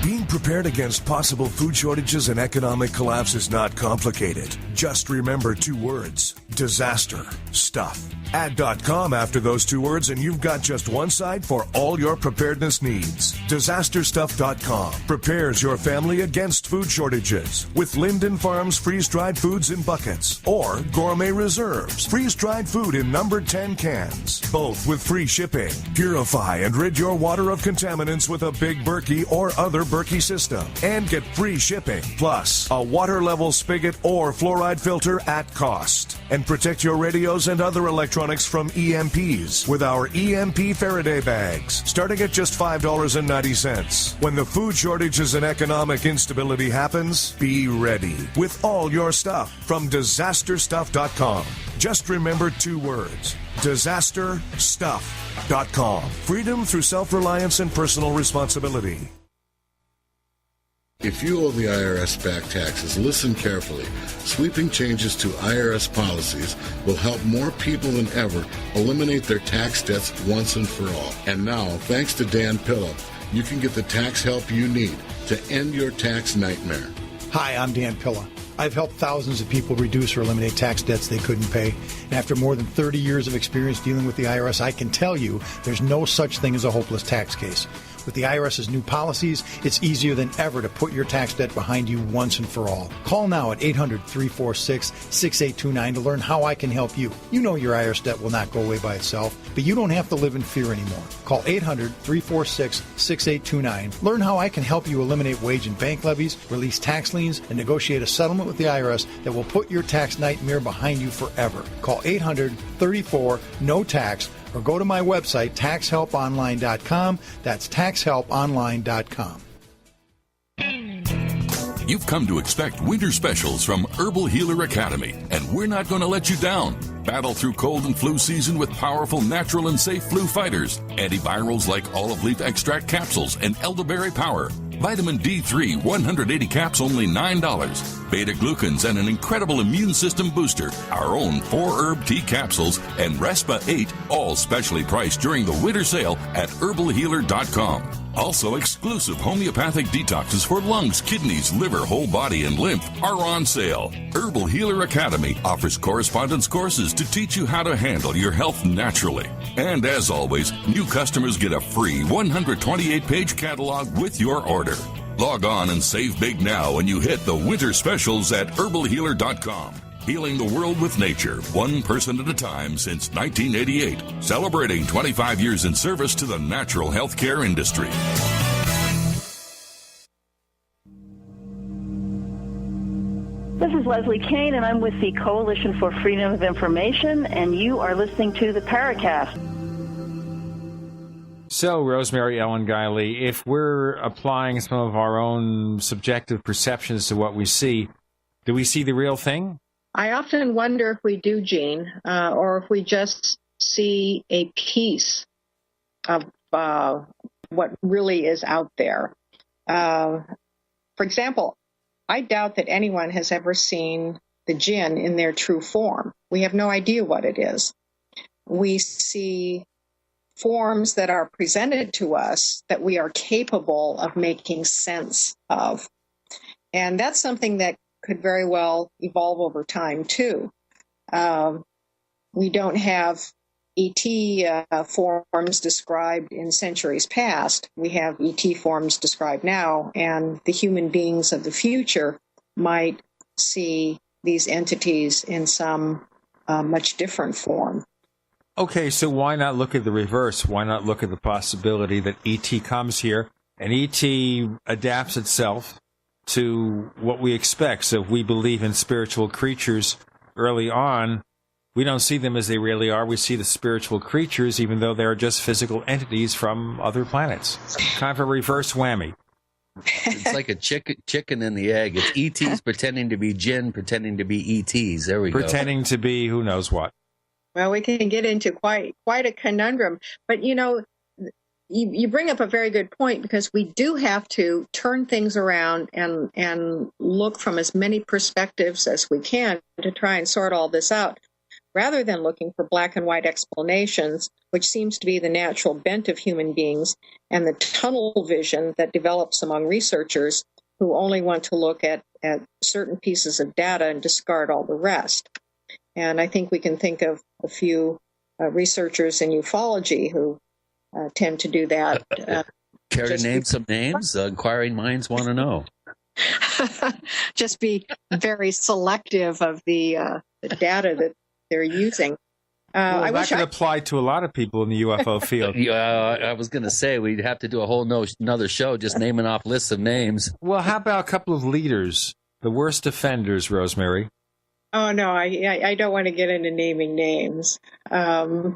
Being prepared against possible food shortages and economic collapse is not complicated. Just remember 2 words: disaster stuff. Add .com after those 2 words and you've got just one site for all your preparedness needs. DisasterStuff.com prepares your family against food shortages with Linden Farms freeze-dried foods in buckets or Gourmet Reserves freeze-dried food in numbered 10 cans, both with free shipping. Purify and rid your water of contaminants with a Big Berkey or other Berkey system and get free shipping, plus a water level spigot or fluoride filter at cost. And protect your radios and other electronics from EMPs with our EMP Faraday bags, starting at just $5.90. When the food shortages and economic instability happens, be ready with all your stuff from DisasterStuff.com. Just remember 2 words: DisasterStuff.com. Freedom through self-reliance and personal responsibility. If you owe the IRS back taxes, listen carefully. Sweeping changes to IRS policies will help more people than ever eliminate their tax debts once and for all. And now, thanks to Dan Pilla, you can get the tax help you need to end your tax nightmare. Hi, I'm Dan Pilla. I've helped thousands of people reduce or eliminate tax debts they couldn't pay. And after more than 30 years of experience dealing with the IRS, I can tell you there's no such thing as a hopeless tax case. With the IRS's new policies, it's easier than ever to put your tax debt behind you once and for all. Call now at 800-346-6829 to learn how I can help you. You know your IRS debt will not go away by itself, but you don't have to live in fear anymore. Call 800-346-6829. Learn how I can help you eliminate wage and bank levies, release tax liens, and negotiate a settlement with the IRS that will put your tax nightmare behind you forever. Call 800-34-NO-TAX or go to my website, taxhelponline.com. That's taxhelponline.com. You've come to expect winter specials from Herbal Healer Academy, and we're not going to let you down. Battle through cold and flu season with powerful, natural, and safe flu fighters. Antivirals like olive leaf extract capsules and elderberry power. Vitamin D3, 180 caps, only $9. Beta-glucans and an incredible immune system booster. Our own 4-herb tea capsules and Respa 8, all specially priced during the winter sale at herbalhealer.com. Also, exclusive homeopathic detoxes for lungs, kidneys, liver, whole body, and lymph are on sale. Herbal Healer Academy offers correspondence courses to teach you how to handle your health naturally. And as always, new customers get a free 128-page catalog with your order. Log on and save big now when you hit the winter specials at herbalhealer.com. healing the world with nature, one person at a time since 1988, celebrating 25 years in service to the natural healthcare industry. This is Leslie Kane, and I'm with the Coalition for Freedom of Information, and you are listening to the Paracast. So, Rosemary Ellen Guiley, if we're applying some of our own subjective perceptions to what we see, do we see the real thing? I often wonder if we do, Gene, or if we just see a piece of what really is out there. For example, I doubt that anyone has ever seen the Djinn in their true form. We have no idea what it is. We see forms that are presented to us that we are capable of making sense of. And that's something that could very well evolve over time, too. We don't have ET forms described in centuries past. We have ET forms described now, and the human beings of the future might see these entities in some much different form. Okay, so why not look at the reverse? Why not look at the possibility that ET comes here and ET adapts itself to what we expect? So if we believe in spiritual creatures early on, we don't see them as they really are. We see the spiritual creatures, even though they're just physical entities from other planets. Kind of a reverse whammy. It's like a chicken and the egg. It's ETs pretending to be Djinn, pretending to be ETs. There we go. Pretending to be who knows what. Well, we can get into quite a conundrum. But, you bring up a very good point, because we do have to turn things around and look from as many perspectives as we can to try and sort all this out, rather than looking for black and white explanations, which seems to be the natural bent of human beings, and the tunnel vision that develops among researchers who only want to look at certain pieces of data and discard all the rest. And I think we can think of a few researchers in ufology who tend to do that. Care to name some names? Inquiring minds want to know. Just be very selective of the data that they're using. Well, that could apply to a lot of people in the UFO field. I was going to say we'd have to do a whole another show just naming off lists of names. Well, how about a couple of leaders, the worst offenders, Rosemary? Oh, no, I don't want to get into naming names. But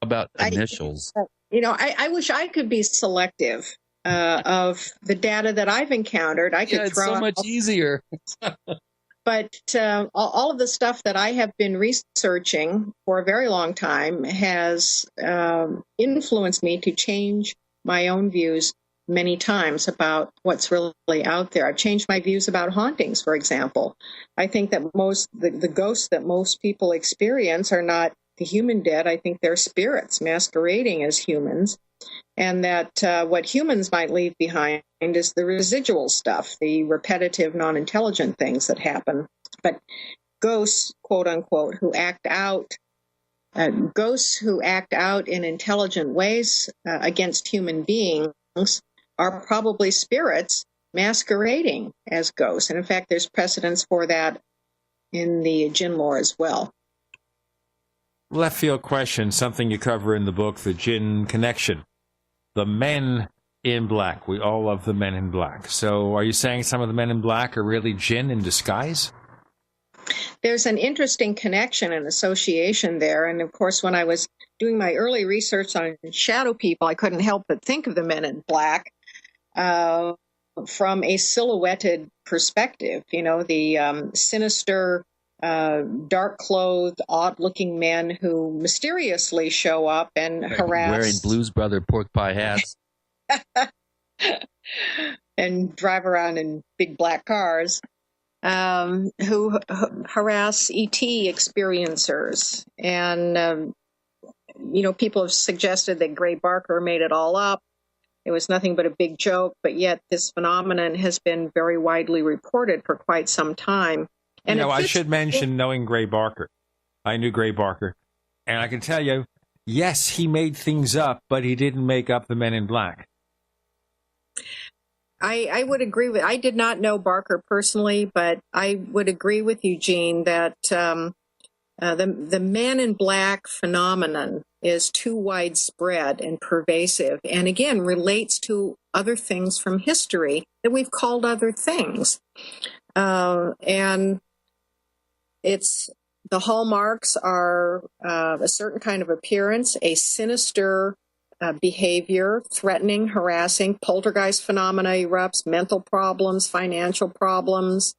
about initials? I wish I could be selective of the data that I've encountered. I could it's so much easier. But all of the stuff that I have been researching for a very long time has influenced me to change my own views many times about what's really out there. I've changed my views about hauntings, for example. I think that the ghosts that most people experience are not the human dead. I think they're spirits masquerading as humans, and that what humans might leave behind is the residual stuff, the repetitive, non-intelligent things that happen. But ghosts, quote unquote, who act out in intelligent ways against human beings are probably spirits masquerading as ghosts. And in fact, there's precedence for that in the Djinn lore as well. Left field question, something you cover in the book, The Djinn Connection. The men in black. We all love the men in black. So are you saying some of the men in black are really Djinn in disguise? There's an interesting connection and association there. And of course, when I was doing my early research on shadow people, I couldn't help but think of the men in black from a silhouetted perspective. The sinister, dark-clothed, odd-looking men who mysteriously show up and harass... Wearing Blues Brother pork pie hats. And drive around in big black cars, who harass ET experiencers. And, people have suggested that Gray Barker made it all up. It was nothing but a big joke, but yet this phenomenon has been very widely reported for quite some time. And I should mention knowing Gray Barker. I knew Gray Barker. And I can tell you, yes, he made things up, but he didn't make up the men in black. I would agree with. I did not know Barker personally, but I would agree with you, Jean, that the Man in Black phenomenon is too widespread and pervasive, and again relates to other things from history that we've called other things, and it's the hallmarks are a certain kind of appearance, a sinister behavior, threatening, harassing, poltergeist phenomena erupts, mental problems, financial problems,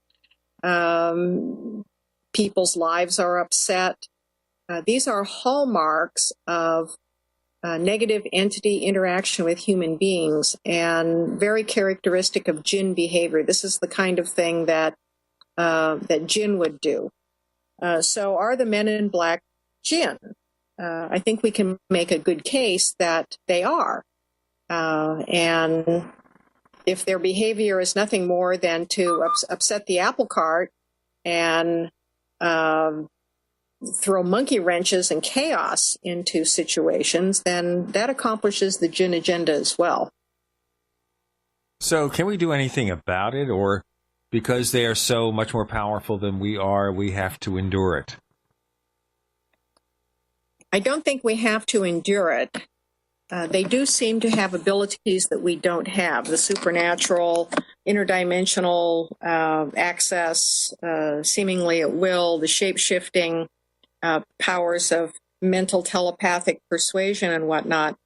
people's lives are upset. These are hallmarks of negative entity interaction with human beings and very characteristic of Djinn behavior. This is the kind of thing that Djinn would do. So are the Men in Black Djinn? I think we can make a good case that they are. And if their behavior is nothing more than to upset the apple cart and throw monkey wrenches and chaos into situations, then that accomplishes the Djinn agenda as well. So can we do anything about it, or because they are so much more powerful than we are, we have to endure it? I don't think we have to endure it. They do seem to have abilities that we don't have. The supernatural, interdimensional access, seemingly at will, the shape-shifting powers of mental telepathic persuasion and whatnot.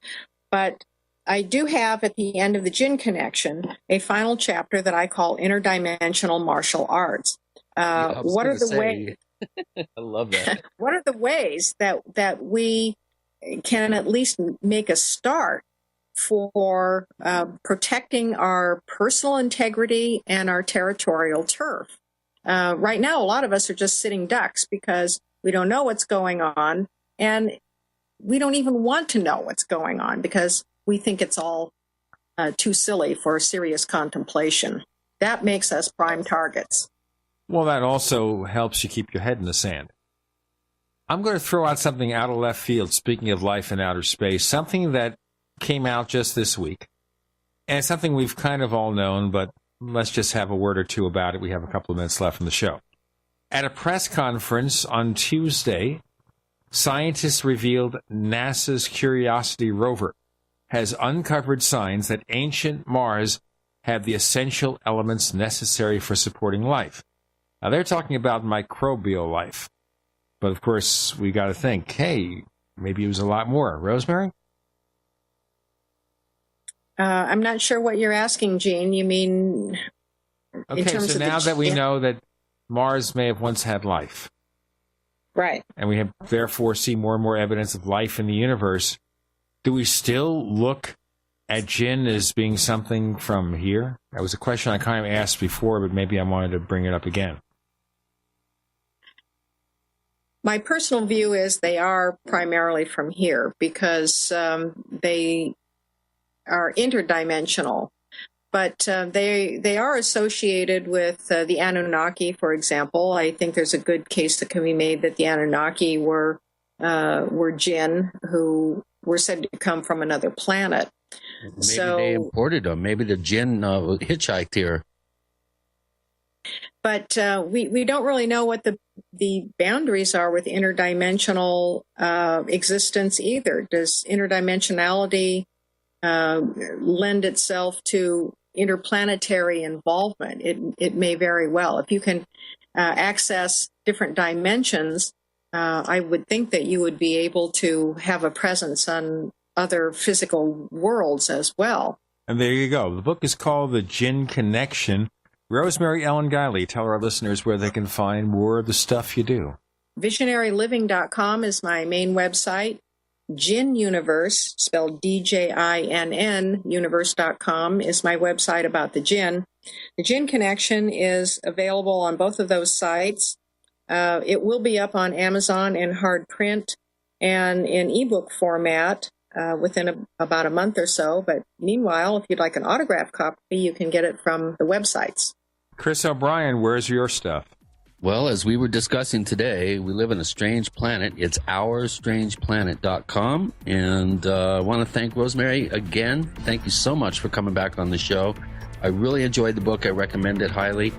But I do have at the end of the Djinn Connection a final chapter that I call Interdimensional Martial Arts. What are the ways? I love that. What are the ways that we can at least make a start for protecting our personal integrity and our territorial turf? Right now, a lot of us are just sitting ducks because we don't know what's going on, and we don't even want to know what's going on because we think it's all too silly for serious contemplation. That makes us prime targets. Well, that also helps you keep your head in the sand. I'm going to throw out something out of left field, speaking of life in outer space, something that came out just this week, and something we've kind of all known, but let's just have a word or two about it. We have a couple of minutes left in the show. At a press conference on Tuesday, scientists revealed NASA's Curiosity rover has uncovered signs that ancient Mars had the essential elements necessary for supporting life. Now, they're talking about microbial life. But, of course, we got to think, hey, maybe it was a lot more. Rosemary? I'm not sure what you're asking, Jean. You mean in terms so now that we know that Mars may have once had life. Right. And we have therefore see more and more evidence of life in the universe, do we still look at Djinn as being something from here? That was a question I kind of asked before, but maybe I wanted to bring it up again. My personal view is they are primarily from here because they are interdimensional, but they are associated with the Anunnaki, for example. I think there's a good case that can be made that the Anunnaki were Djinn who were said to come from another planet. Maybe they imported them. Maybe the Djinn hitchhiked here. But we don't really know what the boundaries are with interdimensional existence either. Does interdimensionality lend itself to interplanetary involvement? It may very well. If you can access different dimensions, I would think that you would be able to have a presence on other physical worlds as well. And there you go. The book is called The Djinn Connection. Rosemary Ellen Guiley, tell our listeners where they can find more of the stuff you do. VisionaryLiving.com is my main website. Djinn Universe, spelled DJINN, universe.com is my website about the Djinn. The Djinn Connection is available on both of those sites. It will be up on Amazon in hard print and in ebook format within about a month or so. But meanwhile, if you'd like an autographed copy, you can get it from the websites. Chris O'Brien, where's your stuff? Well, as we were discussing today, we live in a strange planet. It's ourstrangeplanet.com. And I want to thank Rosemary again. Thank you so much for coming back on the show. I really enjoyed the book. I recommend it highly.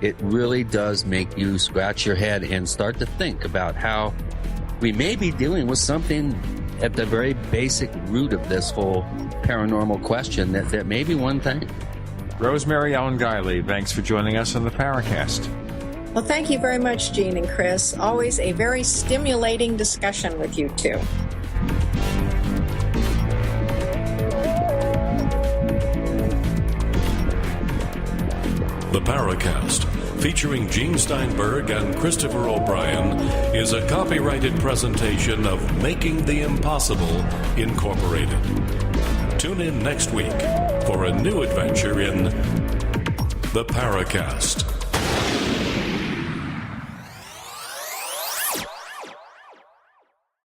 It really does make you scratch your head and start to think about how we may be dealing with something at the very basic root of this whole paranormal question that may be one thing. Rosemary Ellen Guiley, thanks for joining us on the Paracast. Well, thank you very much, Gene and Chris. Always a very stimulating discussion with you two. The Paracast, featuring Gene Steinberg and Christopher O'Brien, is a copyrighted presentation of Making the Impossible Incorporated. Tune in next week for a new adventure in The Paracast.